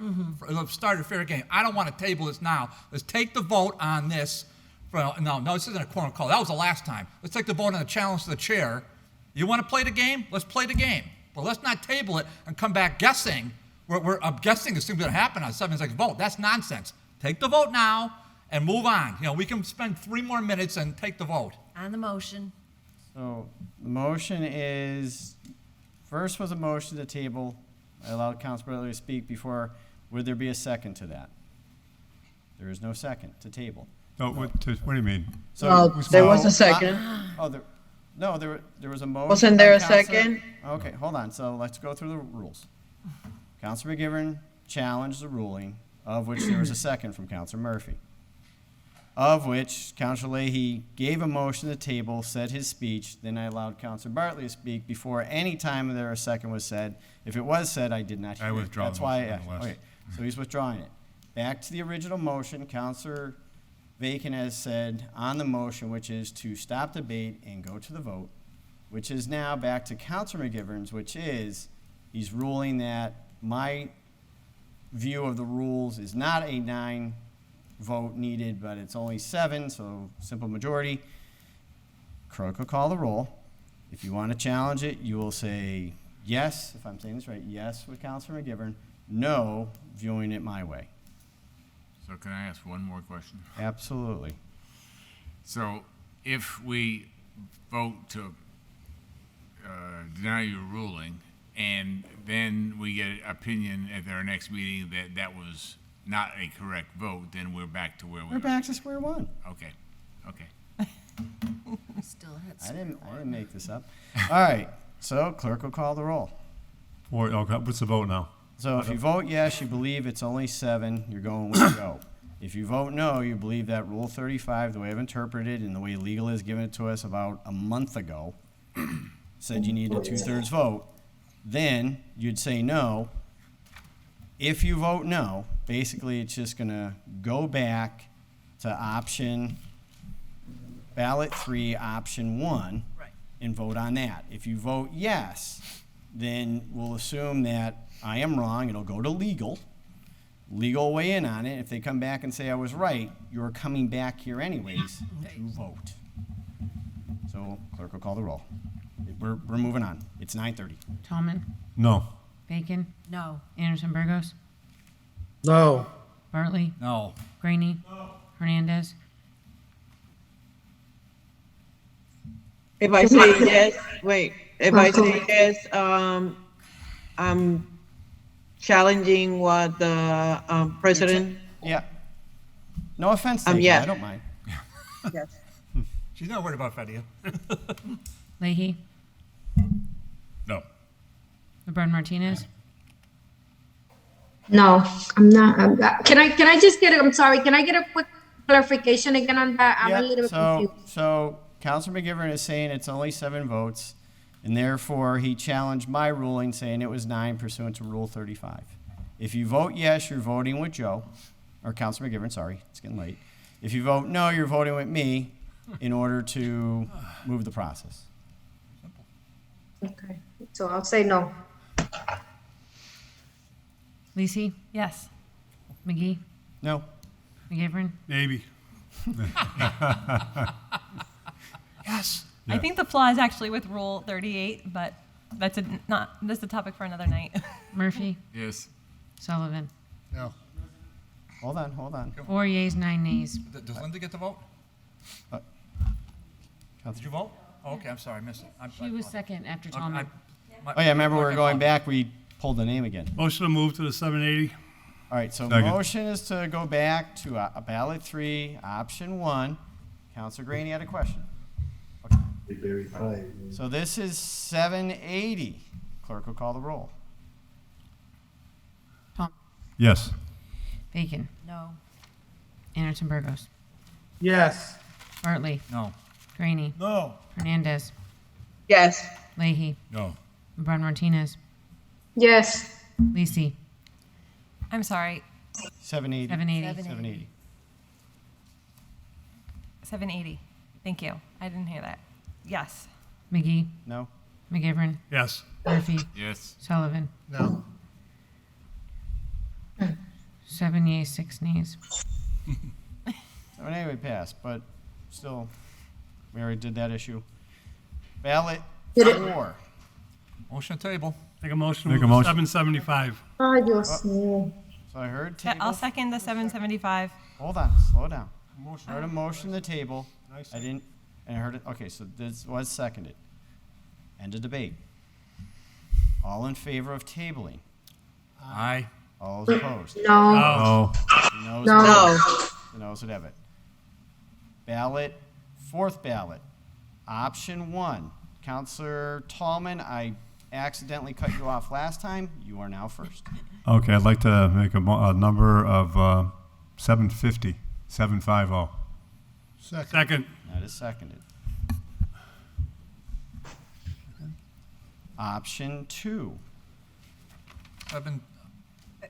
start a fair game. I don't want to table this now. Let's take the vote on this. No, this isn't a quorum call. That was the last time. Let's take the vote on the challenge to the chair. You want to play the game? Let's play the game. But let's not table it and come back guessing. We're guessing this thing's going to happen on 7-6 vote. That's nonsense. Take the vote now and move on. We can spend 3 more minutes and take the vote. On the motion. So the motion is, first was a motion to table. I allowed Councilor Bartley to speak before. Would there be a second to that? There is no second to table. No, what do you mean? So, there was a second. There was a motion. Wasn't there a by Councilor- second? Okay, hold on. So let's go through the rules. Councilor McGivern challenged the ruling, of which there was a second from Councilor Murphy. of which Counselor Leahy gave a motion to the table, said his speech, then I allowed Counselor Bartley to speak before any time there a second was said. If it was said, I did not hear I it. withdraw the That's why I motion, asked. nonetheless. Okay, so he's withdrawing it. Back to the original motion, Counselor Bacon has said on the motion, which is to stop debate and go to the vote, which is now back to Counselor McGivern's, which is he's ruling that my view of the rules is not a 9 vote needed, but it's only 7, so simple majority. Clerk will call the roll. If you want to challenge it, you will say yes, if I'm saying this right, yes with Counselor McGivern, no, viewing it my way. So can I ask one more question? Absolutely. So if we vote to deny your ruling, and then we get an opinion at our next meeting that that was not a correct vote, then we're back to where we We're are. back to square one. Okay, okay. I didn't make this up. All right, so clerk will call the roll. Okay, what's the vote now? So if you vote yes, you believe it's only 7, you're going with go. If you vote no, you believe that Rule 35, the way I've interpreted and the way legal has given it to us about a month ago, said you need a 2/3 vote, then you'd say no. If you vote no, basically it's just gonna go back to ballot 3, option 1, and vote on that. If you vote yes, then we'll assume that I am wrong, it'll go to legal. Legal will weigh in on it. If they come back and say I was right, you're coming back here anyways to vote. So clerk will call the roll. We're moving on. It's 9:30. Tallman, No. Bacon, No. Anderson Burgos, No. Bartley, No. Graney, Hernandez, If I say yes, wait, if I say yes, I'm challenging what the president. Yeah. No offense, taken. yes. I don't mind. Yes. She's not worried about offending you. Leahy, No. LeBron Martinez, No, I'm not. Can I just get I'm sorry, can I get a quick clarification again on that? I'm a little bit confused. So Councilor McGivern is saying it's only 7 votes, and therefore he challenged my ruling saying it was 9 pursuant to Rule 35. If you vote yes, you're voting with Joe, or Councilor McGivern, sorry, it's getting late. If you vote no, you're voting with me in order to move the process. Okay, so I'll say no. Lisi, Yes. McGee, No. McGivern, Maybe. Yes. I think the flaw is actually with Rule 38, but that's a topic for another night. Murphy, Yes. Sullivan. No. Hold on. 4 yeas, 9 nays. Does Linda get to vote? Did you vote? Oh, okay, I'm sorry, I missed it. She was second after Tallman. Oh yeah, remember we're going back, we pulled the name again. Motion to move to the 780. All right, so Second. motion is to go back to a ballot 3, option 1. Councilor Graney had a question. So this is 780. Clerk will call the roll. Yes. Bacon, No. Anderson Burgos, Yes. Bartley, No. Graney, No. Hernandez, Yes. Leahy, No. LeBron Martinez, Yes. Lisi, I'm sorry, 780. 780. 780. 780. Thank you. I didn't hear that. Yes. McGee, No? McGivern, Yes. Murphy, Yes. Sullivan. No. 7 yeas, 6 nays. 780 would pass, but still, we already did that issue. Ballot 4. Motion table. Make a motion to Make a move to motion. 775. Ay, Dios mío. So I heard Yeah, table. I'll second the 775. Hold on, slow down. I heard a motion to the table. I didn't, and I heard it, okay, so this was seconded. End of debate. All in favor of tabling? Aye. All those opposed? No. No. The noes No. would have No. it. The noes would have it. Ballot, 4th ballot, option 1. Counselor Tallman, I accidentally cut you off last time. You are now first. Okay, I'd like to make a number of 750. 750. Second. That is seconded. Option 2.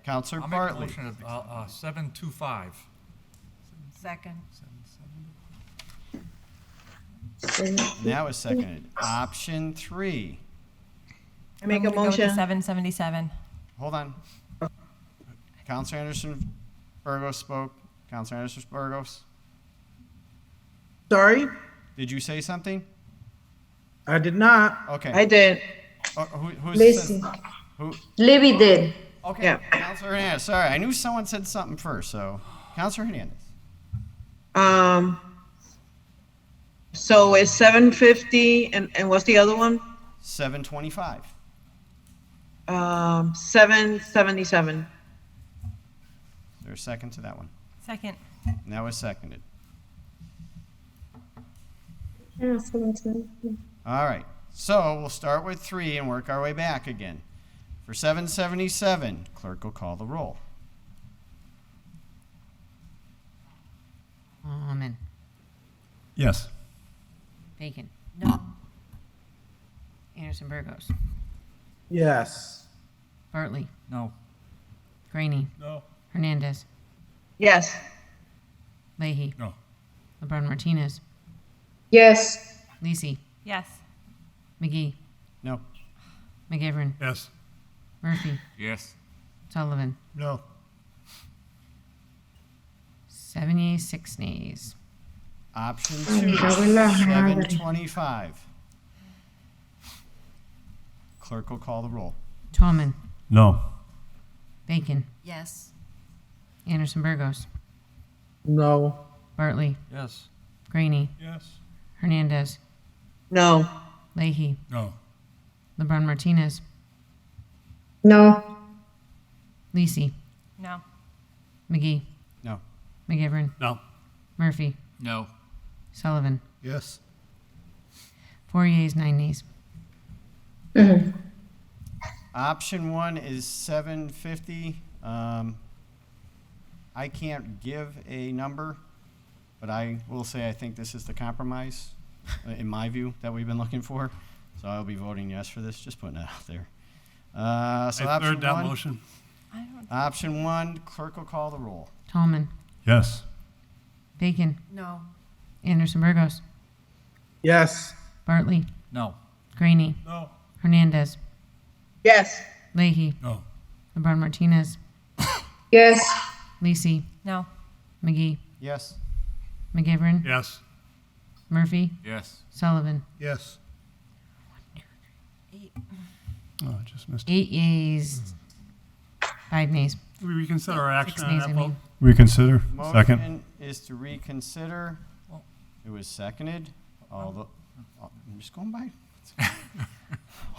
Counselor I'll make a Bartley. motion of 725. Second. And that was seconded. Option 3. I make a I'm gonna go with the motion. 777. Hold on. Counselor Anderson Burgos spoke. Counselor Anderson Burgos, Sorry, did you say something? I did not. Okay. I did. Who's Listen. who? Libby did. Okay. Yeah. Counselor Hernandez. Sorry, I knew someone said something first. So, Counselor Hernandez. So it's 750, and what's the other one? 725. 777. Is there a second to that one? Second. And that was seconded. All right. So we'll start with 3 and work our way back again. For 777, clerk will call the roll. Almond. Yes. Bacon. No. Anderson Burgos. Yes. Bartley. No. Graney. No. Hernandez. Yes. Leahy. No. LeBron Martinez. Yes. Lisi. Yes. McGee. No. McGivern. Yes. Murphy. Yes. Sullivan. No. 7 yeas, 6 nays. Option Ay, 2, me cago en la madre. 725. Clerk will call the roll. Tallman. No. Bacon. Yes. Anderson Burgos. No. Bartley. Yes. Graney. Yes. Hernandez. No. Leahy. No. LeBron Martinez. No. Lisi. No. McGee. No. McGivern. No. Murphy. No. Sullivan. Yes. 4 yeas, 9 nays. Option 1 is 750. I can't give a number, but I will say I think this is the compromise, in my view, that we've been looking for. So I'll be voting yes for this, just putting it out there. So I option third that 1. motion. Option 1, clerk will call the roll. Tallman. Yes. Bacon. No. Anderson Burgos. Yes. Bartley. No. Graney. No. Hernandez. Yes. Leahy. No. LeBron Martinez. Yes. Lisi. No. McGee. Yes. McGivern. Yes. Murphy. Yes. Sullivan. Yes. Oh, I just missed. 8 yeas, 5 nays. We reconsider our action 6 on nays, that I vote. mean. Reconsider. Second. Motion is to reconsider. It was seconded. I'm just going by.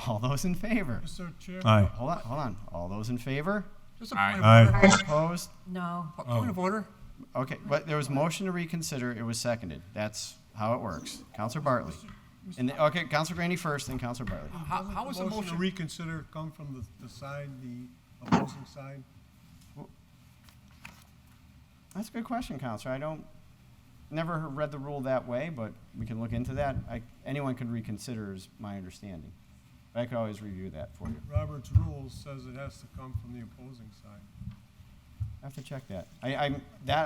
All those in favor? Mr. Chair? Aye. Hold on. All those in favor? Just a Aye. point Aye. of order. Opposed? No. Point of order. Okay, but there was motion to reconsider. It was seconded. That's how it works. Counselor Bartley. Okay, Counselor Graney first, then Counselor Bartley. How is the Motion to motion? reconsider come from the side, the opposing side? That's a good question, Counselor. Never read the rule that way, but we can look into that. Anyone can reconsider, is my understanding. But I could always review that for you. Robert's rules says it has to come from the opposing side. I have to check that.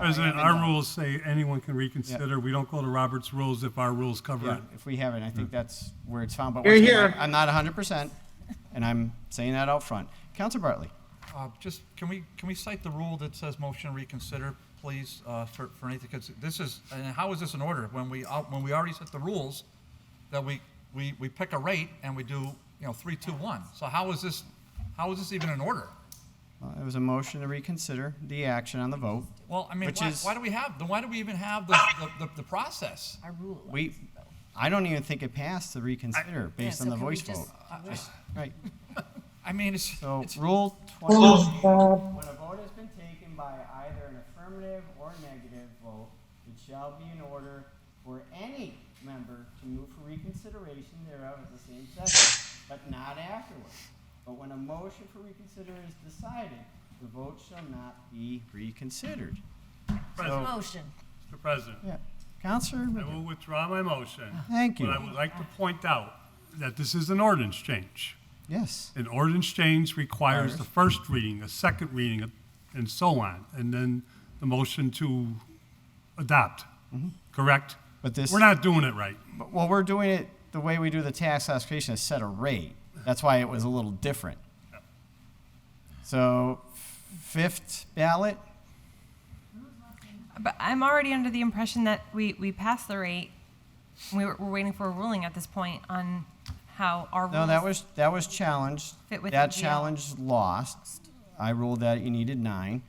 President, our rules say anyone can reconsider. We don't go to Robert's rules if our rules cover Yeah, it. if we haven't, I think that's where it's found. But Hear, once again, hear. I'm not 100%, and I'm saying that out front. Counselor Bartley. Just, can we cite the rule that says motion to reconsider, please, for anything? Because this is, and how is this in order? When we already set the rules, that we pick a rate and we do, 3, 2, 1. So how is this even in order? It was a motion to reconsider the action on the vote. Well, I mean, which why do we even have the process? Our rule. I don't even think it passed the reconsider based on so the can we voice just- vote. Right. I mean, So it's Rule 20. Oh, God. When a vote has been taken by either an affirmative or negative vote, it shall be in order for any member to move for reconsideration thereof at the same session, but not afterwards. But when a motion for reconsider is decided, the vote shall not be reconsidered. Motion. Mr. President. Yeah. Counselor? I will withdraw my motion. Thank you. But I would like to point out that this is an ordinance change. Yes. An ordinance change requires the first reading, a second reading, and so on, and then the motion to adopt. Correct? But this. We're not doing it right. Well, we're doing it the way we do the tax classification is set a rate. That's why it was a little different. So, fifth ballot? But I'm already under the impression that we passed the rate. We're waiting for a ruling at this point on how our No, rules. that was challenged. Fit with That the GL. challenge lost. I ruled that you needed 9,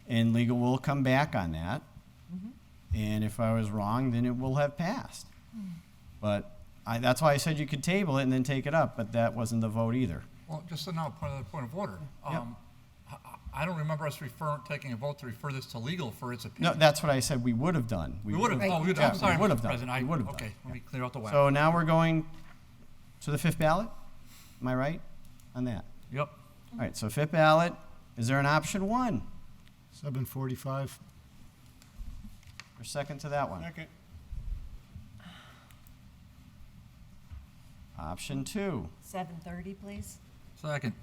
and legal will come back on that. And if I was wrong, then it will have passed. But that's why I said you could table it and then take it up, but that wasn't the vote either. Well, just another point of order. Yep. I don't remember us taking a vote to refer this to legal for its opinion. No, that's what I said we would have done. We would have, Yeah, I'm sorry, we would have Mr. done. President. We would have Okay, done. let me clear out the wax. So now we're going to the fifth ballot? Am I right on that? Yep. All right, so fifth ballot, is there an option 1? 7:45. Or second to that one? Second. Option 2. 7:30, please. Second.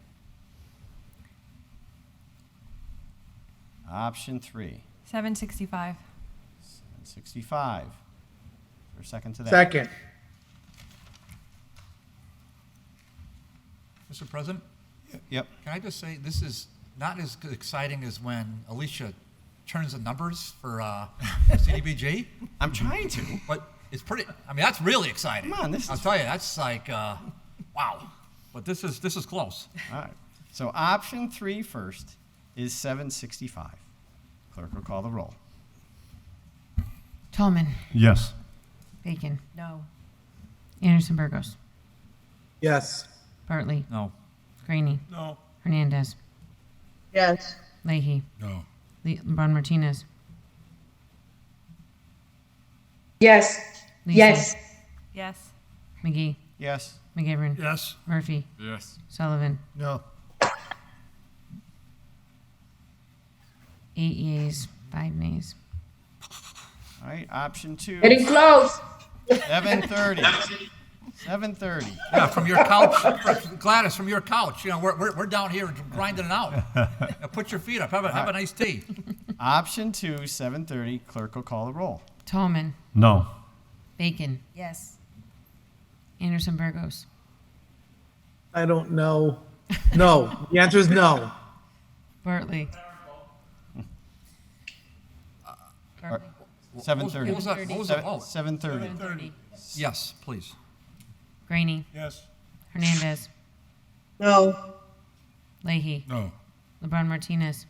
Option 3. 765. 65. Or second to that? Second. Mr. President? Yep. Can I just say, this is not as exciting as when Alicia turns the numbers for CDBG. I'm trying to. But it's pretty, I mean, that's really exciting. Come on, this I'll is- tell you, that's like, wow. But this is close. All right. So option 3 first is 765. Clerk will call the roll. Tolman, Yes. Bacon, No. Anderson Burgos, Yes. Bartley, No. Graney, No. Hernandez, Yes. Leahy, No. LeBron Martinez, Yes. Lisi, Yes. Yes. McGee, Yes. McGivern, Yes. Murphy, Yes. Sullivan. No. 8 yeas, 5 nays. All right, option 2. Getting close. 730. 730. Yeah, from your couch, Gladys, from your couch. You know, we're down here grinding it out. Now put your feet up. Have a nice tea. Option 2, 730. Clerk will call the roll. Tolman, No. Bacon, Yes. Anderson Burgos, I don't know. No. The answer is no. Bartley, 730. What was that? What was that? Oh. 730. 30. Yes, please. Graney, Yes. Hernandez, No. Leahy, No. LeBron Martinez,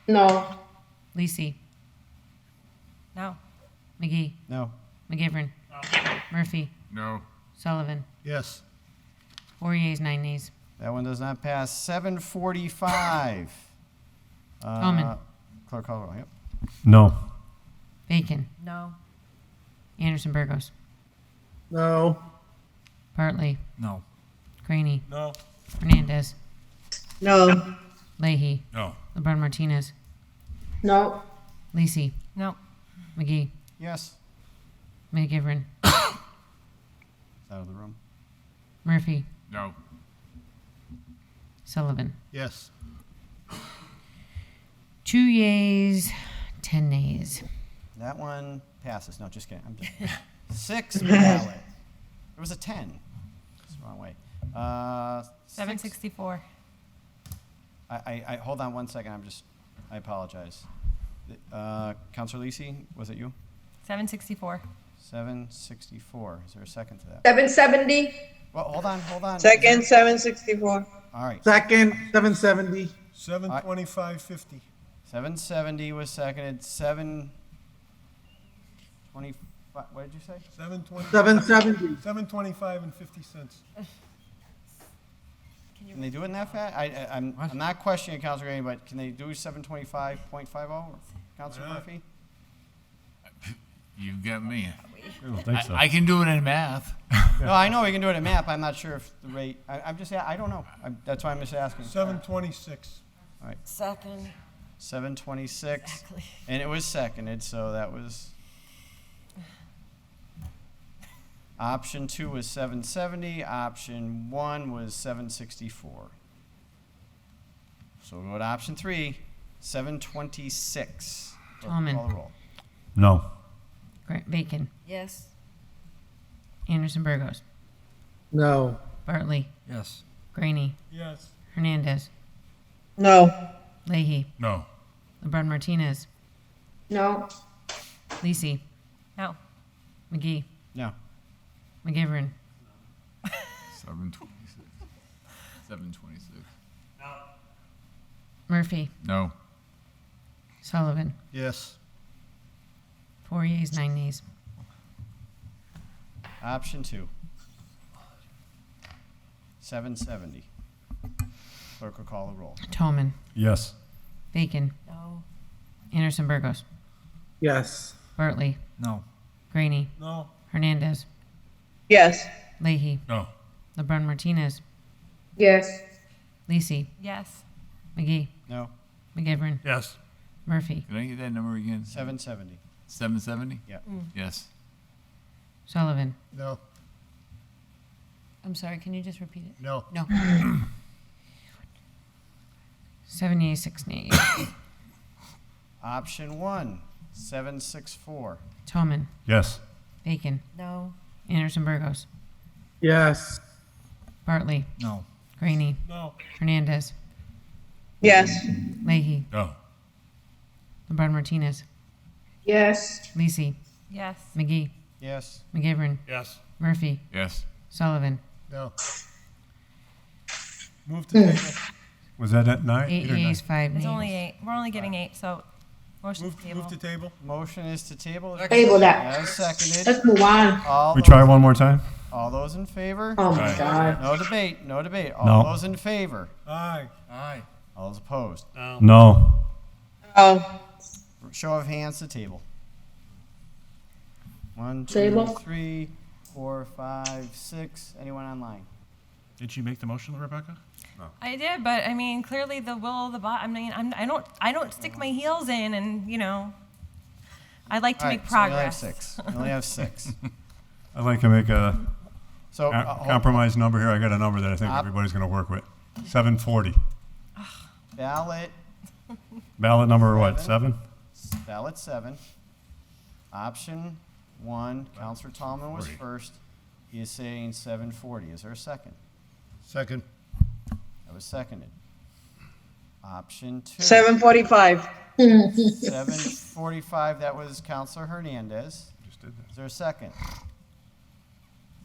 No. Lisi, No. McGee, No. McGivern, Murphy, No. Sullivan. Yes. 4 yeas, 9 nays. That one does not pass. 745. Tolman. Clerk call the roll. Yep. No. Bacon, No. Anderson Burgos, No. Bartley, No. Graney, No. Hernandez, No. Leahy, No. LeBron Martinez, No. Lisi, No. McGee, Yes. McGivern, Out of the room. Murphy, No. Sullivan. Yes. 2 yeas, 10 nays. That one passes. No, just kidding. I'm just 6 ballot. There was a 10. That's the wrong way. 764. I hold on one second. I apologize. Councilor Lisi, was it you? 764. 764. Is there a second to that? 770. Well, hold on. Second, 764. All right. Second, 770. 725.50. 770 was seconded. 725. What did you say? 770. 725 and 50 cents. Can they do it in that fast? I'm not questioning Councilor Graney, but can they do 725.50? Councilor Murphy? You get me. I don't think so. I can do it in math. No, I know we can do it in map. I'm not sure if the rate. I don't know. That's why I'm just asking. 726. All right. Second. 726. Exactly. And it was seconded, so that was Option 2 was 770. Option 1 was 764. So we'll go to option 3, 726. Clerk, Tallman. call the roll. No. Bacon. Yes. Anderson Burgos. No. Bartley. Yes. Graney. Yes. Hernandez. No. Leahy. No. LeBron Martinez. No. Lisi. No. McGee. No. McGivern. 726. 726. Murphy. No. Sullivan. Yes. 4 yeas, 9 nays. Option 2, 770. Clerk will call the roll. Tallman. Yes. Bacon. No. Anderson Burgos. Yes. Bartley. No. Graney. No. Hernandez. Yes. Leahy. No. LeBron Martinez. Yes. Lisi. Yes. McGee. No. McGivern. Yes. Murphy. Can I get that number again? 770. 770? Yeah. Yes. Sullivan. No. I'm sorry, can you just repeat it? No. No. 7 yeas, 6 nays. Option 1, 764. Tallman. Yes. Bacon. No. Anderson Burgos. Yes. Bartley. No. Graney. No. Hernandez. Yes. Leahy. No. LeBron Martinez. Yes. Lisi. Yes. McGee. Yes. McGivern. Yes. Murphy. Yes. Sullivan. No. Move to table. Was that at night? 8 yeas, 5 It's nays. only 8. We're only getting 8, so motion to table. Move to table. Motion is to table. Table that. As seconded. Let's move on. All We those- try one more time? All those in favor? Oh my God. No debate, no debate. All No. those in favor? Aye. Aye. All those opposed? No. Oh. Show of hands to table. 1, 2, Table. 3, 4, 5, 6. Anyone online? Did you make the motion, Rebecca? I did, but I mean, clearly the will of the bot. I mean, I don't stick my heels in, and I like to All make right, progress. So we only have 6. I'd like to make a So compromise number here. I got a number that I think Op- everybody's going to work with. 740. ballot Ballot number what? 7? ballot 7. Option 1. Councilor Tallman was 40. first. He is saying 740. Is there a second? Second. That was seconded. Option 2. 7:45. 745. That was Councilor Hernandez. Just did Is there a second?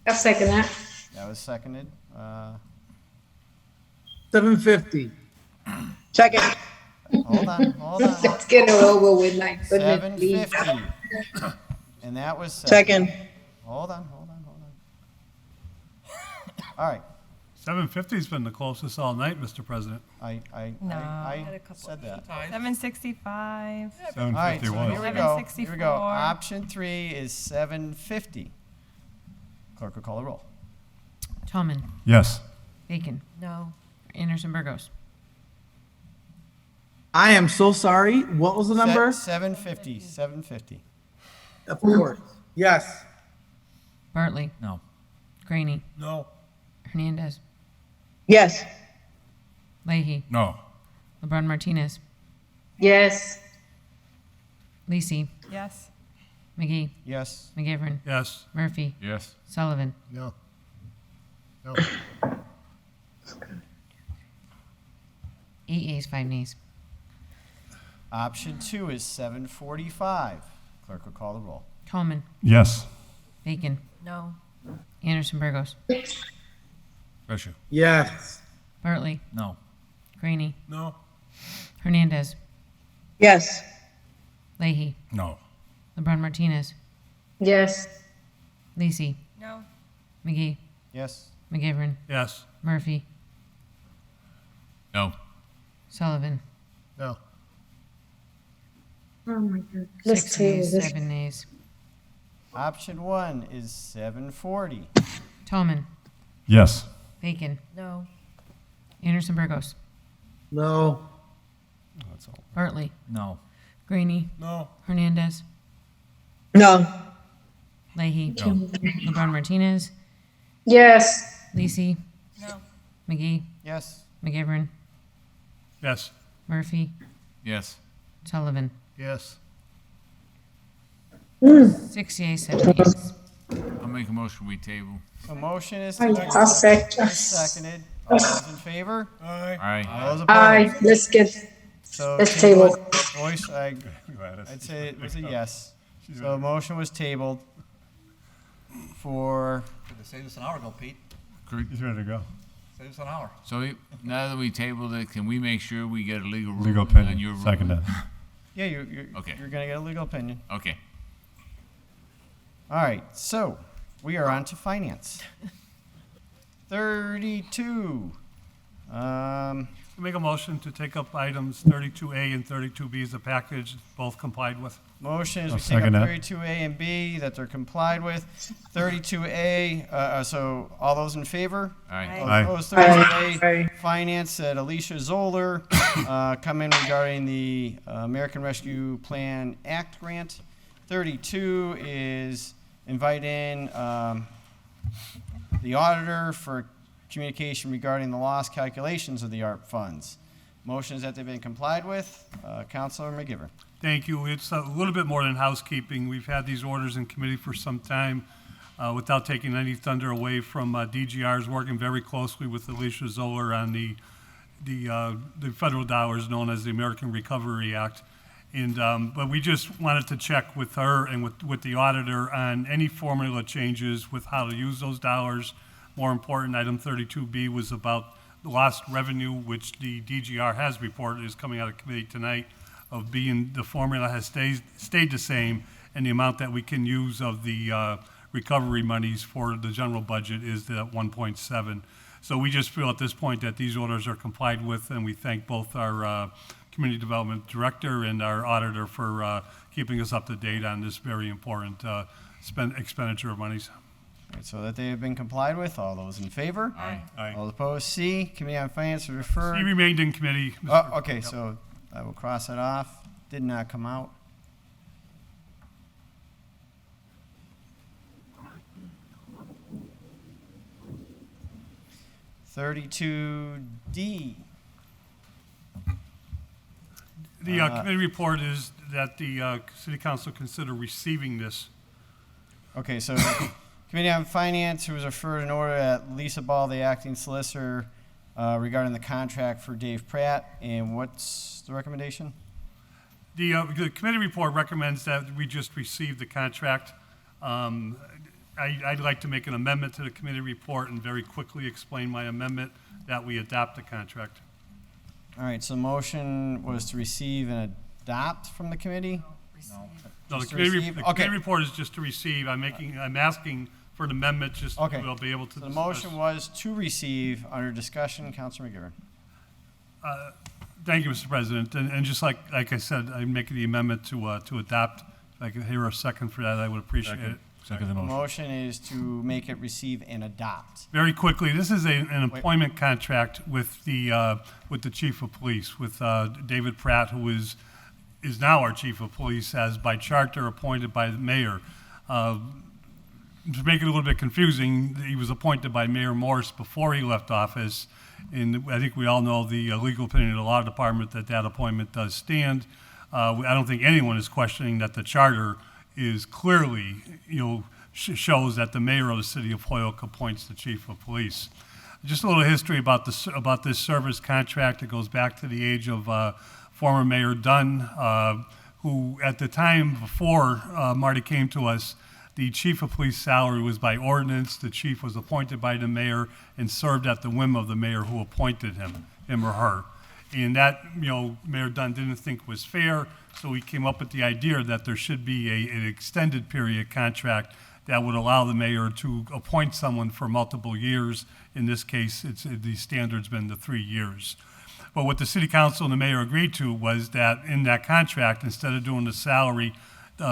I'll second that. That was seconded. 750. Second. Hold on. Let's get it over with, my goodness, please. 750. And that was Second. Hold on. All right. 750's been the closest all night, Mr. President. I said that. 765. All right, so 750 here we was. go. 764. Option 3 is 750. Clerk will call the roll. Tallman. Yes. Bacon. No. Anderson Burgos. I am so sorry. What was the number? 750. 750. Of course. Yes. Bartley. No. Graney. No. Hernandez. Yes. Leahy. No. LeBron Martinez. Yes. Lisi. Yes. McGee. Yes. McGivern. Yes. Murphy. Yes. Sullivan. No. No. 8 yeas, 5 nays. Option 2 is 745. Clerk will call the roll. Tallman. Yes. Bacon. No. Anderson Burgos. Bless you. Yes. Bartley. No. Graney. No. Hernandez. Yes. Leahy. No. LeBron Martinez. Yes. Lisi. No. McGee. Yes. McGivern. Yes. Murphy. No. Sullivan. No. Oh my God. Let's 6 table yeas, this. 7 nays. Option 1 is 740. Tallman. Yes. Bacon. No. Anderson Burgos. No. That's all. Bartley. No. Graney. No. Hernandez. No. Leahy. No. LeBron Martinez. Yes. Lisi. No. McGee. Yes. McGivern. Yes. Murphy. Yes. Sullivan. Yes. 6 yeas, 7 yeas. I'll make a motion, we table. A motion is I'll to second. seconded. All those in favor? Aye. All those Aye, opposed? let's get, So let's table. Voice, I'd say it was a yes. So a motion was tabled for, Could have saved us an hour ago, Pete. He's ready to go. Saved us an hour. So now that we tabled it, can we make sure we get a legal ruling Legal on opinion. your ruling? Second that. yeah, you're Okay. gonna get a legal opinion. Okay. All right, so we are on to finance. 32. Make a motion to take up items 32A and 32B as a package, both complied with. Motion is I'll we take up second that. 32A and B that they're complied with. 32A, so all those in favor? Aye. All Aye. opposed, 32A, finance that Alicia Zoller, come in regarding the American Rescue Plan Act grant. 32 is invite in the auditor for communication regarding the loss calculations of the ARP funds. Motions that they've been complied with. Councilor McGivern. Thank you. It's a little bit more than housekeeping. We've had these orders in committee for some time without taking any thunder away from DGR's working very closely with Alicia Zoller on the federal dollars known as the American Recovery Act. And but we just wanted to check with her and with the auditor on any formula changes with how to use those dollars. More important, item 32B was about the lost revenue, which the DGR has reported is coming out of committee tonight, of being the formula has stayed the same, and the amount that we can use of the recovery monies for the general budget is the 1.7. So we just feel at this point that these orders are complied with, and we thank both our community development director and our auditor for keeping us up to date on this very important expenditure of monies. All right, so that they have been complied with. All those in favor? Aye. Aye. All opposed? C. Committee on Finance referred. He remained in committee. Mr. Oh, okay, so I will cross it off. Did not come out. $32D. The committee report is that the city council consider receiving this. Okay, so Committee on Finance, who was referred an order at Lisa Ball, the acting solicitor, regarding the contract for Dave Pratt. And what's the recommendation? The committee report recommends that we just receive the contract. I'd like to make an amendment to the committee report and very quickly explain my amendment that we adopt the contract. All right, so motion was to receive and adopt from the committee? No, the Just to committee, receive? the Okay. committee report is just to receive. I'm asking for an amendment just Okay. so we'll be able to So the discuss. motion was to receive under discussion. Councilor McGivern. Thank you, Mr. President. And just like I said, I'm making the amendment to adopt. If I could hear a second for that, I would appreciate it. Second the The motion. motion is to make it receive and adopt. Very quickly, this is an employment contract with the chief of police, with David Pratt, who is now our chief of police, as by charter appointed by the mayor. To make it a little bit confusing, he was appointed by Mayor Morse before he left office. And I think we all know the legal opinion of the law department that appointment does stand. I don't think anyone is questioning that the charter is clearly, shows that the mayor of the city of Holyoke appoints the chief of police. Just a little history about this service contract. It goes back to the age of former Mayor Dunn, who at the time before Marty came to us, the chief of police salary was by ordinance. The chief was appointed by the mayor and served at the whim of the mayor who appointed him or her. And that, Mayor Dunn didn't think was fair, so he came up with the idea that there should be an extended period contract that would allow the mayor to appoint someone for multiple years. In this case, the standard's been the 3 years. But what the city council and the mayor agreed to was that in that contract, instead of doing the salary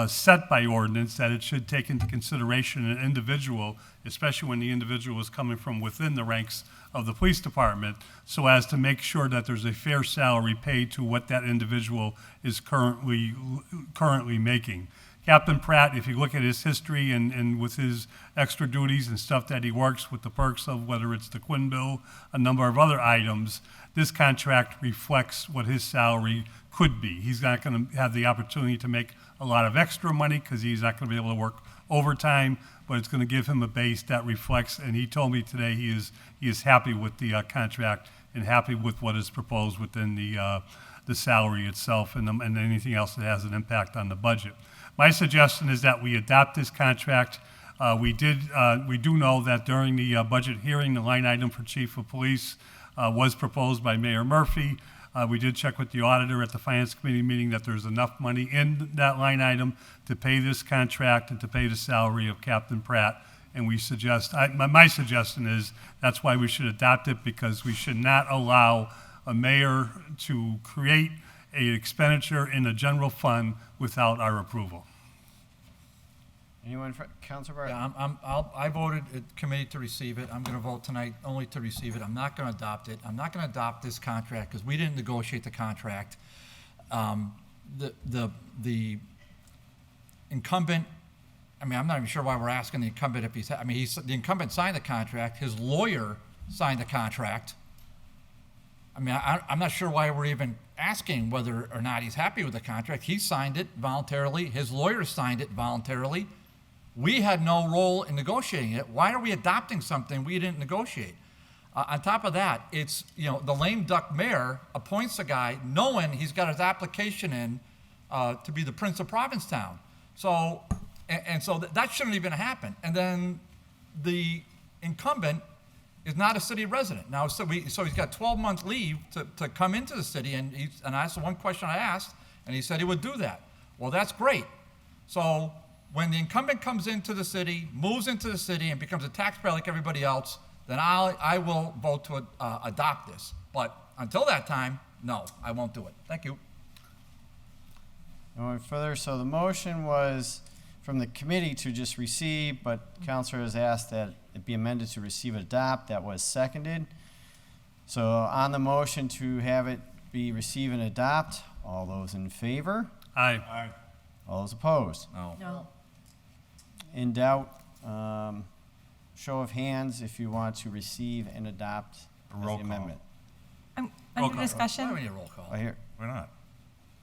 set by ordinance, that it should take into consideration an individual, especially when the individual is coming from within the ranks of the police department, so as to make sure that there's a fair salary paid to what that individual is currently making. Captain Pratt, if you look at his history and with his extra duties and stuff that he works with the perks of, whether it's the Quinn bill, a number of other items, this contract reflects what his salary could be. He's not going to have the opportunity to make a lot of extra money because he's not going to be able to work overtime, but it's going to give him a base that reflects, and he told me today he is happy with the contract and happy with what is proposed within the salary itself and anything else that has an impact on the budget. My suggestion is that we adopt this contract. We do know that during the budget hearing, the line item for chief of police was proposed by Mayor Murphy. We did check with the auditor at the finance committee meeting that there's enough money in that line item to pay this contract and to pay the salary of Captain Pratt. And we suggest, my suggestion is that's why we should adopt it, because we should not allow a mayor to create an expenditure in the general fund without our approval. Anyone, Councilor Bartley? Yeah, I voted at committee to receive it. I'm going to vote tonight only to receive it. I'm not going to adopt it. I'm not going to adopt this contract because we didn't negotiate the contract. The incumbent, I mean, I'm not even sure why we're asking the incumbent if he's, I mean, the incumbent signed the contract. His lawyer signed the contract. I mean, I'm not sure why we're even asking whether or not he's happy with the contract. He signed it voluntarily. His lawyer signed it voluntarily. We had no role in negotiating it. Why are we adopting something we didn't negotiate? On top of that, it's, you know, the lame duck mayor appoints a guy knowing he's got his application in to be the Prince of Provincetown. So, so that shouldn't even happen. And then the incumbent is not a city resident. Now, so he's got 12-month leave to come into the city, and that's the one question I asked, and he said he would do that. Well, that's great. So when the incumbent comes into the city, moves into the city, and becomes a taxpayer like everybody else, then I will vote to adopt this. But until that time, no, I won't do it. Thank you. Going further, so the motion was from the committee to just receive, but Councilor has asked that it be amended to receive and adopt. That was seconded. So on the motion to have it be receive and adopt, all those in favor? Aye. Aye. All those opposed? No. In doubt, show of hands if you want to receive and adopt as the amendment. Under discussion. Why do we need a roll call? I hear. Why not?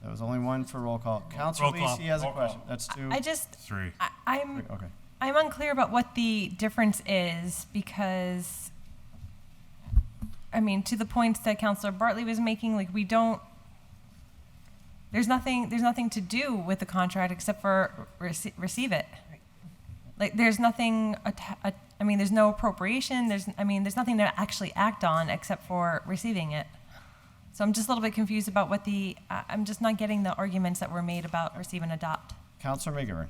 There was only one for roll call. Councilor Lisi has a question. That's two. I just, Three. I'm Okay. I'm unclear about what the difference is because, I mean, to the points that Councilor Bartley was making, like there's nothing to do with the contract except for receive it. Like there's nothing, I mean, there's no appropriation. There's nothing to actually act on except for receiving it. So I'm just a little bit confused about what I'm just not getting the arguments that were made about receive and adopt. Councilor McGivern.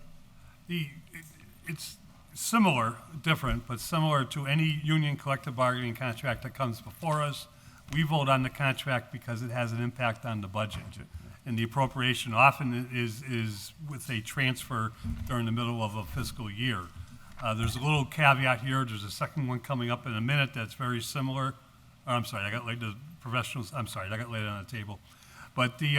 It's similar, different, but similar to any union collective bargaining contract that comes before us. We vote on the contract because it has an impact on the budget. And the appropriation often is with a transfer during the middle of a fiscal year. There's a little caveat here. There's a second one coming up in a minute that's very similar. Oh, I'm sorry, I got like the professionals. I'm sorry, I got laid on the table. But the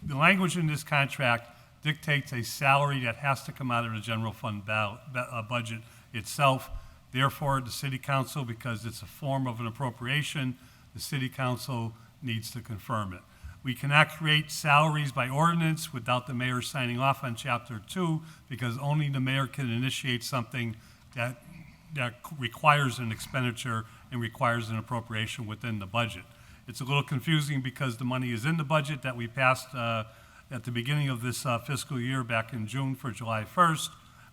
language in this contract dictates a salary that has to come out of the general fund budget itself. Therefore, the city council, because it's a form of an appropriation, the city council needs to confirm it. We cannot create salaries by ordinance without the mayor signing off on Chapter 2, because only the mayor can initiate something that requires an expenditure and requires an appropriation within the budget. It's a little confusing because the money is in the budget that we passed at the beginning of this fiscal year back in June for July 1st,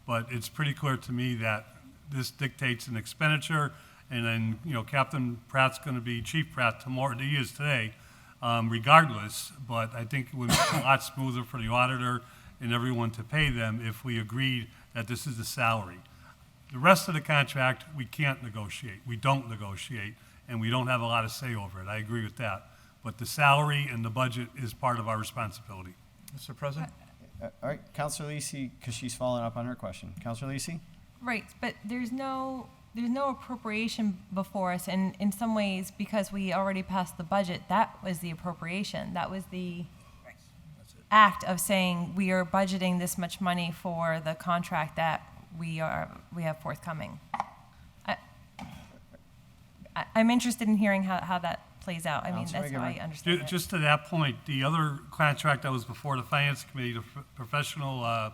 but it's pretty clear to me that this dictates an expenditure, and then, Captain Pratt's going to be Chief Pratt tomorrow, he is today, regardless, but I think it would make it a lot smoother for the auditor and everyone to pay them if we agreed that this is the salary. The rest of the contract, we can't negotiate. We don't negotiate, and we don't have a lot of say over it. I agree with that. But the salary and the budget is part of our responsibility. Mr. President? All right, Councilor Lisi, because she's following up on her question. Councilor Lisi? Right, but there's no appropriation before us, and in some ways, because we already passed the budget, that was the appropriation. That was the. That's it. act of saying we are budgeting this much money for the contract that we have forthcoming. I'm interested in hearing how that plays out. I mean, that's how I understand it. Just to that point, the other contract that was before the Finance Committee, the Professional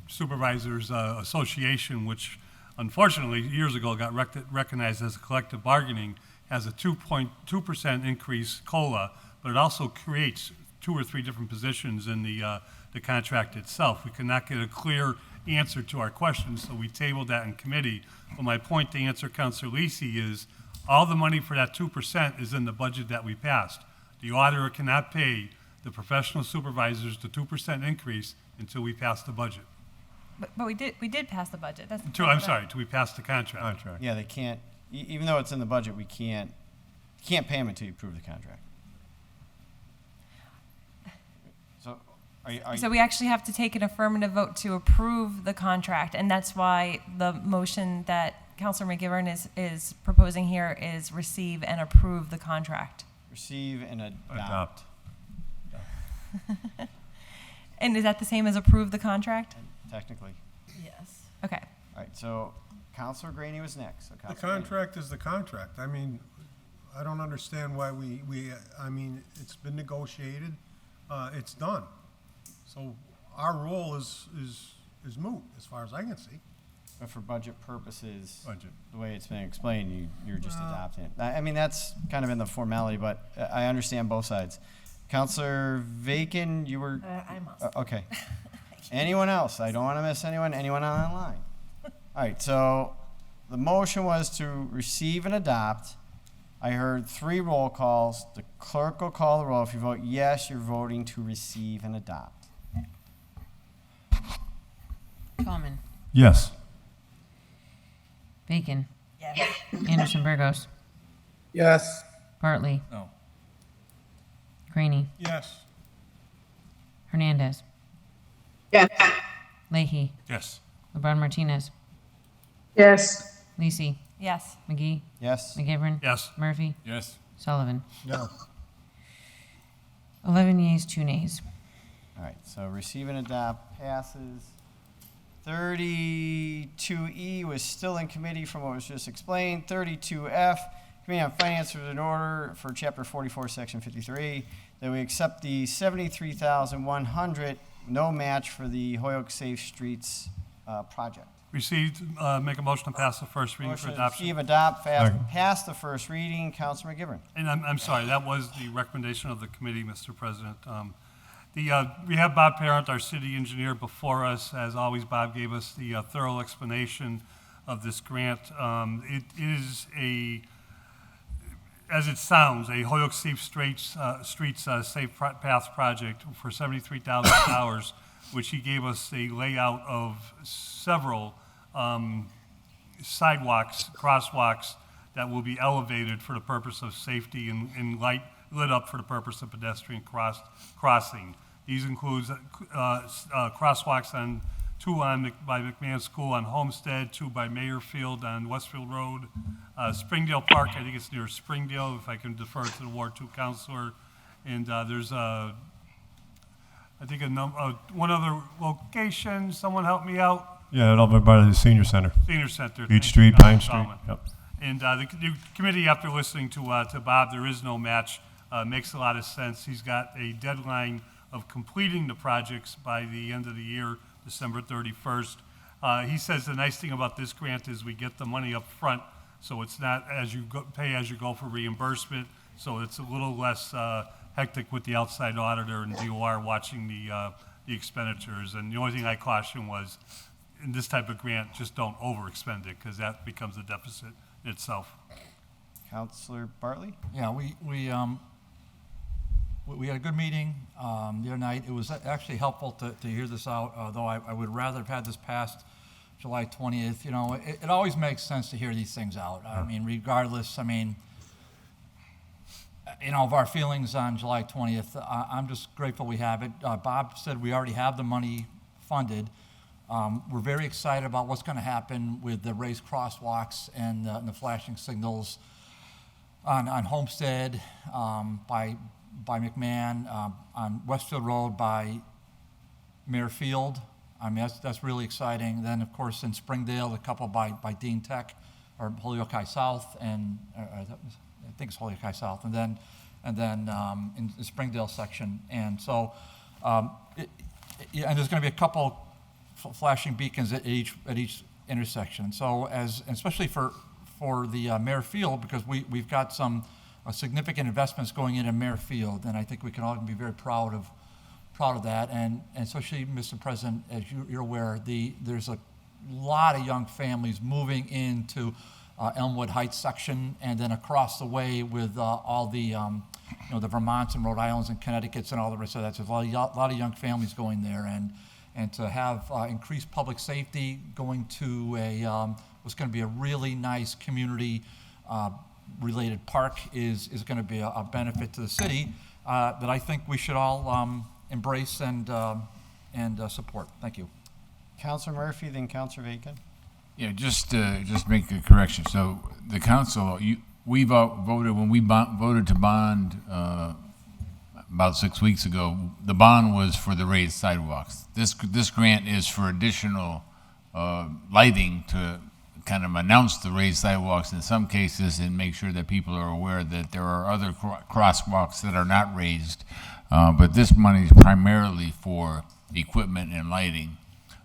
Supervisors Association, which unfortunately years ago got recognized as collective bargaining, has a 2.2% increase COLA, but it also creates 2 or 3 different positions in the contract itself. We could not get a clear answer to our questions, so we tabled that in committee. But my point to answer Councilor Lisi is all the money for that 2% is in the budget that we passed. The auditor cannot pay the professional supervisors the 2% increase until we pass the budget. But we did pass the budget. Till we pass the contract. Yeah, they can't, even though it's in the budget, you can't pay them until you approve the contract. So we actually have to take an affirmative vote to approve the contract, and that's why the motion that Councilor McGivern is proposing here is receive and approve the contract. Receive and adopt. And is that the same as approve the contract? Technically. Yes. Okay. All right, so Councilor Graney was next. So The contract is the contract. I mean, I don't understand why I mean, it's been negotiated, it's done. So our role is moot, as far as I can see. But for budget purposes, the way it's been explained, you're just adopting it. I mean, that's kind of in the formality, but I understand both sides. Councilor Vacan, you were... I'm also. Okay. Anyone else? I don't want to miss anyone. Anyone online? All right, so the motion was to receive and adopt. I heard 3 roll calls. The clerk will call the roll. If you vote yes, you're voting to receive and adopt. Tallman. Yes. Bacon. Yes. Anderson Burgos. Yes. Bartley. No. Graney. Yes. Hernandez. Yes. Leahy. Yes. LeBron Martinez. Yes. Lisi. Yes. McGee. Yes. McGivern. Yes. Murphy. Yes. Sullivan. No. 11 yeas, 2 nays. All right, so receive and adopt passes. 32E was still in committee from what was just explained. 32F, Committee on Finance was in order for Chapter 44, Section 53, that we accept the $73,100 no match for the Hoyoke Safe Streets project. Received, make a motion to pass the first reading for Motion to adoption. receive, adopt, pass the first reading. Councilor McGivern. And I'm sorry, that was the recommendation of the committee, Mr. President. We have Bob Parent, our city engineer, before us. As always, Bob gave us the thorough explanation of this grant. It is as it sounds, a Hoyoke Safe Streets Safe Paths project for $73,000, which he gave us a layout of several sidewalks, crosswalks that will be elevated for the purpose of safety and lit up for the purpose of pedestrian crossing. These include crosswalks on 2 by McMahon School on Homestead, 2 by Mayerfield on Westfield Road, Springdale Park, I think it's near Springdale, if I can defer to the Ward 2 councilor. And there's I think one other location. Someone help me out. Yeah, over by the senior center. Senior Center. Beach Street, Pine Street. Yep. And the committee, after listening to Bob, there is no match. Makes a lot of sense. He's got a deadline of completing the projects by the end of the year, December 31st. He says the nice thing about this grant is we get the money up front, so it's not pay as you go for reimbursement. So it's a little less hectic with the outside auditor and DOR watching the expenditures. And the only thing I cautioned was, in this type of grant, just don't overexpend it, because that becomes a deficit itself. Councilor Bartley? Yeah, we had a good meeting the other night. It was actually helpful to hear this out, although I would rather have had this passed July 20th. You know, it always makes sense to hear these things out. I mean, regardless, of our feelings on July 20th, I'm just grateful we have it. Bob said we already have the money funded. We're very excited about what's going to happen with the raised crosswalks and the flashing signals on Homestead by by McMahon, on Westfield Road by Mayor Field. I mean, that's really exciting. Then, of course, in Springdale, a couple by Dean Tech, or Holyoke High South, and I think it's Holyoke High South, and then in the Springdale section. And so, and there's going to be a couple flashing beacons at each intersection. So, especially for the Mayor Field, because we've got some significant investments going into Mayor Field, and I think we can all be very proud of that. And especially, Mr. President, as you're aware, there's a lot of young families moving into Elmwood Heights section, and then across the way with all the the Vermonts and Rhode Islands and Connecticut's and all the rest of that. So there's a lot of young families going there, and to have increased public safety going to what's going to be a really nice community related park is going to be a benefit to the city that I think we should all embrace and support. Thank you. Councilor Murphy, then Councilor Bacon. Yeah, just make a correction. So the council, we voted when we voted to bond about 6 weeks ago. The bond was for the raised sidewalks. This grant is for additional lighting to kind of announce the raised sidewalks in some cases and make sure that people are aware that there are other crosswalks that are not raised. But this money is primarily for equipment and lighting.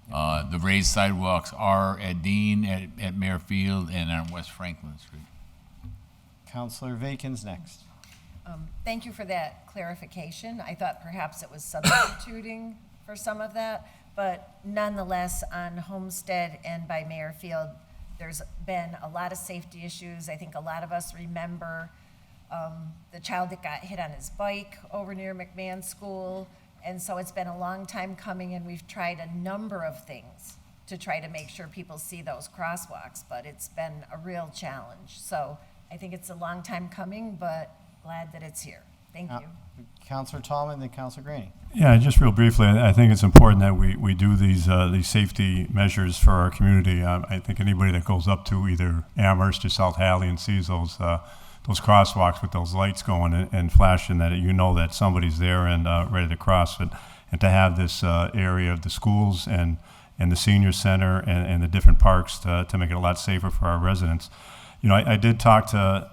The raised sidewalks are at Dean, at Mayor Field, and on West Franklin Street. Councilor Bacon's next. Thank you for that clarification. I thought perhaps it was substituting for some of that, but nonetheless, on Homestead and by Mayor Field, there's been a lot of safety issues. I think a lot of us remember the child that got hit on his bike over near McMahon School. And so it's been a long time coming, and we've tried a number of things to try to make sure people see those crosswalks, but it's been a real challenge. So I think it's a long time coming, but glad that it's here. Thank you. Councilor Tallman, then Councilor Graney. Yeah, just real briefly, I think it's important that we do these safety measures for our community. I think anybody that goes up to either Amherst or South Hadley and sees those crosswalks with those lights going and flashing, that you know that somebody's there and ready to cross it. And to have this area of the schools and the senior center and the different parks to make it a lot safer for our residents. You know, I did talk to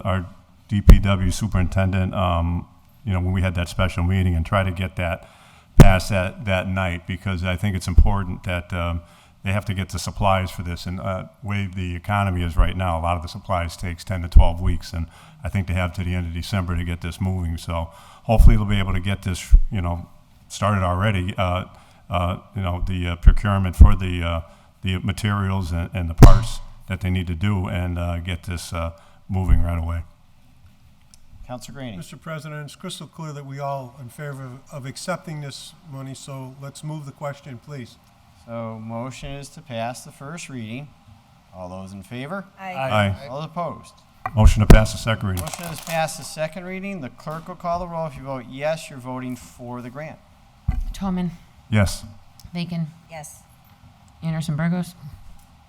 our DPW superintendent, when we had that special meeting, and try to get that passed that night, because I think it's important that they have to get the supplies for this. And the way the economy is right now, a lot of the supplies takes 10 to 12 weeks, and I think they have to the end of December to get this moving. So hopefully they'll be able to get this, started already. The procurement for the materials and the parts that they need to do, and get this moving right away. Councilor Graney. Mr. President, it's crystal clear that we all are in favor of accepting this money, so let's move the question, please. So motion is to pass the first reading. All those in favor? Aye. Aye. All opposed? Motion to pass the second reading. Motion is passed the second reading. The clerk will call the roll. If you vote yes, you're voting for the grant. Tallman, Yes. Bacon, Yes. Anderson Burgos,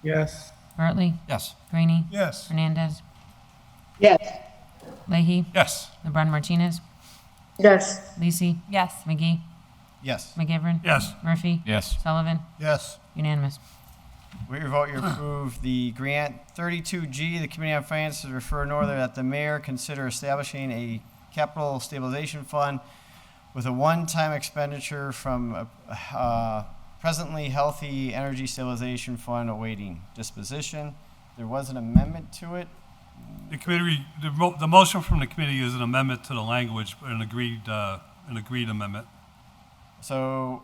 Yes. Bartley, Yes. Graney, Yes. Hernandez, Yes. Leahy, Yes. LeBron Martinez, Yes. Lisi, Yes. McGee, Yes. McGivern, Yes. Murphy, Yes. Sullivan, Yes. unanimous. With your vote, you approve the grant 32G. The Committee on Finance has referred northern that the mayor consider establishing a capital stabilization fund with a one-time expenditure from a presently healthy energy stabilization fund awaiting disposition. There was an amendment to it. The committee, the motion from the committee is an amendment to the language, an agreed amendment. So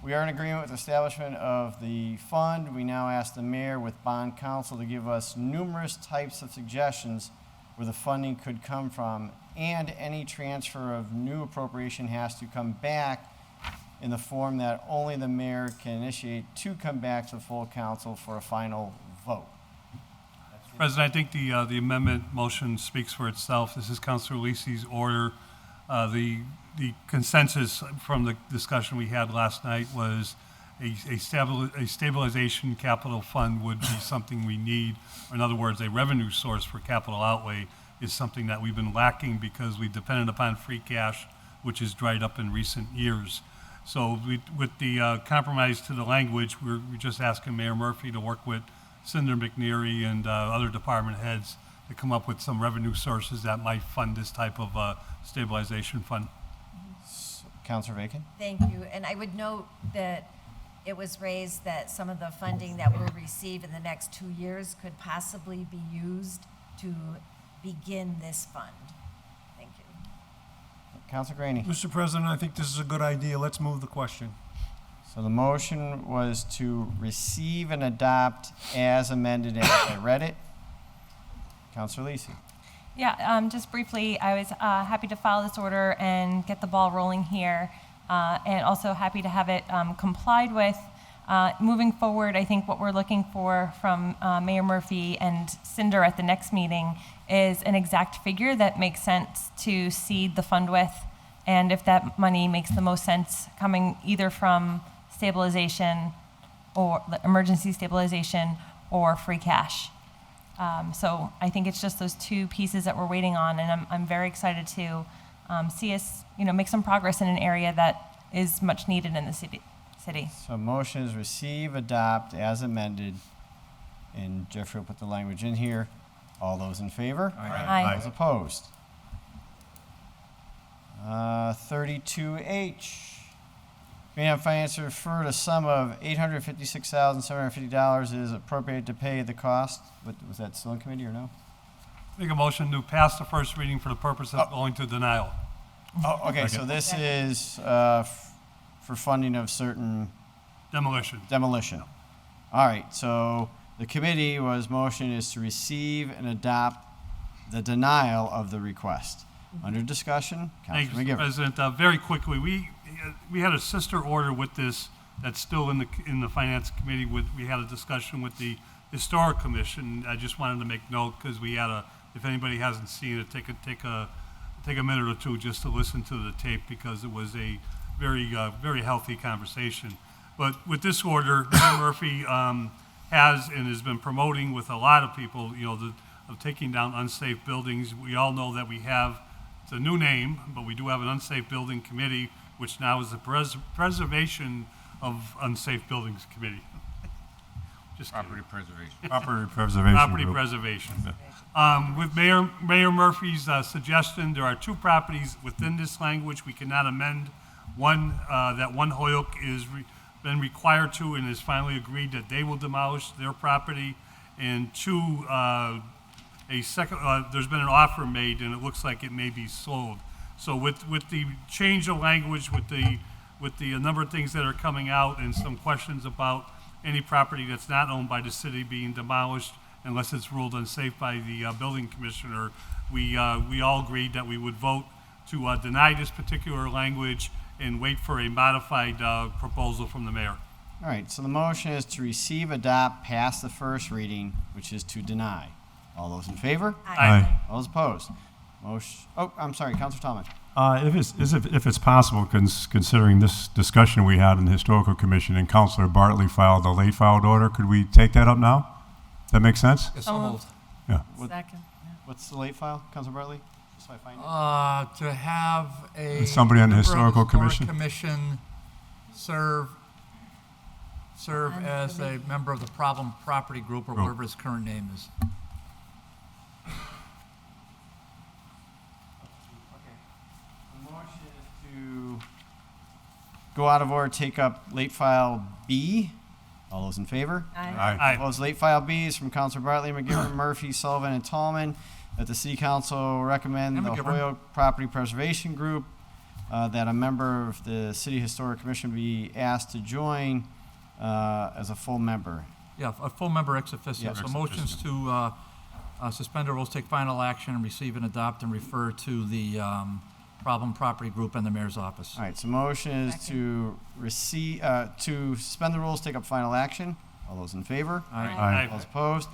we are in agreement with the establishment of the fund. We now ask the mayor with bond counsel to give us numerous types of suggestions where the funding could come from, and any transfer of new appropriation has to come back in the form that only the mayor can initiate to come back to the full council for a final vote. President, I think the amendment motion speaks for itself. This is Councilor Lisi's order. The consensus from the discussion we had last night was a stabilization capital fund would be something we need. In other words, a revenue source for capital outlay is something that we've been lacking because we depended upon free cash, which has dried up in recent years. So with the compromise to the language, we're just asking Mayor Murphy to work with Cinder McNeary and other department heads to come up with some revenue sources that might fund this type of stabilization fund. Councilor Bacon? Thank you. And I would note that it was raised that some of the funding that we'll receive in the next 2 years could possibly be used to begin this fund. Thank you. Councilor Graney? Mr. President, I think this is a good idea. Let's move the question. So the motion was to receive and adopt as amended as I read it. Councilor Lisi? Yeah, just briefly, I was happy to file this order and get the ball rolling here, and also happy to have it complied with. Moving forward, I think what we're looking for from Mayor Murphy and Cinder at the next meeting is an exact figure that makes sense to seed the fund with, and if that money makes the most sense coming either from stabilization or emergency stabilization or free cash. So I think it's just those two pieces that we're waiting on, and I'm very excited to see us, make some progress in an area that is much needed in the city. So motion is receive, adopt as amended, and Jeffrey will put the language in here. All those in favor? Aye. Those opposed? 32H. Committee on Finance to refer to sum of $856,750 is appropriated to pay the cost. Was that still in committee or no? Make a motion to pass the first reading for the purpose of going to denial. Oh, okay, so this is for funding of certain Demolition. All right, so the committee motion is to receive and adopt the denial of the request. Under discussion, Thank Councilman you, Mr. McGivern. President. Very quickly, we had a sister order with this that's still in the Finance Committee. We had a discussion with the Historic Commission. I just wanted to make note because we had if anybody hasn't seen it, take a minute or two just to listen to the tape because it was a very healthy conversation. But with this order, Mayor Murphy has and has been promoting with a lot of people, of taking down unsafe buildings. We all know that we have, it's a new name, but we do have an unsafe building committee, which now is the Preservation of Unsafe Buildings Committee. Just Property preservation. Property preservation. Property group. preservation. With Mayor Murphy's suggestion, there are two properties within this language we cannot amend. One, that One Holyoke is been required to and has finally agreed that they will demolish their property. And two, there's been an offer made and it looks like it may be sold. So with the change of language, with the number of things that are coming out and some questions about any property that's not owned by the city being demolished unless it's ruled unsafe by the building commissioner, we all agreed that we would vote to deny this particular language and wait for a modified proposal from the mayor. All right, so the motion is to receive, adopt, pass the first reading, which is to deny. All those in favor? Aye. All those opposed? Motion, I'm sorry, Councilor Tallman. If it's possible, considering this discussion we had in the Historical Commission and Councilor Bartley filed a late filed order, could we take that up now? That makes sense? So moved. Yeah. Second. What's the late file, Councilor Bartley? Just so I find it. To have a Somebody on the member of Historical Historic Commission? Commission serve as a member of the problem property group or whatever his current name is. The motion is to go out of order, take up late file B. All those in favor? Aye. Opposed? Late file B is from Councilor Bartley, McGivern, Murphy, Sullivan, and Tallman, that the City Council recommend And the McGivern. Holyoke Property Preservation Group, that a member of the City Historic Commission be asked to join as a full member. Yeah, a full member ex officio. Yes. So motions to suspend the rules, take final action, and receive and adopt and refer to the problem property group and the mayor's office. All right, so motion is to receive, to suspend the rules, take up final action. All those in favor? Aye. All those opposed?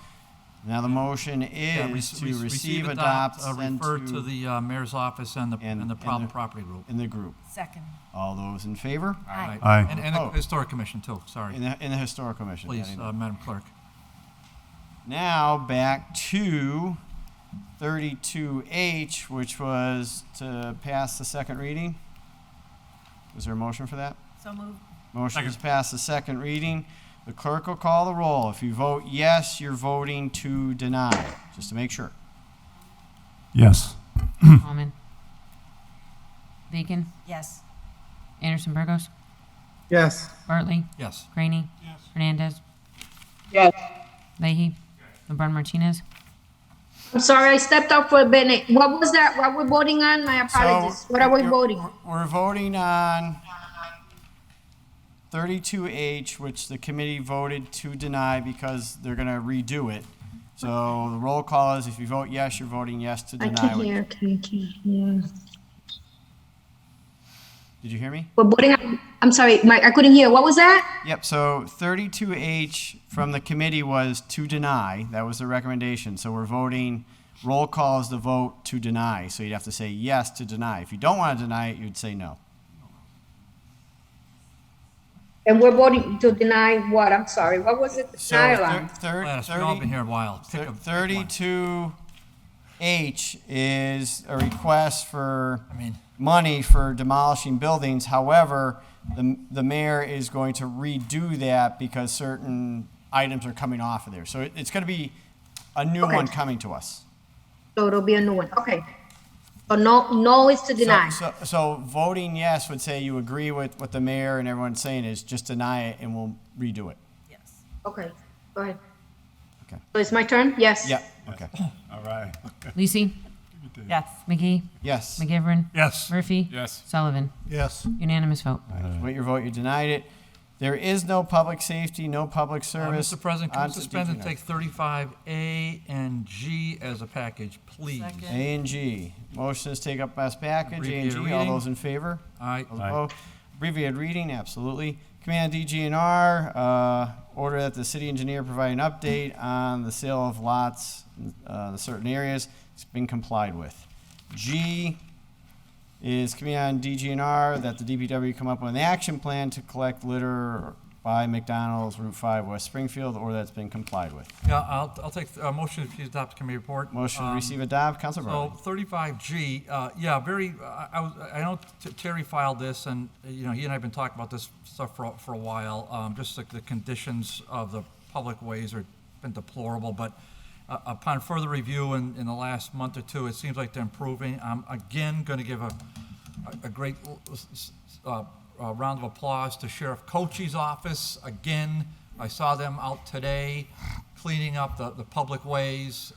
Now the motion Yeah, is to receive, adopt, send refer to the mayor's office and the and problem the- property group. in the group. Second. All those in favor? Right. Aye. And the Oh. historic commission too, sorry. In the Historical Commission. Please, I didn't know. Madam Clerk. Now back to 32H, which was to pass the second reading. Was there a motion for that? So moved. Motion is pass the second reading. The clerk will call the roll. If you vote yes, you're voting to deny, just to make sure. Yes. Almond. Bacon. Yes. Anderson Burgos. Yes. Bartley. Yes. Graney. Hernandez. Yes. Leahy. LeBron Martinez. I'm sorry, I stepped out for a minute. What was that? What we're voting on? My apologies. What are we voting? We're voting on 32H, which the committee voted to deny because they're going to redo it. So the roll call is if you vote yes, you're voting yes to I deny. can't hear. Can't hear. Did you hear me? We're voting on, I'm sorry, I couldn't hear. What was that? Yep, so 32H from the committee was to deny. That was the recommendation. So we're voting, roll call is the vote to deny. So you'd have to say yes to deny. If you don't want to deny it, you'd say no. And we're voting to deny what? I'm sorry. What was it? So Denial on? Gladys, we've all been here a while. Pick one. 32H is a request for money for demolishing buildings. However, the mayor is going to redo that because certain items are coming off of there. So it's going to be a new one coming to us. So it'll be a new one. Okay. So no is to deny. So voting yes would say you agree with what the mayor and everyone's saying is just deny it and we'll redo it. Okay. Go ahead. Okay. So it's my turn? Yes. Yeah. Okay. All right. Lisi. Yes. McGee. Yes. McGivern. Yes. Murphy. Yes. Sullivan. Yes. Unanimous vote. With your vote, you denied it. There is no public safety, no public service. Mr. President, can on we to suspend and DGNR. take 35A and G as a package, please? A and G. Motion is take up as package. A and Abbreviated G. All reading. those in favor? Aye. Those opposed? Abbreviated reading, absolutely. Command DGNR, order that the city engineer provide an update on the sale of lots in certain areas. It's been complied with. G is command DGNR that the DPW come up with an action plan to collect litter by McDonald's, Route 5, West Springfield, or that's been complied with. Yeah, I'll take a motion if you adopt the committee report. Motion to receive, adopt. Councilor So Bartley. 35G, yeah, I know Terry filed this, and, you know, he and I have been talking about this stuff for a while. Just the conditions of the public ways have been deplorable, but upon further review in the last month or two, it seems like they're improving. I'm again going to give a great round of applause to Sheriff Cochey's office. Again, I saw them out today cleaning up the public ways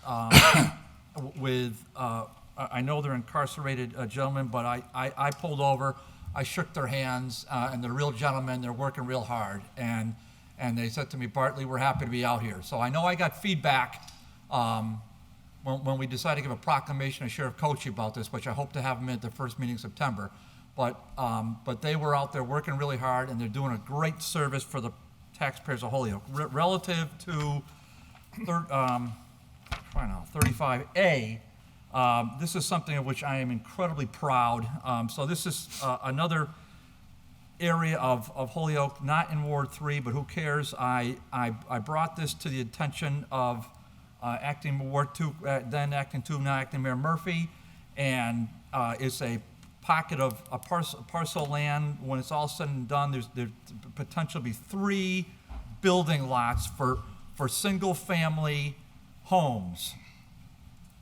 with, I know they're incarcerated gentlemen, but I pulled over, I shook their hands, and they're real gentlemen, they're working real hard. And they said to me, Bartley, we're happy to be out here. So I know I got feedback when we decided to give a proclamation to Sheriff Cochey about this, which I hope to have him at the first meeting in September. But they were out there working really hard, and they're doing a great service for the taxpayers of Holyoke. Relative to 35A, this is something of which I am incredibly proud. So this is another area of Holyoke, not in Ward 3, but who cares? I brought this to the attention of acting Ward 2, then acting 2, now acting Mayor Murphy, and it's a pocket of a parcel of land. When it's all said and done, there's potentially be 3 building lots for single-family homes.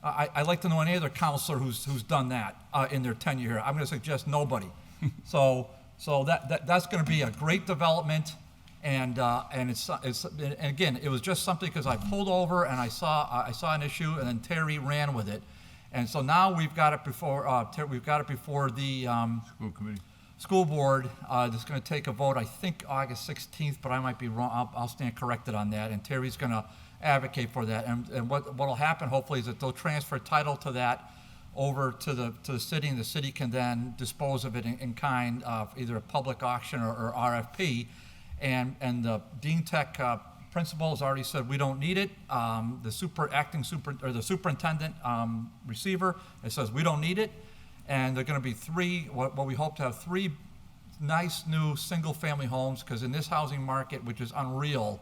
I'd like to know any other counselor who's done that in their tenure here. I'm going to suggest nobody. So that's going to be a great development, and again, it was just something because I pulled over and I saw an issue, and then Terry ran with it. And so now we've got it before the School committee. School board. That's going to take a vote, I think August 16th, but I might be wrong. I'll stand corrected on that. And Terry's going to advocate for that. And what will happen hopefully is that they'll transfer title to that over to the city, and the city can then dispose of it in kind of either a public auction or RFP. And the Dean Tech principal has already said we don't need it. The superintendent receiver, it says we don't need it. And they're going to be 3, what we hope to have 3 nice new single-family homes, because in this housing market, which is unreal,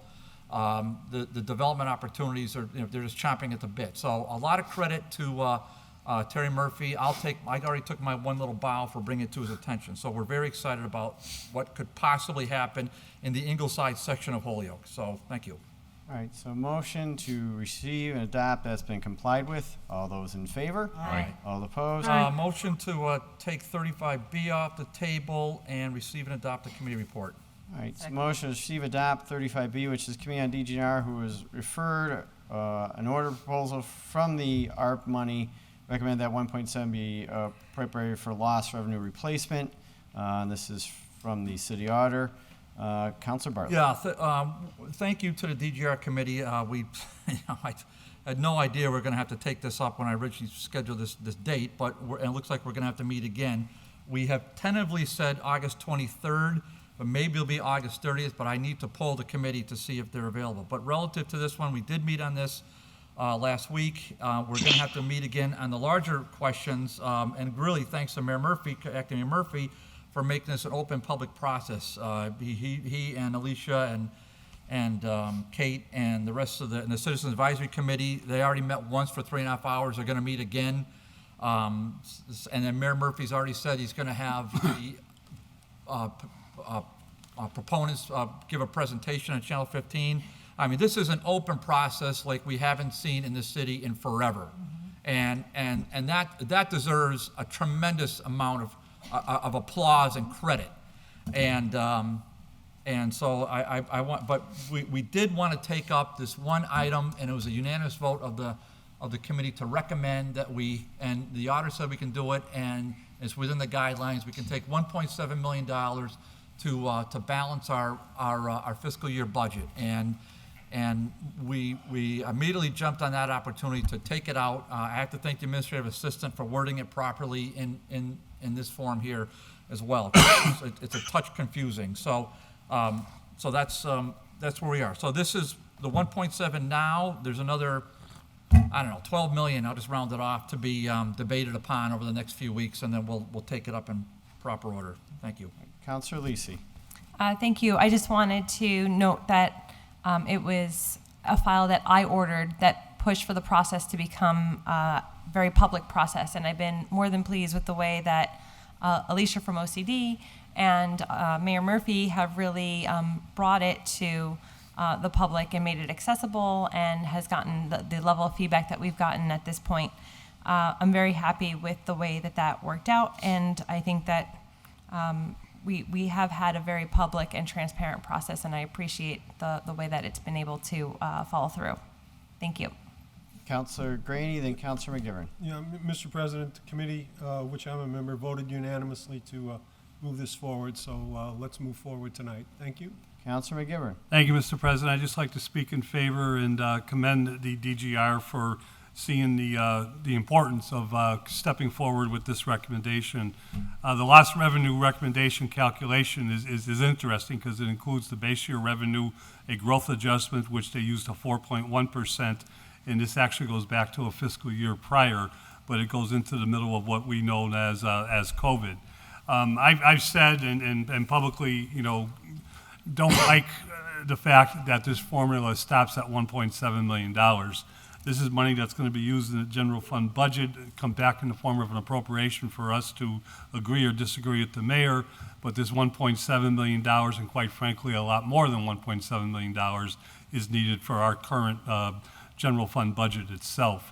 The development opportunities are, they're just chomping at the bit. So a lot of credit to Terry Murphy. I already took my one little bow for bringing it to his attention. So we're very excited about what could possibly happen in the Ingleside section of Holyoke. So thank you. All right, so motion to receive and adopt that's been complied with. All those in favor? Aye. All opposed? Motion to take 35B off the table and receive and adopt the committee report. All right, so motion to receive, adopt 35B, which is Committee on DGNR, who was referred an order proposal from the ARP money. Recommend that 1.7 be appropriated for lost revenue replacement. And this is from the city auditor. Councilor Bartley. Yeah, thank you to the DGR committee. I had no idea we are going to have to take this up when I originally scheduled this date, but and it looks like we're going to have to meet again. We have tentatively said August 23rd, but maybe it'll be August 30th, but I need to poll the committee to see if they're available. But relative to this one, we did meet on this last week. We're going to have to meet again on the larger questions, and really thanks to Mayor Murphy, Acting Mayor Murphy, for making this an open public process. He and Alicia and Kate and the rest of the Citizens Advisory Committee, they already met once for 3.5 hours. They're going to meet again. And then Mayor Murphy's already said he's going to have the proponents give a presentation on Channel 15. I mean, this is an open process like we haven't seen in the city in forever. And that deserves a tremendous amount of applause and credit. And so I want, but we did want to take up this one item, and it was a unanimous vote of the committee to recommend that and the auditor said we can do it, and it's within the guidelines. We can take $1.7 million to balance our fiscal year budget. And we immediately jumped on that opportunity to take it out. I have to thank the administrative assistant for wording it properly in this form here as well. It's a touch confusing. So that's where we are. So this is the 1.7 now. There's another, I don't know, 12 million. I'll just round it off to be debated upon over the next few weeks, and then we'll take it up in proper order. Thank you. Councilor Lisi. Thank you. I just wanted to note that it was a file that I ordered that pushed for the process to become a very public process, and I've been more than pleased with the way that Alicia from OCD and Mayor Murphy have really brought it to the public and made it accessible, and has gotten the level of feedback that we've gotten at this point. I'm very happy with the way that worked out, and I think that we have had a very public and transparent process, and I appreciate the way that it's been able to follow through. Thank you. Councilor Graney, then Councilor McGivern. Yeah, Mr. President, the committee, which I'm a member, voted unanimously to move this forward, so let's move forward tonight. Thank you. Councilor McGivern. Thank you, Mr. President. I'd just like to speak in favor and commend the DGR for seeing the importance of stepping forward with this recommendation. The lost revenue recommendation calculation is interesting because it includes the base year revenue, a growth adjustment, which they used a 4.1%, and this actually goes back to a fiscal year prior, but it goes into the middle of what we know as COVID. I've said and publicly, don't like the fact that this formula stops at $1.7 million. This is money that's going to be used in the general fund budget, come back in the form of an appropriation for us to agree or disagree with the mayor. But this $1.7 million, and quite frankly, a lot more than $1.7 million, is needed for our current general fund budget itself.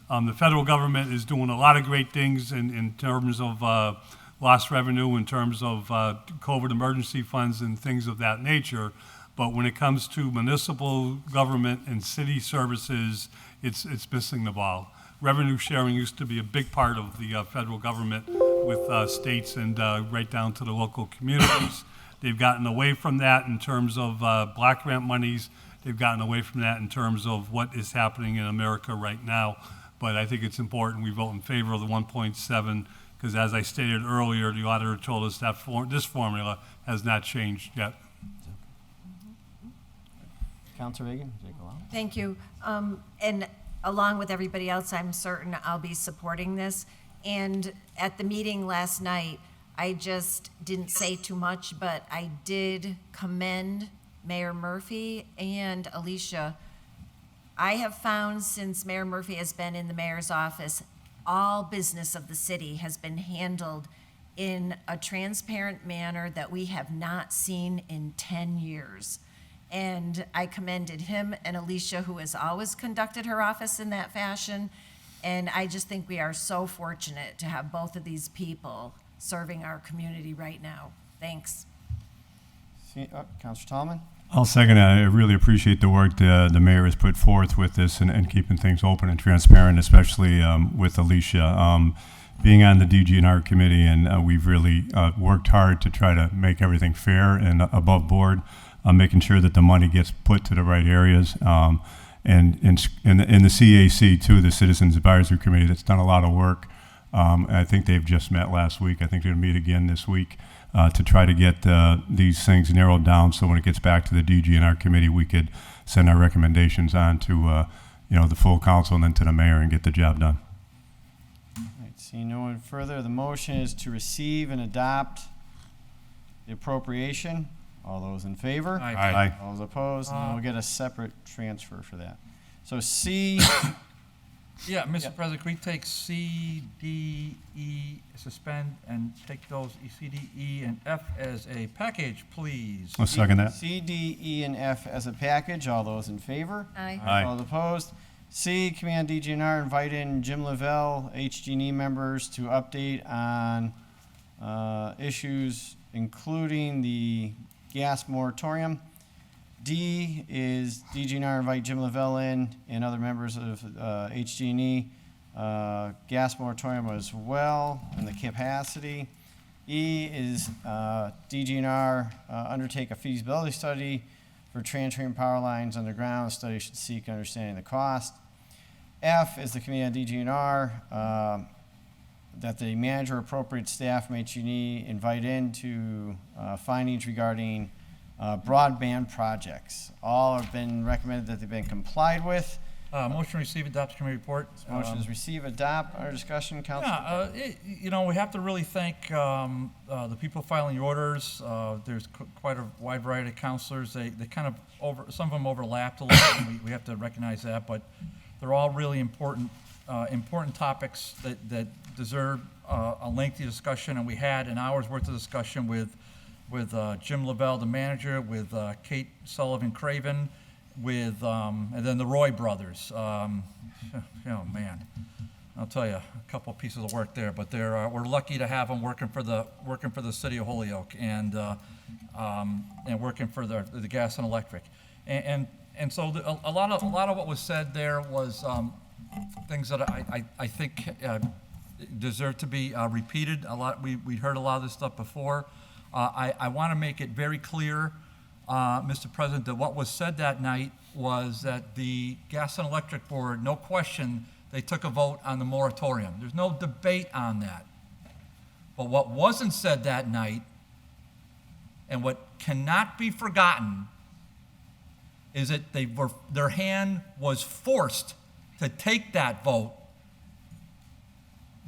The federal government is doing a lot of great things in terms of lost revenue, in terms of COVID emergency funds and things of that nature. But when it comes to municipal government and city services, it's missing the ball. Revenue sharing used to be a big part of the federal government with states and right down to the local communities. They've gotten away from that in terms of block grant monies. They've gotten away from that in terms of what is happening in America right now. But I think it's important we vote in favor of the 1.7 because, as I stated earlier, the auditor told us that this formula has not changed yet. Councilor Reagan, take a while. Thank you. And along with everybody else, I'm certain I'll be supporting this. And at the meeting last night, I just didn't say too much, but I did commend Mayor Murphy and Alicia, I have found since Mayor Murphy has been in the mayor's office, all business of the city has been handled in a transparent manner that we have not seen in 10 years. And I commended him and Alicia, who has always conducted her office in that fashion. And I just think we are so fortunate to have both of these people serving our community right now. Thanks. Councilor Tallman? I'll second that. I really appreciate the work the mayor has put forth with this and keeping things open and transparent, especially with Alicia. Being on the DGNR committee, and we've really worked hard to try to make everything fair and above board, making sure that the money gets put to the right areas. And in the CAC, too, the Citizens Advisory Committee, that's done a lot of work. I think they've just met last week. I think they're going to meet again this week to try to get these things narrowed down, so when it gets back to the DGNR committee, we could send our recommendations on to the full council and then to the mayor and get the job done. All right, seeing no one further, the motion is to receive and adopt the appropriation. All those in favor? Aye. Aye. All those opposed? And we'll get a separate transfer for that. So C, Yeah, Mr. President, can we take C, D, E, suspend, and take those C, D, E, and F as a package, please? I'll second that. C, D, E, and F as a package. All those in favor? Aye. Aye. All opposed? C, Command DGNR invite in Jim Lavelle, HG&E members to update on issues including the gas moratorium. D is DGNR invite Jim Lavelle in and other members of HG&E. Gas moratorium as well and the capacity. E is DGNR undertake a feasibility study for transferring power lines underground. The study should seek understanding the cost. F is the committee on DGNR that the manager or appropriate staff from HG&E invite in to findings regarding broadband projects. All have been recommended that they've been complied with. Motion to receive, adopt committee report. Motion is receive, adopt. Under discussion, Council. Yeah, we have to really thank the people filing the orders. There's quite a wide variety of counselors. They kind of some of them overlapped a little, and we have to recognize that, but they're all really important topics that deserve a lengthy discussion, and we had an hour's worth of discussion with Jim Lavelle, the manager, with Kate Sullivan Craven, with and then the Roy brothers. Oh man, I'll tell you, a couple pieces of work there. But we're lucky to have them working for the city of Holyoke and working for the gas and electric. And so a lot of what was said there was things that I think deserve to be repeated. We heard a lot of this stuff before. I want to make it very clear, Mr. President, that what was said that night was that the Gas and Electric Board, no question, they took a vote on the moratorium. There's no debate on that. But what wasn't said that night, and what cannot be forgotten, is that their hand was forced to take that vote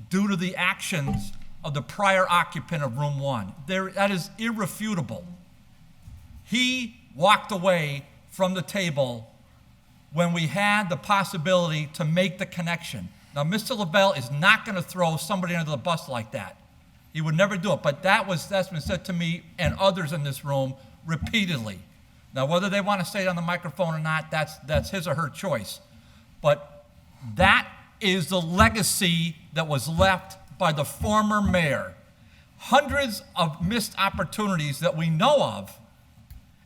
due to the actions of the prior occupant of room 1. That is irrefutable. He walked away from the table when we had the possibility to make the connection. Now, Mr. Lavelle is not going to throw somebody under the bus like that. He would never do it, but that's been said to me and others in this room repeatedly. Now, whether they want to say it on the microphone or not, that's his or her choice. But that is the legacy that was left by the former mayor. Hundreds of missed opportunities that we know of,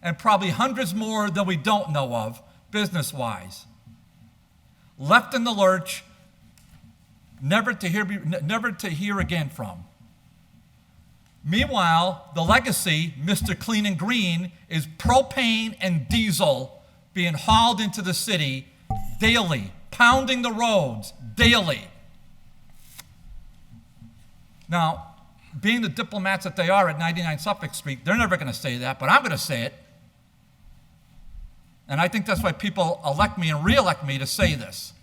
and probably hundreds more that we don't know of, business-wise. Left in the lurch, never to hear again from. Meanwhile, the legacy, Mr. Clean and Green, is propane and diesel being hauled into the city daily, pounding the roads daily. Now, being the diplomats that they are at 99 Suffolk Street, they're never going to say that, but I'm going to say it. And I think that's why people elect me and re-elect me to say this.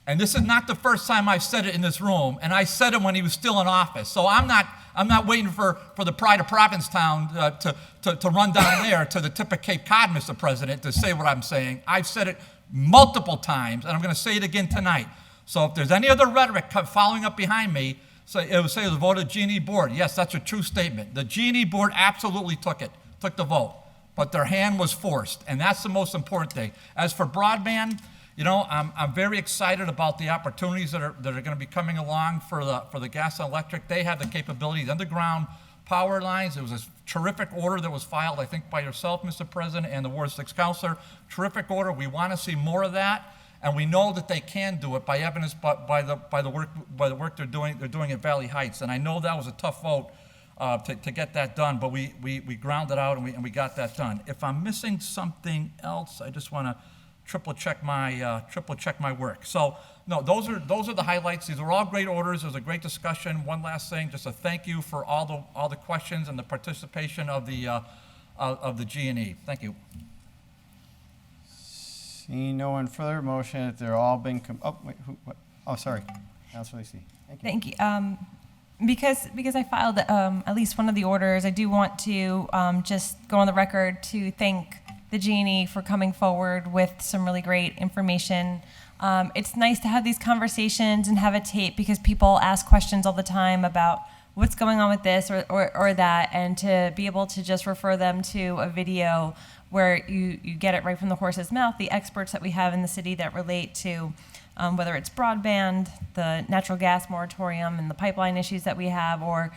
And this is not the first time I've said it in this room, and I said it when he was still in office. So I'm not waiting for the pride of Provincetown to run down there to the tip of Cape Cod, Mr. President, to say what I'm saying. I've said it multiple times, and I'm going to say it again tonight. So if there's any other rhetoric following up behind me, so it would say the vote of G&E board. Yes, that's a true statement. The G&E board absolutely took the vote, but their hand was forced, and that's the most important thing. As for broadband, you know, I'm very excited about the opportunities that are going to be coming along for the gas and electric. They have the capability, the underground power lines. It was a terrific order that was filed, I think, by yourself, Mr. President, and the Ward 6 Councilor. Terrific order. We want to see more of that, and we know that they can do it by evidence, by the work they're doing. They're doing at Valley Heights, and I know that was a tough vote to get that done, but we ground it out and we got that done. If I'm missing something else, I just want to triple check my work. So no, those are the highlights. These are all great orders. There's a great discussion. One last thing, just a thank you for all the questions and the participation of the G&E. Thank you. Seeing no one further, motion that they're all been, sorry. Councilor Lacey. Thank you. Thank you. Because I filed at least one of the orders, I do want to just go on the record to thank the G&E for coming forward with some really great information. It's nice to have these conversations and have a tape because people ask questions all the time about what's going on with this or that, and to be able to just refer them to a video where you get it right from the horse's mouth, the experts that we have in the city that relate to whether it's broadband, the natural gas moratorium, and the pipeline issues that we have, or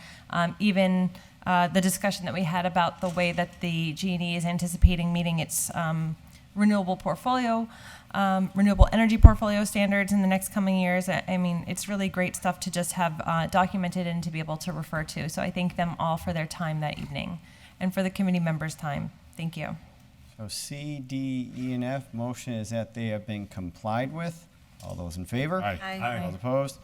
even the discussion that we had about the way that the G&E is anticipating meeting its renewable energy portfolio standards in the next coming years. I mean, it's really great stuff to just have documented and to be able to refer to. So I thank them all for their time that evening and for the committee members' time. Thank you. So C, D, E, and F, motion is that they have been complied with. All those in favor? Aye. Aye. All opposed?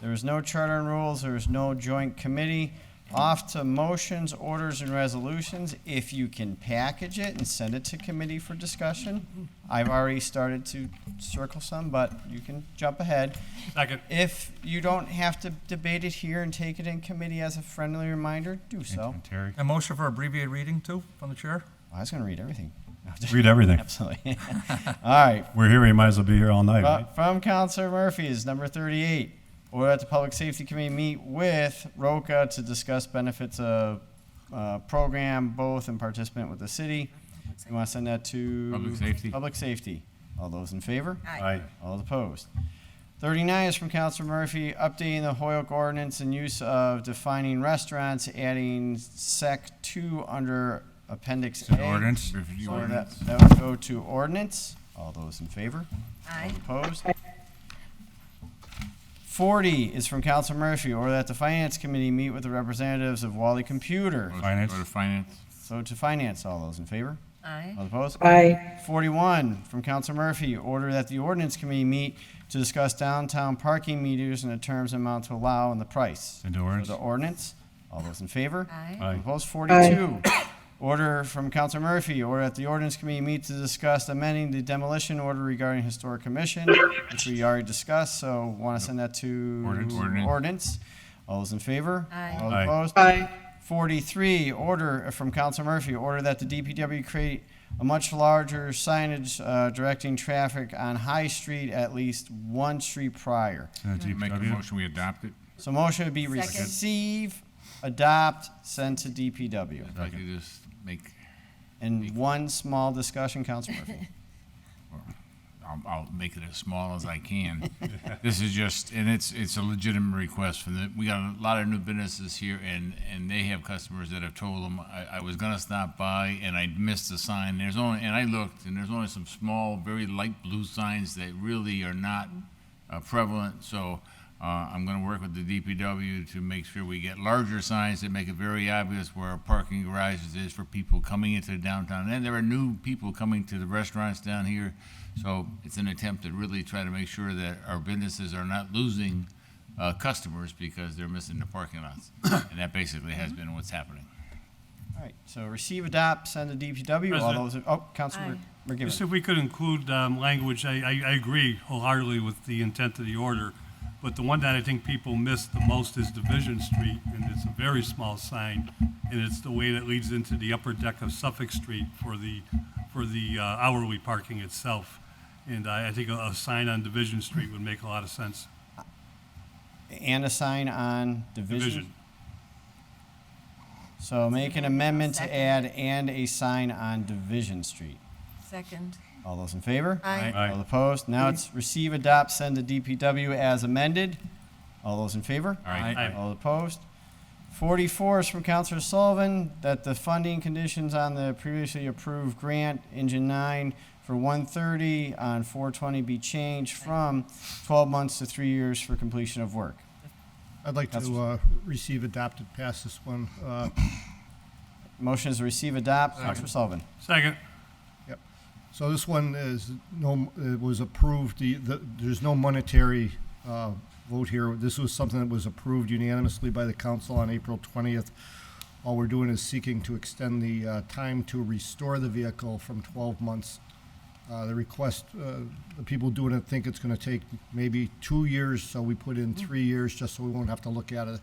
There is no charter and rules. There is no joint committee. Off to motions, orders, and resolutions. If you can package it and send it to committee for discussion. I've already started to circle some, but you can jump ahead. Second. If you don't have to debate it here and take it in committee as a friendly reminder, do so. Terry. A motion for abbreviated reading, too, from the chair? I was going to read everything. Read everything. Absolutely. All right. We're here, we might as well be here all night, right? From Councilor Murphy is number 38. Order that the Public Safety Committee meet with ROCA to discuss benefits of program, both and participant with the city. You want to send that to Public Safety. Public Safety. All those in favor? Aye. All opposed. 39 is from Councilor Murphy, updating the Hoyoke ordinance and use of defining restaurants, adding Sec 2 under Appendix A. Ordinance. So that would go to ordinance. All those in favor? Aye. All opposed? 40 is from Councilor Murphy, or that the Finance Committee meet with the representatives of Wally Computer. Finance. Go to Finance. So to Finance, all those in favor? Aye. All opposed? Aye. 41 from Councilor Murphy, order that the Ordinance Committee meet to discuss downtown parking meters and the terms and amount to allow and the price. Send to ordinance. So the ordinance, all those in favor? Aye. All opposed? 42. Order from Councilor Murphy, order that the Ordinance Committee meet to discuss amending the demolition order regarding Historic Commission, which we already discussed, so want to send that to ordinance. All those in favor? Aye. All Aye. opposed? Aye. 43, order from Councilor Murphy, order that the DPW create a much larger signage directing traffic on High Street at least one street prior. Send it to Make a DPW. motion, we adopt it. So motion would be Second. receive, adopt, send to DPW. If I could just make, And one small discussion, Councilor Murphy. I'll make it as small as I can. This is just, and it's a legitimate request from the, we got a lot of new businesses here, and they have customers that have told them, I was gonna stop by and I missed the sign. And I looked, and there's only some small, very light blue signs that really are not prevalent. So I'm gonna work with the DPW to make sure we get larger signs that make it very obvious where parking garages is for people coming into the downtown. And there are new people coming to the restaurants down here. So it's an attempt to really try to make sure that our businesses are not losing customers because they're missing the parking lots. And that basically has been what's happening. All right, so receive, adopt, send to DPW. All President. those, Councilor. McGivern. Just if we could include language, I agree wholeheartedly with the intent of the order, but the one that I think people miss the most is Division Street, and it's a very small sign, and it's the way that leads into the upper deck of Suffolk Street for the hourly parking itself. And I think a sign on Division Street would make a lot of sense. And a sign on Division. So make an amendment to add and a sign on Division Street. Second. All those in favor? Aye. Aye. All opposed? Now it's receive, adopt, send to DPW as amended. All those in favor? Aye. All opposed? 44 is from Councilor Sullivan, that the funding conditions on the previously approved grant, Engine 9, for 130 on 420 be changed from 12 months to 3 years for completion of work. I'd like to receive, adopt, and pass this one. Motion is to receive, adopt. Councilor Sullivan. Second. Yep. So this one is it was approved. There's no monetary vote here. This was something that was approved unanimously by the council on April 20th. All we're doing is seeking to extend the time to restore the vehicle from 12 months. The request, the people doing it think it's going to take maybe 2 years, so we put in 3 years just so we won't have to look at it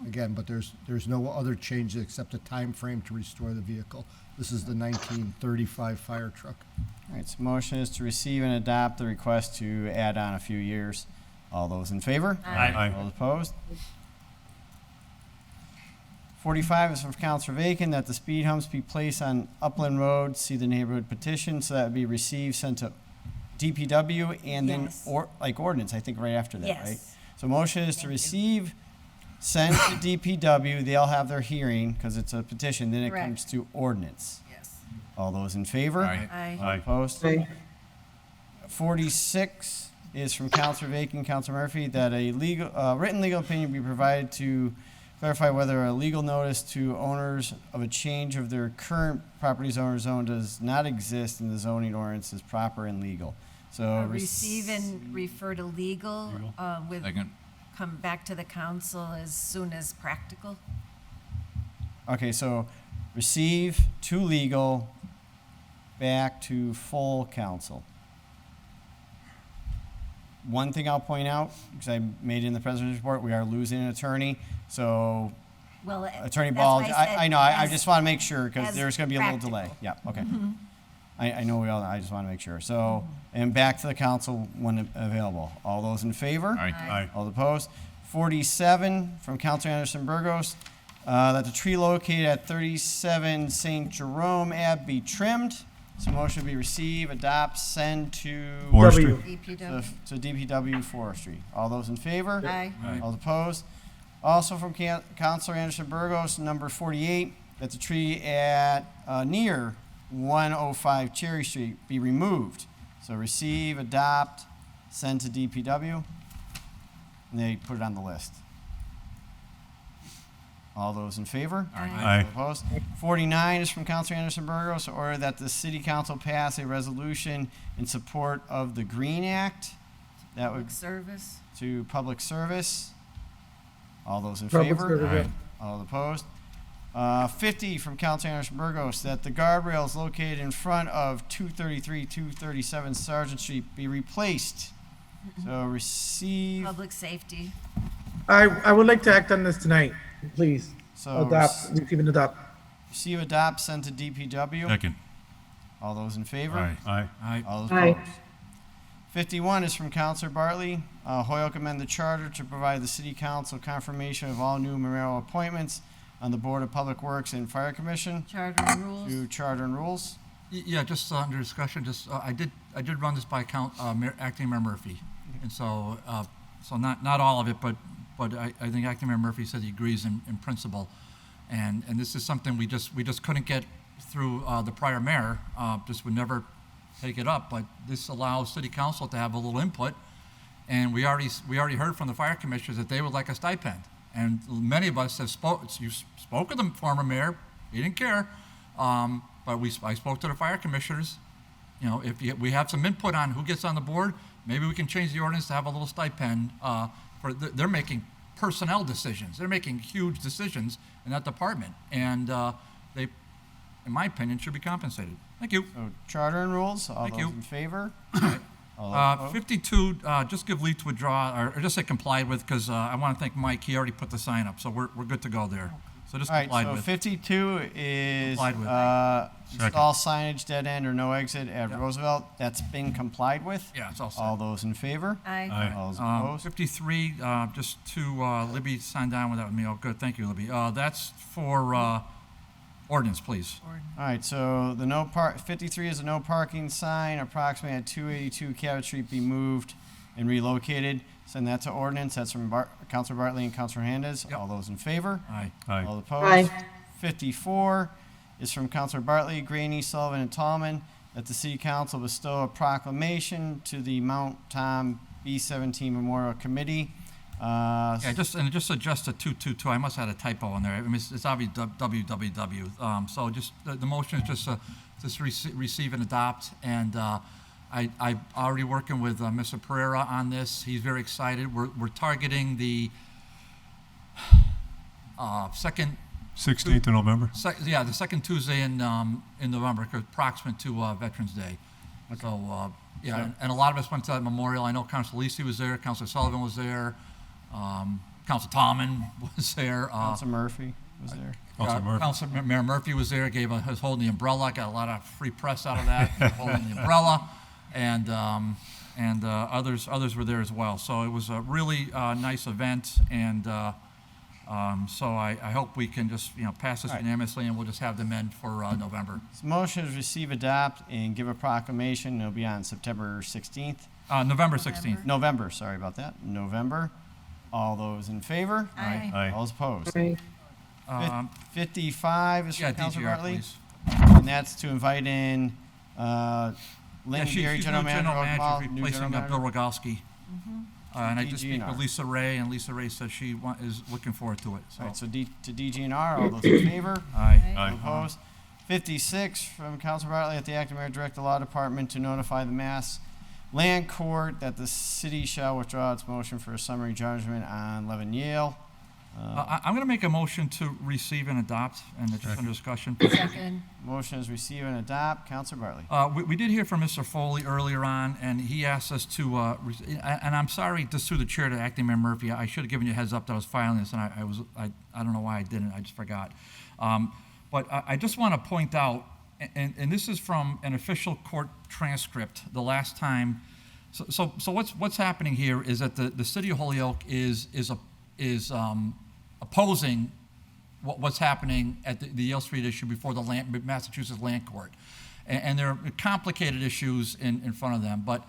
again. But there's no other change except a time frame to restore the vehicle. This is the 1935 fire truck. All right, so motion is to receive and adopt the request to add on a few years. All those in favor? Aye. All opposed? 45 is from Councilor Vacan, that the speed humps be placed on Upland Road. See the neighborhood petition, so that would be received, sent to DPW, and then Yes. ordinance, I think right after that, Yes. right? So motion is to receive, send to DPW, they'll have their hearing, because it's a petition, then it Correct. comes to ordinance. Yes. All those in favor? Aye. All opposed? Aye. 46 is from Councilor Vacan, Councilor Murphy, that a written legal opinion be provided to clarify whether a legal notice to owners of a change of their current property zone does not exist in the zoning ordinance is proper and legal. So Receive and refer to legal, with, Second. come back to the council as soon as practical. Okay, so receive to legal, back to full council. One thing I'll point out, because I made it in the president's report, we are losing an attorney. So Well, Attorney that's Ball, why I said know, I as- just want to make sure, because as there's going to be a little delay. Yeah, okay. I know we all, I just want to make sure. So, and back to the council when available. All those in favor? Aye. All opposed? 47 from Councilor Anderson Burgos, that the tree located at 37 St. Jerome Ave be trimmed. So motion be receive, adopt, send to Forestry. DPW. to DPW Forestry. All those in favor? Aye. All opposed? Also from Councilor Anderson Burgos, number 48, that the tree at near 105 Cherry Street be removed. So receive, adopt, send to DPW, and they put it on the list. All those in favor? Aye. All opposed? 49 is from Councilor Anderson Burgos, order that the city council pass a resolution in support of the Green Act. That would Public service. to public service. All those in Public favor? service, yeah. All opposed? 50 from Councilor Anderson Burgos, that the guardrails located in front of 233, 237 Sergeant Street be replaced. So receive, Public safety. I would like to act on this tonight, please. So Adopt, receive and adopt. receive, adopt, send to DPW. Second. All those in favor? Aye. All those Aye. opposed? 51 is from Councilor Bartley. Hoyoke amend the charter to provide the city council confirmation of all new mayoral appointments on the Board of Public Works and Fire Commission Charter and rules. to charter and rules. Yeah, just under discussion, I did run this by Acting Mayor Murphy. And so, not all of it, but I think Acting Mayor Murphy said he agrees in principle. And this is something we just couldn't get through the prior mayor, just would never take it up, but this allows city council to have a little input. And we already heard from the fire commissioners that they would like a stipend. And many of us have you spoke with the former mayor, he didn't care. But I spoke to the fire commissioners. You know, if we have some input on who gets on the board, maybe we can change the ordinance to have a little stipend. They're making personnel decisions. They're making huge decisions in that department. And they, in my opinion, should be compensated. Thank you. So charter and rules, all Thank those you. in favor? All opposed? 52, just give leave to withdraw, or just say complied with, because I want to thank Mike, he already put the sign up, so we're good to go there. So just All right, complied so with. 52 is Complied with. install signage, dead end or no exit at Roosevelt. That's been complied with? Yeah, it's all set. All those in favor? Aye. Aye. All those opposed? 53, just to, Libby signed down with that with me. Oh, good, thank you, Libby. That's for ordinance, please. All right, so the 53 is a no parking sign approximately at 282 Cabot Street be moved and relocated. Send that to ordinance. That's from Councilor Bartley and Councilor Hernandez. All those in favor? Aye. Aye. All opposed? Aye. 54 is from Councilor Bartley, Graney, Sullivan, and Tallman that the City Council bestow a proclamation to the Mount Tom B-17 Memorial Committee. Yeah, just adjust to 222. I must have had a typo in there. I mean, it's obviously www. So just the motion is just receive and adopt. And I'm already working with Mr. Pereira on this. He's very excited. We're targeting the second. 16th of November. The second Tuesday in November, approximate to Veterans Day. So and a lot of us went to that memorial. I know Councilor Lisi was there, Councilor Sullivan was there, Councilor Tallman was there. Councilor Murphy was there. Councilor Mayor Murphy was there, was holding the umbrella, got a lot of free press out of that, holding the umbrella, and others were there as well. So it was a really nice event, and so I hope we can just pass this unanimously, and we'll just have them in for November. So motion is receive, adopt, and give a proclamation. It'll be on September 16th. November 16th. November, sorry about that. November. All those in favor? Aye. Aye. All those opposed? Aye. 55 is from Councilor DGR, Bartley. please. And that's to invite in Lynn Gary, she's General new Manager, Oakmont, new replacing General Bill Manager. Rogalski. And I just speak DGNR. with Lisa Ray, and Lisa Ray said she is looking forward to it. So. All right, so to DGNR, all those in favor? Aye. All opposed? 56 from Councilor Bartley, that the acting mayor direct the law department to notify the Mass Land Court that the city shall withdraw its motion for a summary judgment on Levin Yale. I'm going to make a motion to receive and adopt, and it's just under discussion. Second. Motion is receive and adopt. Councilor Bartley. We did hear from Mr. Foley earlier on, and he asked us to, and I'm sorry, just through the chair to Acting Mayor Murphy, I should have given you a heads up that I was filing this, and I don't know why I didn't, I just forgot. But I just want to point out, and this is from an official court transcript, the last time. So what's happening here is that the city of Holyoke is opposing what's happening at the Yale Street issue before the Massachusetts Land Court, and there are complicated issues in front of them. But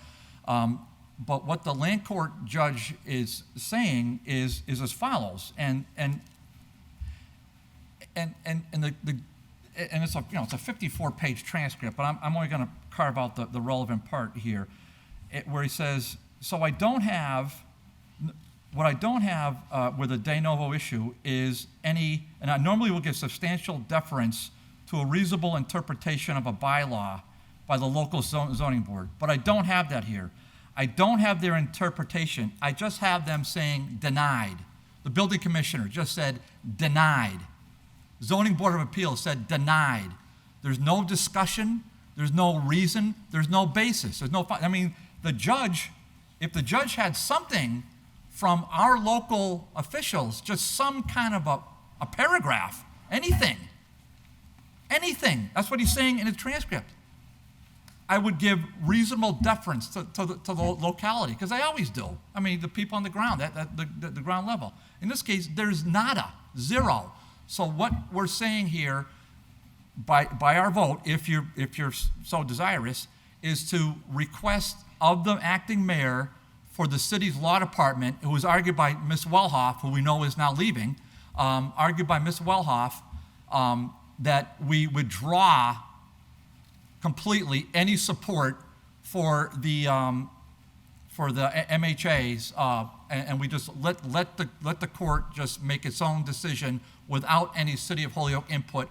what the Land Court judge is saying is as follows, and it's a it's a 54-page transcript, but I'm only going to carve out the relevant part here, where he says, so what I don't have with a de novo issue is any, and I normally will give substantial deference to a reasonable interpretation of a bylaw by the local zoning board, but I don't have that here. I don't have their interpretation. I just have them saying denied. The building commissioner just said denied. Zoning Board of Appeals said denied. There's no discussion, there's no reason, there's no basis, there's no, I mean, the judge, if the judge had something from our local officials, just some kind of a paragraph, anything, that's what he's saying in the transcript, I would give reasonable deference to the locality, because I always do. I mean, the people on the ground, the ground level. In this case, there's nada, zero. So what we're saying here, by our vote, if you're so desirous, is to request of the acting mayor for the city's law department, who was argued by Ms. Wellhoff, who we know is now leaving, argued by Ms. Wellhoff, that we withdraw completely any support for the MHAs, and we just let the court just make its own decision without any City of Holyoke input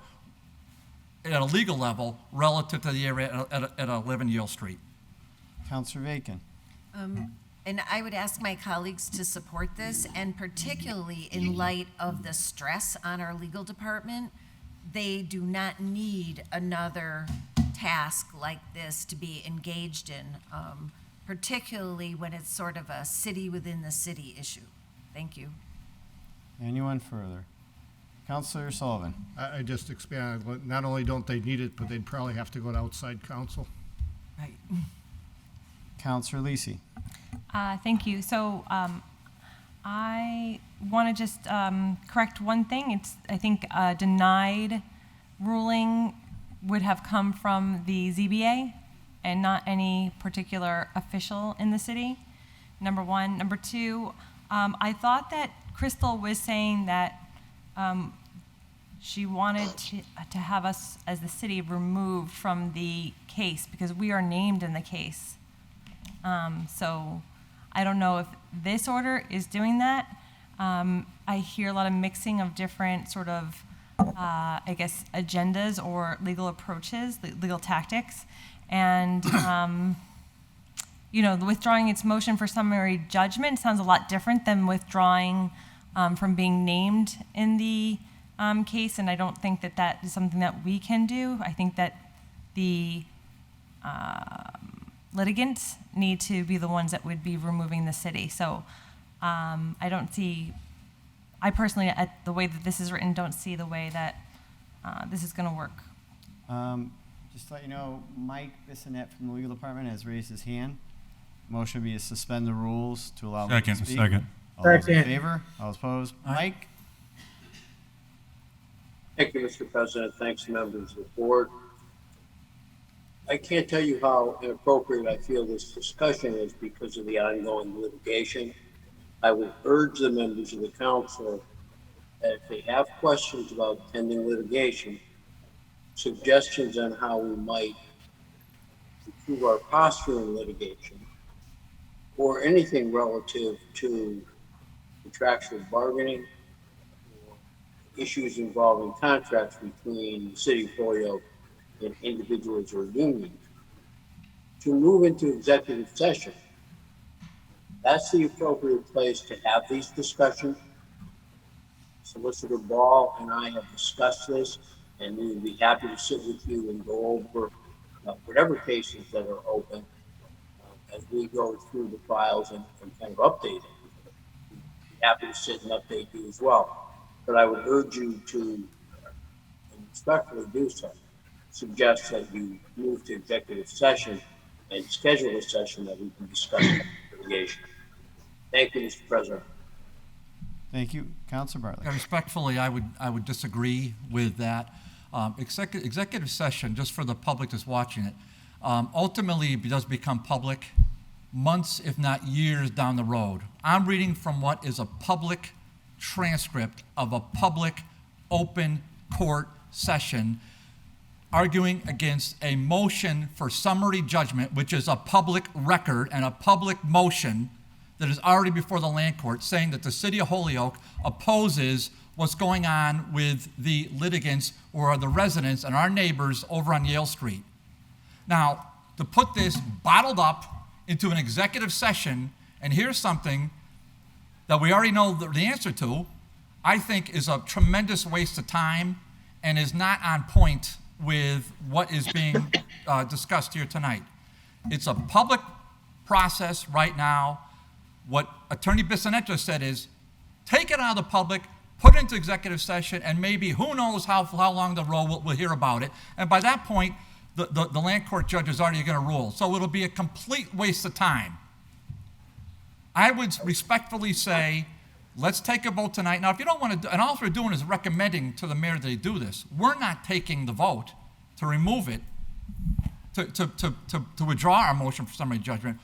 at a legal level relative to the area at 11 Yale Street. Councilor Bacon. And I would ask my colleagues to support this, and particularly in light of the stress on our legal department, they do not need another task like this to be engaged in, particularly when it's sort of a city within the city issue. Thank you. Anyone further? Councilor Sullivan. I just expanded, not only don't they need it, but they'd probably have to go to outside counsel. Right. Councilor Lisi. Thank you. So I want to just correct one thing. I think a denied ruling would have come from the ZBA and not any particular official in the city, number one. Number two, I thought that Crystal was saying that she wanted to have us as the city removed from the case because we are named in the case. So I don't know if this order is doing that. I hear a lot of mixing of different sort of, I guess, agendas or legal approaches, legal tactics. And, withdrawing its motion for summary judgment sounds a lot different than withdrawing from being named in the case. And I don't think that that is something that we can do. I think that the litigants need to be the ones that would be removing the city. So I personally, at the way that this is written, don't see the way that this is going to work. Just to let you know, Mike Bissonette from the legal department has raised his hand. Motion would be to suspend the rules to allow him to speak. Second. All those in favor? All opposed? Mike? Thank you, Mr. President. Thanks, members of the board. I can't tell you how inappropriate I feel this discussion is because of the ongoing litigation. I would urge the members of the council that if they have questions about pending litigation, suggestions on how we might improve our posture in litigation, or anything relative to contractual bargaining, or issues involving contracts between the City of Holyoke and individuals or unions, to move into executive session. That's the appropriate place to have these discussions. Solicitor Ball and I have discussed this, and we would be happy to sit with you and go over whatever cases that are open as we go through the files and kind of update it. We'd be happy to sit and update you as well. But I would urge you to, and respectfully do so, suggest that you move to executive session and schedule a session that we can discuss litigation. Thank you, Mr. President. Thank you. Councilor Bartley. Yeah, respectfully, I would disagree with that. Executive session, just for the public that's watching it, ultimately it does become public months, if not years down the road. I'm reading from what is a public transcript of a public open court session arguing against a motion for summary judgment, which is a public record and a public motion that is already before the land court, saying that the City of Holyoke opposes what's going on with the litigants or the residents and our neighbors over on Yale Street. Now, to put this bottled up into an executive session, and here's something that we already know the answer to, I think is a tremendous waste of time and is not on point with what is being discussed here tonight. It's a public process right now. What Attorney Bissonette just said is, take it out of the public, put it into executive session, and maybe who knows how long the road we'll hear about it. And by that point, the land court judge is already going to rule. So it'll be a complete waste of time. I would respectfully say, let's take a vote tonight. Now, if you don't want to, and all we're doing is recommending to the mayor that they do this. We're not taking the vote to remove it, to withdraw our motion for summary judgment.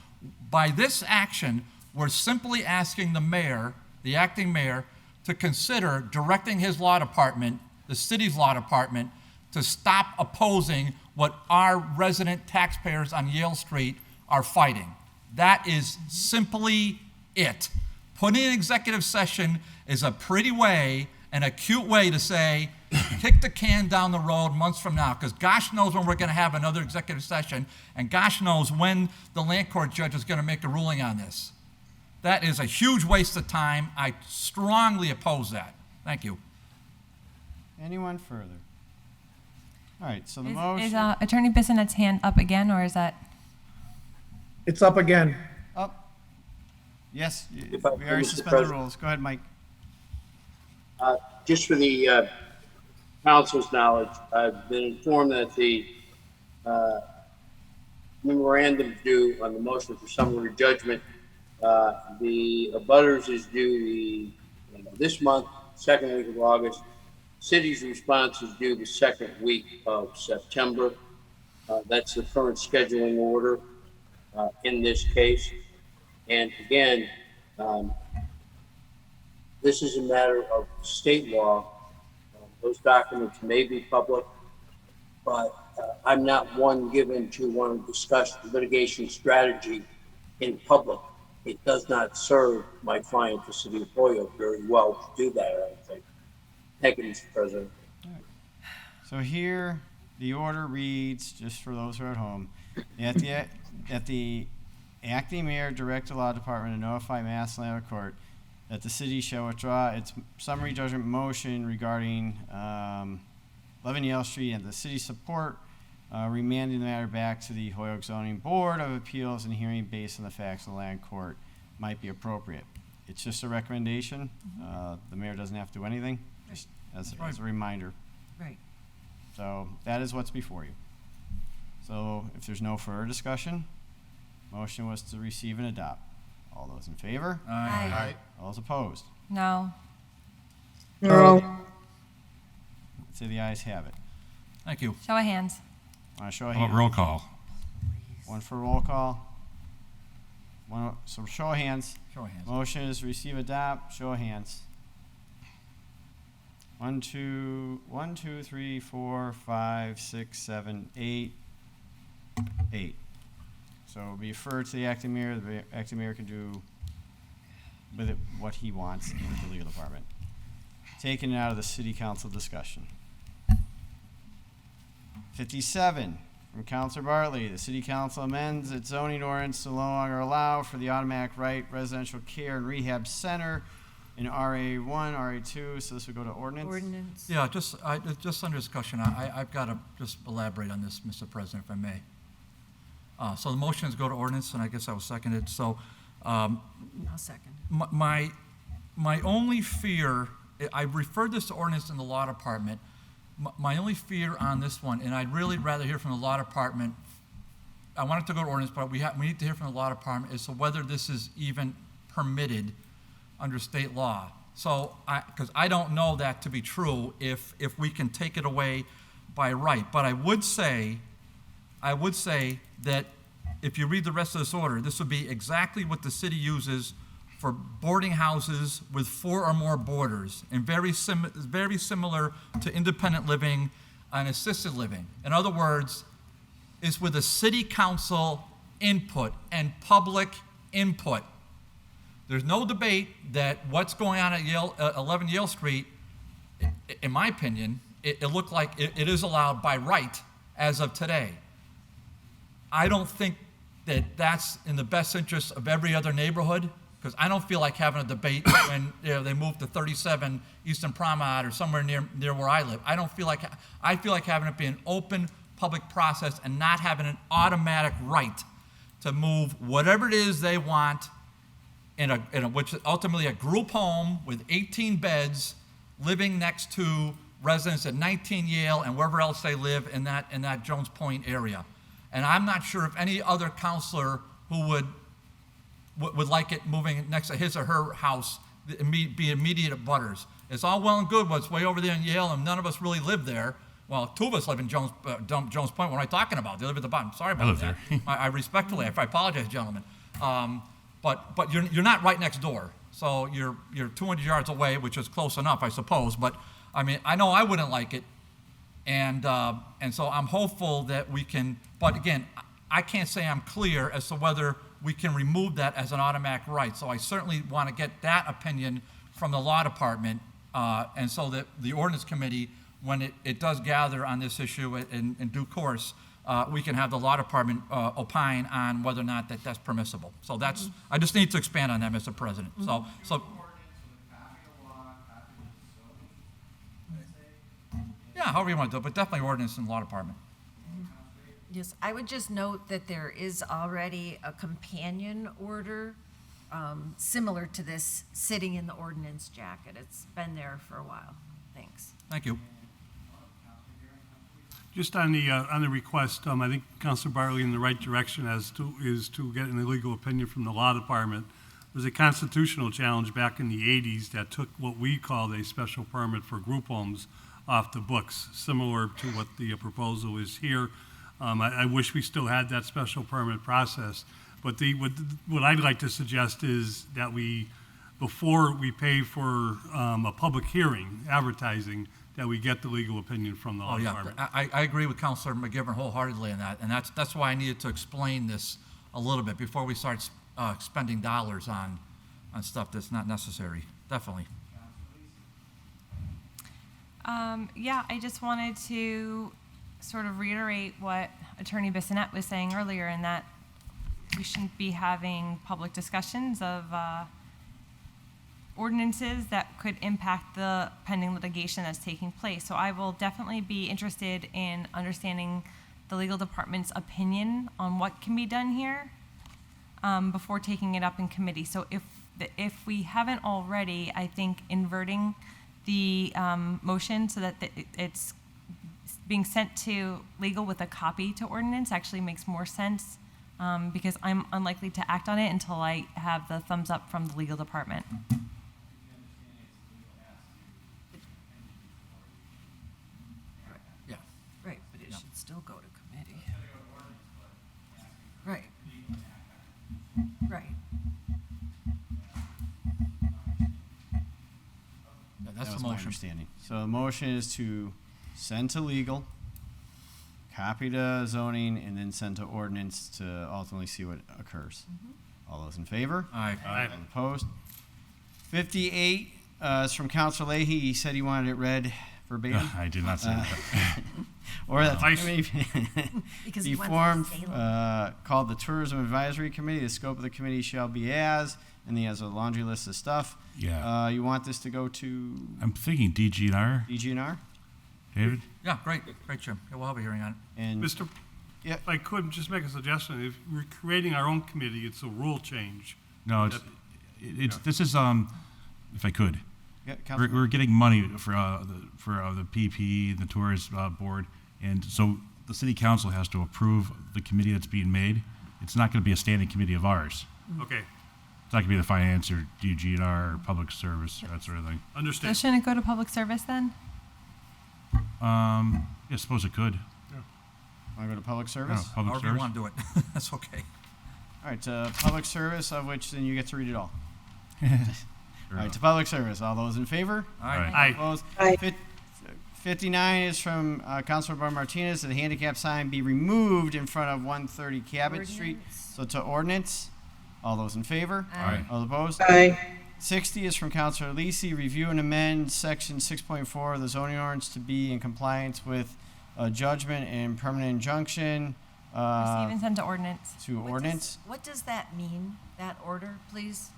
By this action, we're simply asking the mayor, the acting mayor, to consider directing his law department, the city's law department, to stop opposing what our resident taxpayers on Yale Street are fighting. That is simply it. Putting an executive session is a pretty way, and a cute way to say, kick the can down the road months from now, because gosh knows when we're going to have another executive session, and gosh knows when the land court judge is going to make a ruling on this. That is a huge waste of time. I strongly oppose that. Thank you. Anyone further? All right, so the Is motion. Attorney Bissonet's hand up again, or is that? It's up again. Up. Yes, If I we may, already Mr. suspended the President. rules. Go ahead, Mike. Just for the council's knowledge, I've been informed that the memorandum due on the motion for summary judgment, the abutters is due this month, second week of August. City's response is due the second week of September. That's the current scheduling order in this case. And again, this is a matter of state law. Those documents may be public, but I'm not one given to want to discuss litigation strategy in public. It does not serve my client, the city of Holyoke, very well to do that, I don't think. Thank you, Mr. President. So here, the order reads, just for those who are at home, that the acting mayor direct the law department to notify Mass Land Court that the city shall withdraw its summary judgment motion regarding 11 Yale Street and the city support, remanding the matter back to the Holyoke Zoning Board of Appeals and hearing based on the facts of the land court might be appropriate. It's just a recommendation. The mayor doesn't have to do anything, just as a reminder. Right. So that is what's before you. So if there's no further discussion, motion was to receive and adopt. All those in favor? Aye. All those opposed? No. No. Let's say the ayes have it. Thank you. Show of hands. Want to show a How hand? about roll call? One for roll call. One, so show of hands. Show of hands. Motion is receive, adopt, show of hands. 1, 2, 3, 4, 5, 6, 7, 8. 8. So be referred to the acting mayor. The acting mayor can do with it what he wants in the legal department. Taken out of the city council discussion. 57, from Councilor Bartley, the city council amends its zoning ordinance to no longer allow for the automatic right residential care and rehab center in RA1, RA2, so this would go to ordinance. Yeah, just under discussion, I've got to just elaborate on this, Mr. President, if I may. So the motions go to ordinance, and I guess I was seconded. So I'll second. my only fear, I referred this to ordinance in the law department. My only fear on this one, and I'd really rather hear from the law department. I want it to go to ordinance, but we need to hear from the law department as to whether this is even permitted under state law. So, because I don't know that to be true if we can take it away by right. But I would say that if you read the rest of this order, this would be exactly what the city uses for boarding houses with 4 or more boarders, and very similar to independent living and assisted living. In other words, it's with a city council input and public input. There's no debate that what's going on at 11 Yale Street, in my opinion, it looked like it is allowed by right as of today. I don't think that that's in the best interest of every other neighborhood, because I don't feel like having a debate when they move to 37 Eastern Promenade or somewhere near where I live. I feel like having it be an open public process and not having an automatic right to move whatever it is they want which is ultimately a group home with 18 beds living next to residents at 19 Yale and wherever else they live in that Jones Point area. And I'm not sure if any other counselor who would like it moving next to his or her house be immediate abutters. It's all well and good what's way over there in Yale, and none of us really live there. Well, 2 of us live in Jones Point. What am I talking about? They live at the bottom. Sorry about that. I respectfully, I apologize, gentlemen. But you're not right next door. So you're 200 yards away, which is close enough, I suppose. But I mean, I know I wouldn't like it, and so I'm hopeful that we can. But again, I can't say I'm clear as to whether we can remove that as an automatic right. So I certainly want to get that opinion from the law department, and so that the ordinance committee, when it does gather on this issue in due course, we can have the law department opine on whether or not that's permissible. So that's, I just need to expand on that, Mr. President. So Yeah, however you want to do it, but definitely ordinance and law department. Yes, I would just note that there is already a companion order similar to this sitting in the ordinance jacket. It's been there for a while. Thanks. Thank you. Just on the request, I think Councilor Bartley in the right direction is to get an illegal opinion from the law department. There's a constitutional challenge back in the 80s that took what we called a special permit for group homes off the books, similar to what the proposal is here. I wish we still had that special permit process, but what I'd like to suggest is that before we pay for a public hearing, advertising, that we get the legal opinion from the law department. I agree with Councilor McGivern wholeheartedly on that, and that's why I needed to explain this a little bit before we start spending dollars on stuff that's not necessary. Definitely. Yeah, I just wanted to sort of reiterate what Attorney Bissonnette was saying earlier, in that we shouldn't be having public discussions of ordinances that could impact the pending litigation that's taking place. So I will definitely be interested in understanding the legal department's opinion on what can be done here before taking it up in committee. So if we haven't already, I think inverting the motion so that it's being sent to legal with a copy to ordinance actually makes more sense, because I'm unlikely to act on it until I have the thumbs up from the legal department. Yeah. Right, but it should still go to committee. Right. Right. Yeah, that's That was the my motion. understanding. So the motion is to send to legal, copy to zoning, and then send to ordinance to ultimately see what occurs. All those in favor? Aye. Aye. All opposed? 58 is from Councilor Leahy. He said he wanted it read verbatim. I did not say that. Or that the Nice. committee Because be he wants formed, it Salem. called the Tourism Advisory Committee. The scope of the committee shall be as, and he has a laundry list of stuff. Yeah. You want this to go to I'm thinking DGNR, DGNR? David? Yeah, great, Jim. Yeah, we'll have a hearing on it. And Mr. Yeah. If I could just make a suggestion, if we're creating our own committee, it's a rule change. No, this is, if I could. Yeah, Councilor. We're getting money for the PP, the tourist board, and so the city council has to approve the committee that's being made. It's not going to be a standing committee of ours. Okay, It's not going to be the finance or DGNR or public service or that sort of thing. So understand. shouldn't it go to public service then? I suppose it could. Want to go to public No, service? public However you service. want to do it. That's okay. All right, public service, of which then you get to read it all. All right, to public service. All those in favor? Aye. Aye. Opposed? Aye. 59 is from Councilor Bar Martinez, that the handicap sign be removed in front of 130 Cabot Street. So to ordinance. All those in favor? Aye. All opposed? Aye. 60 is from Councilor Lisi, review and amend section 6.4 of the zoning ordinance to be in compliance with a judgment and permanent injunction. Receive and send to ordinance. To ordinance. What does that mean, that order, please?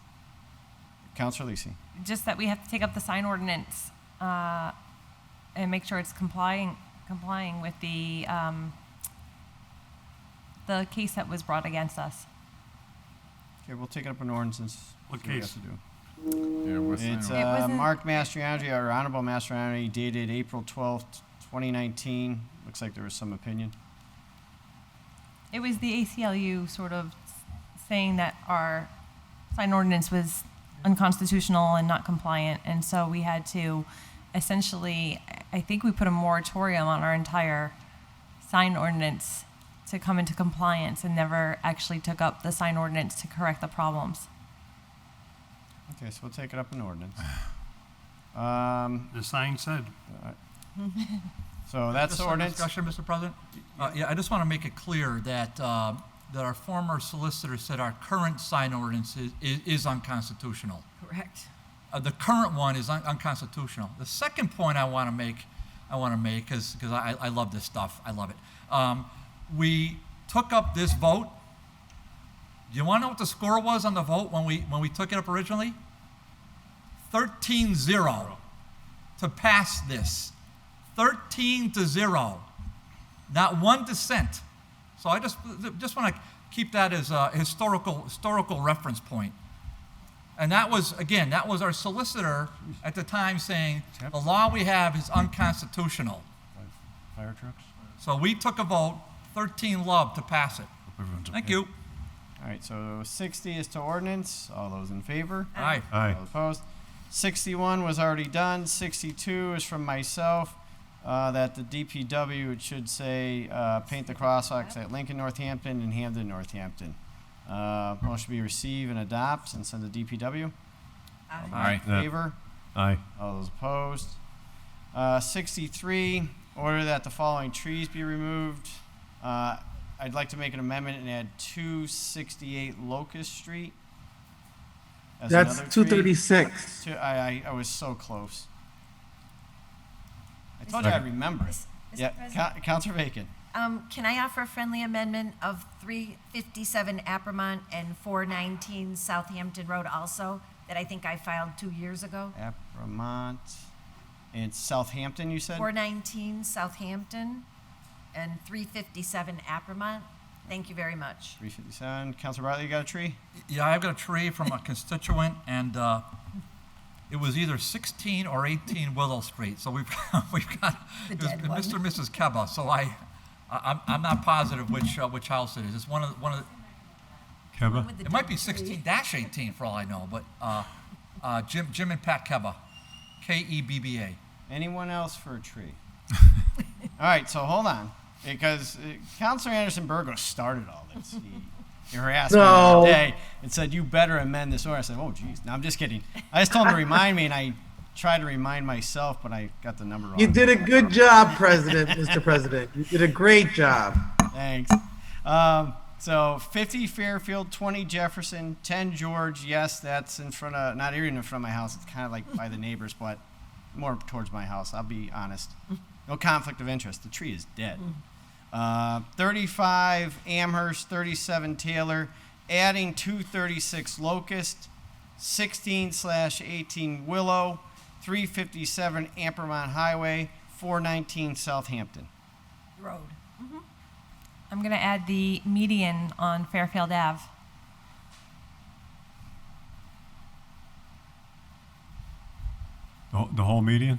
Councilor Lisi. Just that we have to take up the sign ordinance and make sure it's complying with the case that was brought against us. Okay, we'll take it up in ordinance and What see we have case? to do. Yeah, what's It's It wasn't- Mark Mastriani, our Honorable Mastriani, dated April 12th, 2019. Looks like there was some opinion. It was the ACLU sort of saying that our sign ordinance was unconstitutional and not compliant, and so we had to essentially, I think we put a moratorium on our entire sign ordinance to come into compliance and never actually took up the sign ordinance to correct the problems. Okay, so we'll take it up in ordinance. The sign said. So that's Just the for ordinance. discussion, Mr. President? Yeah, I just want to make it clear that, that our former solicitor said our current sign ordinance is unconstitutional. Correct. The current one is unconstitutional. The second point I want to make, because I love this stuff. I love it. We took up this vote. Do you want to know what the score was on the vote when we took it up originally? 13-0 to pass this. 13-0. Not one dissent. So I just want to keep that as a historical reference point. And that was our solicitor at the time saying the law we have is unconstitutional. Fire trucks? So we took a vote, 13-love to pass it. Thank you. All right, so 60 is to ordinance. All those in favor? Aye. Aye. All opposed? 61 was already done. 62 is from myself, that the DPW, it should say, paint the crosswalks at Lincoln, Northampton, and Hamden, Northampton. Motion be receive and adopt and send to DPW. Aye. All in favor? Aye. All those opposed? 63, order that the following trees be removed. I'd like to make an amendment and add 268 Locust Street. as That's another tree. 236. I was so close. I told you I'd remember. Mr. Yeah, President? Counselor Bacon. Can I offer a friendly amendment of 357 Appermont and 419 Southampton Road also, that I think I filed 2 years ago? Appermont and Southampton, you said? 419 Southampton and 357 Appermont. Thank you very much. 357. Counselor Bartley, you got a tree? Yeah, I've got a tree from a constituent, and it was either 16 or 18 Willow Street. So we've got The dead one. Mr. and Mrs. Keba. So I'm not positive which house it is. It's one of the. Keba? It might be 16-18 for all I know, but Jim and Pat Keba, Kebba. Anyone else for a tree? All right, so hold on, because Counselor Anderson Burgos started all this. He harassed me the No. other day and said, "You better amend this order." I said, "Oh, geez." No, I'm just kidding. I just told him to remind me, and I tried to remind myself, but I got the number wrong. You did a good job, President, Mr. President. You did a great job. Thanks. So 50 Fairfield, 20 Jefferson, 10 George. Yes, that's in front of, not even in front of my house. It's kind of like by the neighbors, but more towards my house. I'll be honest. No conflict of interest. The tree is dead. 35 Amherst, 37 Taylor, adding 236 Locust, 16/18 Willow, 357 Ampermont Highway, 419 Southampton. Road. I'm going to add the median on Fairfield Ave. The whole median?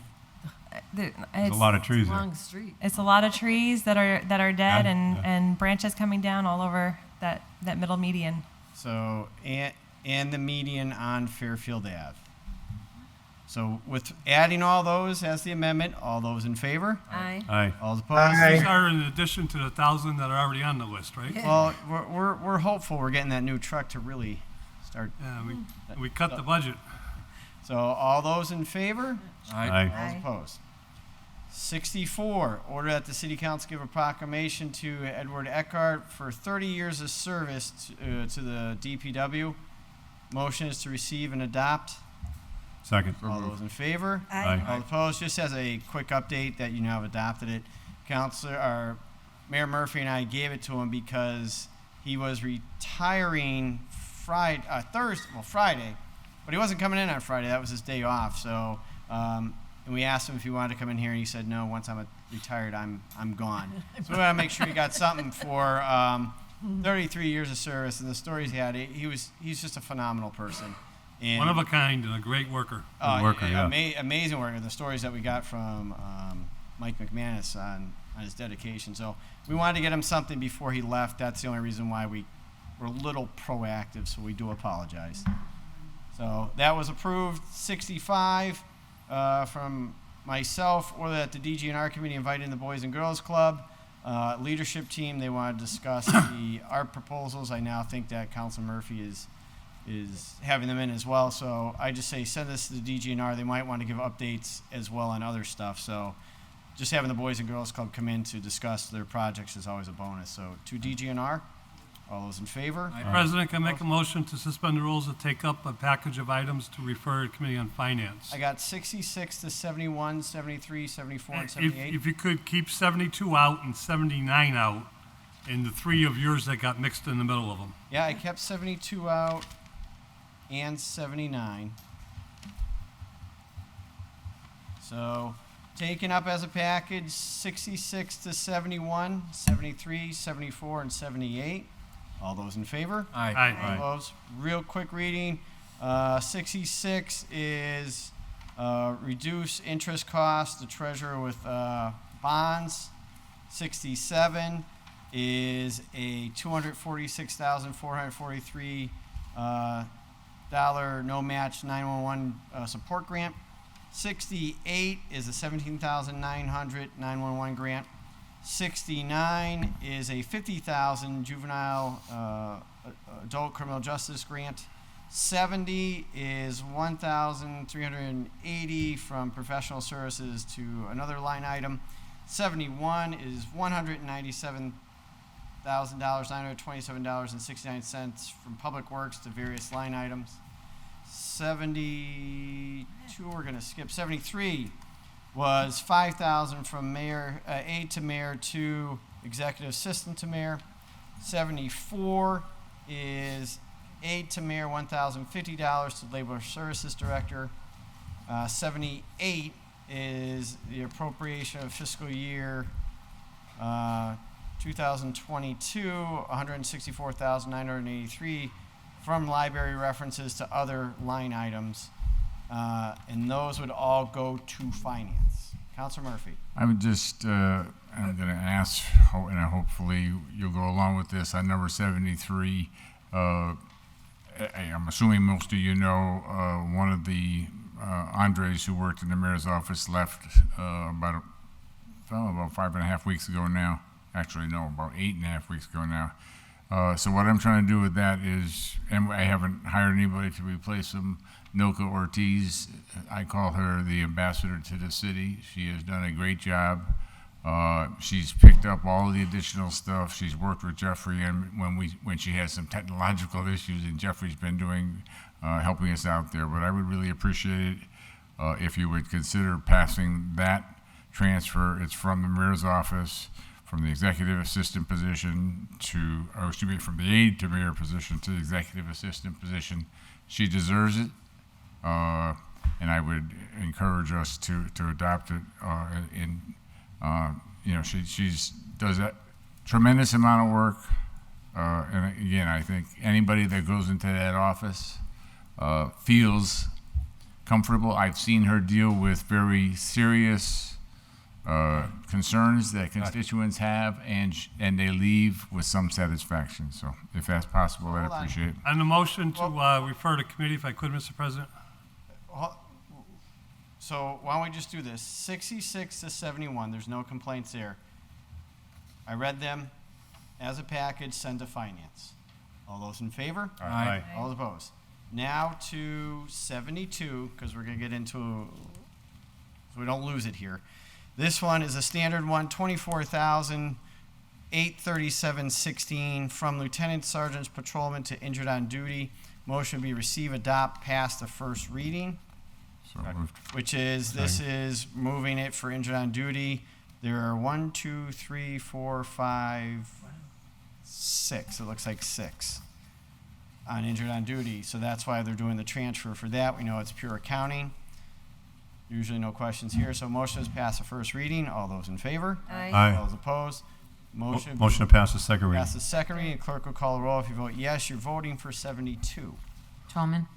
There's a lot of trees there. Long street. It's a lot of trees that are dead Yeah, and, yeah. and branches coming down all over that middle median. So, and the median on Fairfield Ave. So with adding all those as the amendment, all those in favor? Aye. Aye. All opposed? Aye. These are in addition to the 1,000 that are already on the list, right? Well, we're hopeful we're getting that new truck to really start. Yeah, we cut the budget. So all those in favor? Aye. Aye. All Aye. opposed? 64, order that the city council give a proclamation to Edward Eckhart for 30 years of service to the DPW. Motion is to receive and adopt. Second. All those in favor? Aye. All opposed? Just as a quick update that you now have adopted it, Mayor Murphy and I gave it to him because he was retiring Friday, but he wasn't coming in on Friday. That was his day off. So, and we asked him if he wanted to come in here, and he said, "No, once I'm retired, I'm gone." So we want to make sure he got something for 33 years of service and the stories he had. He's just a phenomenal person. And One of a kind and a great worker. Oh, worker, yeah. Amazing worker. The stories that we got from Mike McManus on his dedication. So we wanted to get him something before he left. That's the only reason why we were a little proactive, so we do apologize. So that was approved. 65 from myself, or that the DGNR committee invite in the Boys and Girls Club leadership team. They want to discuss the art proposals. I now think that Council Murphy is having them in as well. So I just say send this to the DGNR. They might want to give updates as well on other stuff. So just having the Boys and Girls Club come in to discuss their projects is always a bonus. So to DGNR, all those in favor? President, can I make a motion to suspend the rules and take up a package of items to refer to Committee on Finance? I got 66 to 71, 73, 74, and 78. If you could keep 72 out and 79 out, and the 3 of yours that got mixed in the middle of them. Yeah, I kept 72 out and 79. So Taken up as a package, 66 to 71, 73, 74, and 78. All those in favor? Aye. Aye. All opposed? Real quick reading. 66 is reduce interest costs, the treasurer with bonds. 67 is a $246,443 no match 911 support grant. 68 is a $17,900 911 grant. 69 is a $50,000 juvenile adult criminal justice grant. 70 is $1,380 from professional services to another line item. 71 is $197,927.69 from public works to various line items. 72 we're going to skip. 73 was $5,000 from mayor aide to mayor to executive assistant to mayor. 74 is aide to mayor $1,050 to labor services director. 78 is the appropriation of fiscal year 2022 $164,983 from library references to other line items, and those would all go to finance. Councilor Murphy. I would just, I'm going to ask, and hopefully you'll go along with this, on number 73. I'm assuming most of you know one of the Andres who worked in the mayor's office left about 5.5 weeks ago now. Actually, no, about 8.5 weeks ago now. So what I'm trying to do with that is, and I haven't hired anybody to replace him, Milka Ortiz, I call her the ambassador to the city. She has done a great job. She's picked up all of the additional stuff. She's worked with Jeffrey, and when she has some technological issues, and Jeffrey's been doing, helping us out there. But I would really appreciate it if you would consider passing that transfer. It's from the mayor's office, from the executive assistant position to, or excuse me, from the aide to mayor position to the executive assistant position. She deserves it, and I would encourage us to adopt it. She's does a tremendous amount of work, and again, I think anybody that goes into that office feels comfortable. I've seen her deal with very serious concerns that constituents have, and they leave with some satisfaction. So if that's possible, I'd appreciate it. On the motion to refer to committee, if I could, Mr. President. So why don't we just do this? 66 to 71, there's no complaints there. I read them as a package, send to finance. All those in favor? Aye. All opposed? Now to 72, because we're going to get into, so we don't lose it here. This one is a standard one, $24,837.16 from lieutenant sergeants, patrolmen to injured on duty. Motion be receive, adopt, pass the first reading. So moved. Which is, this is moving it for injured on duty. There are 1, 2, 3, 4, 5, 6. It looks like 6 on injured on duty. So that's why they're doing the transfer for that. We know it's pure accounting. Usually no questions here. So motion is pass the first reading. All those in favor? Aye. Aye. All those opposed? Motion Motion to pass the second reading. pass the second reading. Clerk will call the roll. If you vote yes, you're voting for 72. Tallman,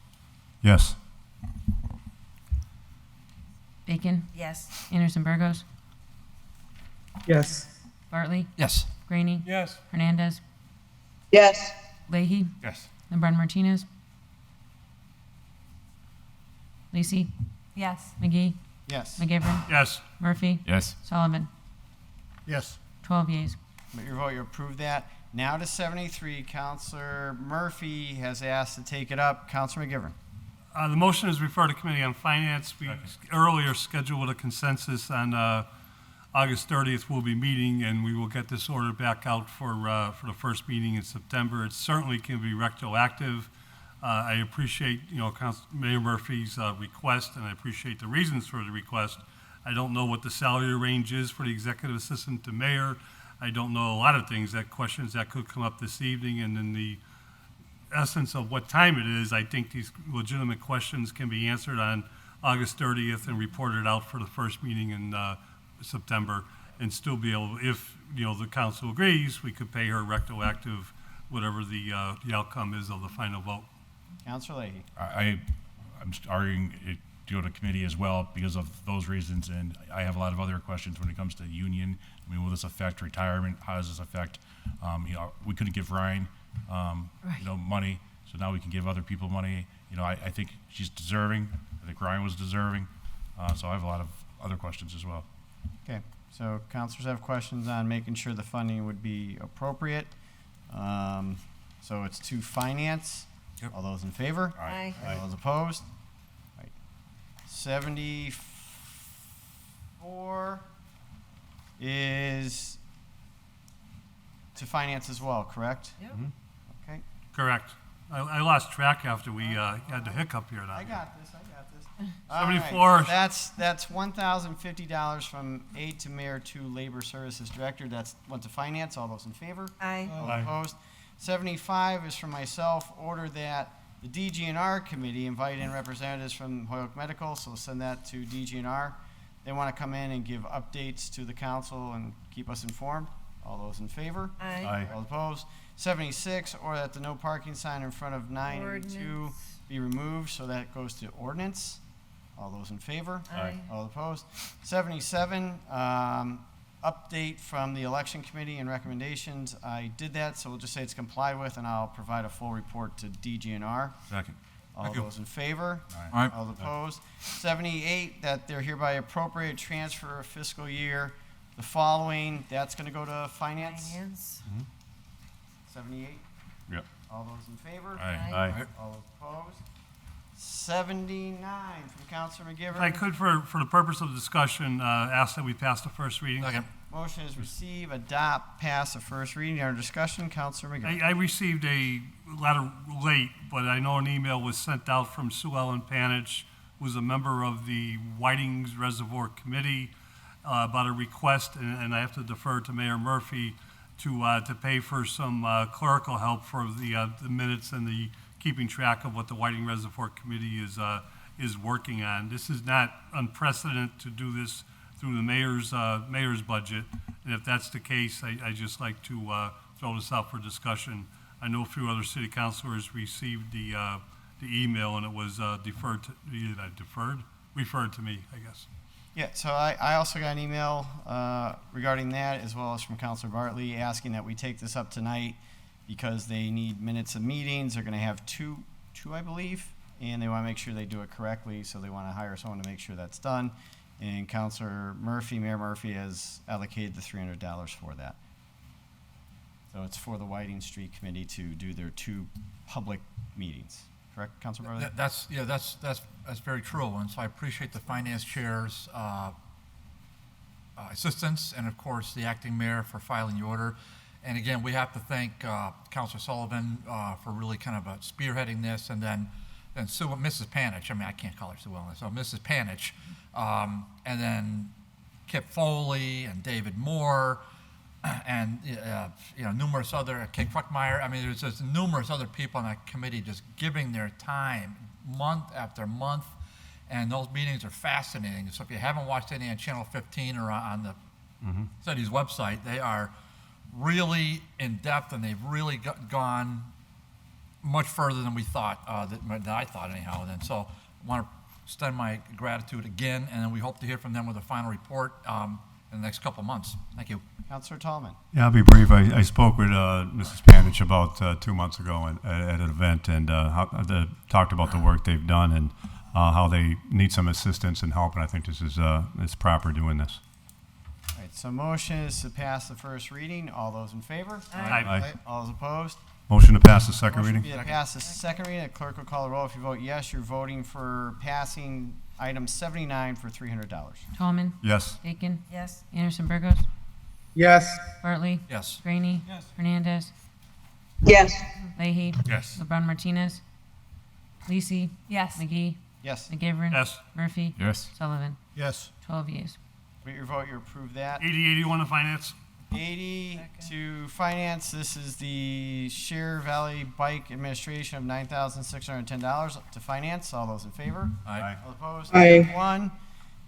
Yes. Bacon, Yes. Anderson Burgos, Yes. Bartley, Yes. Graney, Yes. Hernandez, Yes. Leahy, Yes. LeBron Martinez, Lacey, Yes. McGee, Yes. McGivern, Yes. Murphy, Yes. Sullivan. Yes. 12 yeas. But your vote, you approve that. Now to 73, Counselor Murphy has asked to take it up. Counselor McGivern. The motion is referred to Committee on Finance. We earlier scheduled a consensus on August 30th. We'll be meeting, and we will get this order back out for the first meeting in September. It certainly can be retroactive. I appreciate, Mayor Murphy's request, and I appreciate the reasons for the request. I don't know what the salary range is for the executive assistant to mayor. I don't know a lot of things, questions that could come up this evening, and in the essence of what time it is, I think these legitimate questions can be answered on August 30th and report it out for the first meeting in September, and still be able, if, the council agrees, we could pay her retroactive, whatever the outcome is of the final vote. Councilor Leahy. I'm arguing it to go to committee as well because of those reasons, and I have a lot of other questions when it comes to union. I mean, will this affect retirement? How does this affect, we couldn't give Ryan, money, so now we can give other people money. I think she's deserving. I think Ryan was deserving. So I have a lot of other questions as well. Okay, so councilors have questions on making sure the funding would be appropriate. So it's to finance. Yep. All those in favor? Aye. All those opposed? Right. 74 is to finance as well, correct? Yep. Okay. Correct. I lost track after we had the hiccup here. I got this. 74. All right, that's $1,050 from aid to mayor to labor services director. That's went to finance. All those in favor? Aye. All Aye. opposed? 75 is from myself. Order that the DGNR committee invite in representatives from Hoyoke Medical, so send that to DGNR. They want to come in and give updates to the council and keep us informed. All those in favor? Aye. Aye. All opposed? 76, or that the no parking sign in front of 982 Ordinance. be removed, so that goes to ordinance. All those in favor? Aye. All opposed? 77, update from the election committee and recommendations. I did that, so we'll just say it's complied with, and I'll provide a full report to DGNR. Second. All those in favor? Aye. All opposed? 78, that they're hereby appropriate transfer of fiscal year the following. That's going to go to finance. Finance. 78. Yep. All those in favor? Aye. All opposed? 79 from Councilor McGivern. If I could, for the purpose of discussion, ask that we pass the first reading. Motion is receive, adopt, pass the first reading. Under discussion, Councilor McGivern. I received a letter late, but I know an email was sent out from Sue Ellen Panich, who was a member of the Whitings Reservoir Committee, about a request, and I have to defer to Mayor Murphy to pay for some clerical help for the minutes and the keeping track of what the Whiting Reservoir Committee is working on. This is not unprecedented to do this through the mayor's budget, and if that's the case, I just like to throw this out for discussion. I know a few other city councilors received the email, and it was referred to me, I guess. Yeah, so I also got an email regarding that, as well as from Councilor Bartley, asking that we take this up tonight because they need minutes of meetings. They're going to have two, I believe, and they want to make sure they do it correctly, so they want to hire someone to make sure that's done. And Councilor Murphy, Mayor Murphy, has allocated the $300 for that. So it's for the Whiting Street Committee to do their 2 public meetings. Correct, Councilor Bartley? That's very true, and so I appreciate the finance chair's assistance, and of course, the acting mayor for filing the order. And again, we have to thank Councilor Sullivan for really kind of spearheading this, and then Sue, Mrs. Panich, I mean, I can't call her Sue Ellen, so Mrs. Panich, and then Kip Foley and David Moore, and numerous other, Kate Fruckmeyer. I mean, there's just numerous other people on that committee just giving their time month after month, and those meetings are fascinating. So if you haven't watched any on Channel 15 or on the city's website, they are really in depth, and they've really gone much further than we thought, that I thought anyhow. And so I want to extend my gratitude again, and then we hope to hear from them with a final report in the next couple of months. Thank you. Councilor Tallman. Yeah, I'll be brief. I spoke with Mrs. Panich about 2 months ago at an event, and talked about the work they've done and how they need some assistance and help, and I think this is it's proper doing this. All right, so motion is to pass the first reading. All those in favor? Aye. All those opposed? Motion to pass the second Motion reading? to pass the second reading. The clerk will call the roll. If you vote yes, you're voting for passing item 79 for $300. Tallman. Yes. Bacon. Yes. Anderson Burgos. Yes. Bartley. Yes. Graney. Yes. Hernandez. Yes. Leahy. Yes. LeBron Martinez. Lisi. Yes. McGee. Yes. McGivern. Yes. Murphy. Yes. Sullivan. Yes. 12 yeas. With your vote, you approve that. 8081 of finance. 80 to finance. This is the Share Valley Bike Administration of $9,610 to finance. All those in favor? Aye. All opposed? Aye. One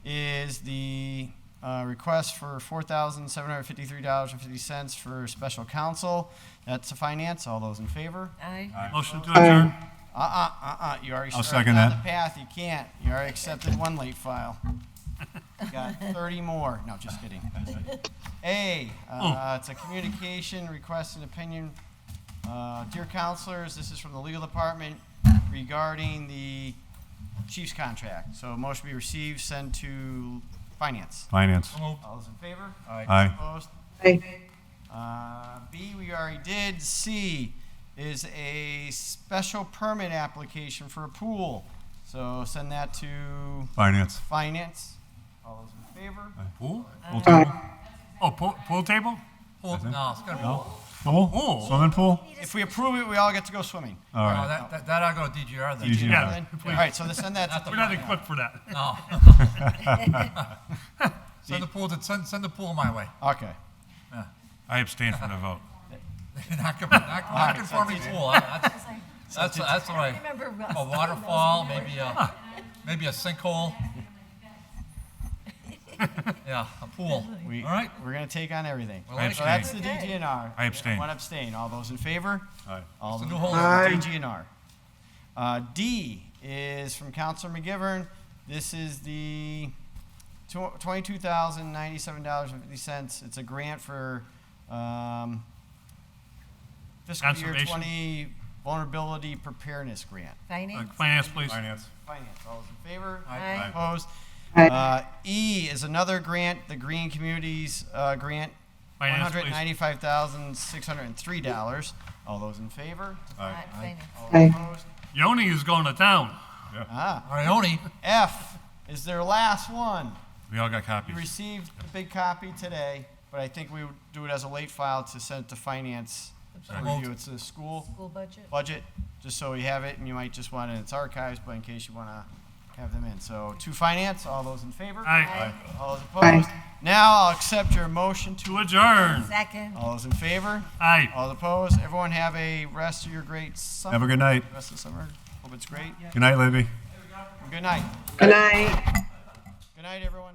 is the request for $4,753.50 for special counsel. That's to finance. All those in favor? Aye. Motion to adjourn. You already I'll started second down that. the path. You can't. You already accepted one late file. You got 30 more. No, just kidding. A, it's a communication request and opinion. Dear counselors, this is from the legal department regarding the chief's contract. So motion be received, send to finance. Finance. All those in favor? Aye. Opposed? Aye. B, we already did. C is a special permit application for a pool. So send that to Finance. finance. All those in favor? Pool? Pool table? Oh, pool table? Pool, no, it's gonna be. Pool? Swimming pool? If we approve it, we all get to go swimming. All No, right. that I'll go to DGR then. DGR. Yeah. All right, so send that to We're not equipped for that. No. Send the pool my way. Okay. I abstain from the vote. Not conforming pool. That's what I, a waterfall, maybe a sinkhole. Yeah, a pool. All right. We're going to take on everything. Well, I So that's the abstain. DGNR. I abstain. One abstain. All those in favor? Aye. All It's a those new opposed? hole. DGNR. D is from Councilor McGivern. This is the $22,097.50. It's a grant for fiscal year Conservation. 20 vulnerability preparedness grant. Finance? Finance, please. Finance. All those in favor? Aye. Opposed? E is another grant, the Green Communities Grant, Finance, please. $195,603. All those in favor? Finance. All those opposed? Yoni is going to town. Ione. F is their last one. We all got You copies. received a big copy today, but I think we would do it as a late file to send it to finance for review. It's a school budget, just so we have it, and you might just want it in its archives, but in case you want to have them in. So to finance, all those in favor? Aye. All those opposed? Now I'll accept your motion to To adjourn. Second. All those in favor? Aye. All opposed? Everyone have a rest of your great summer. Have a good night. Rest of the summer. Hope it's great. Good night, Libby. Good night. Good night. Good night, everyone.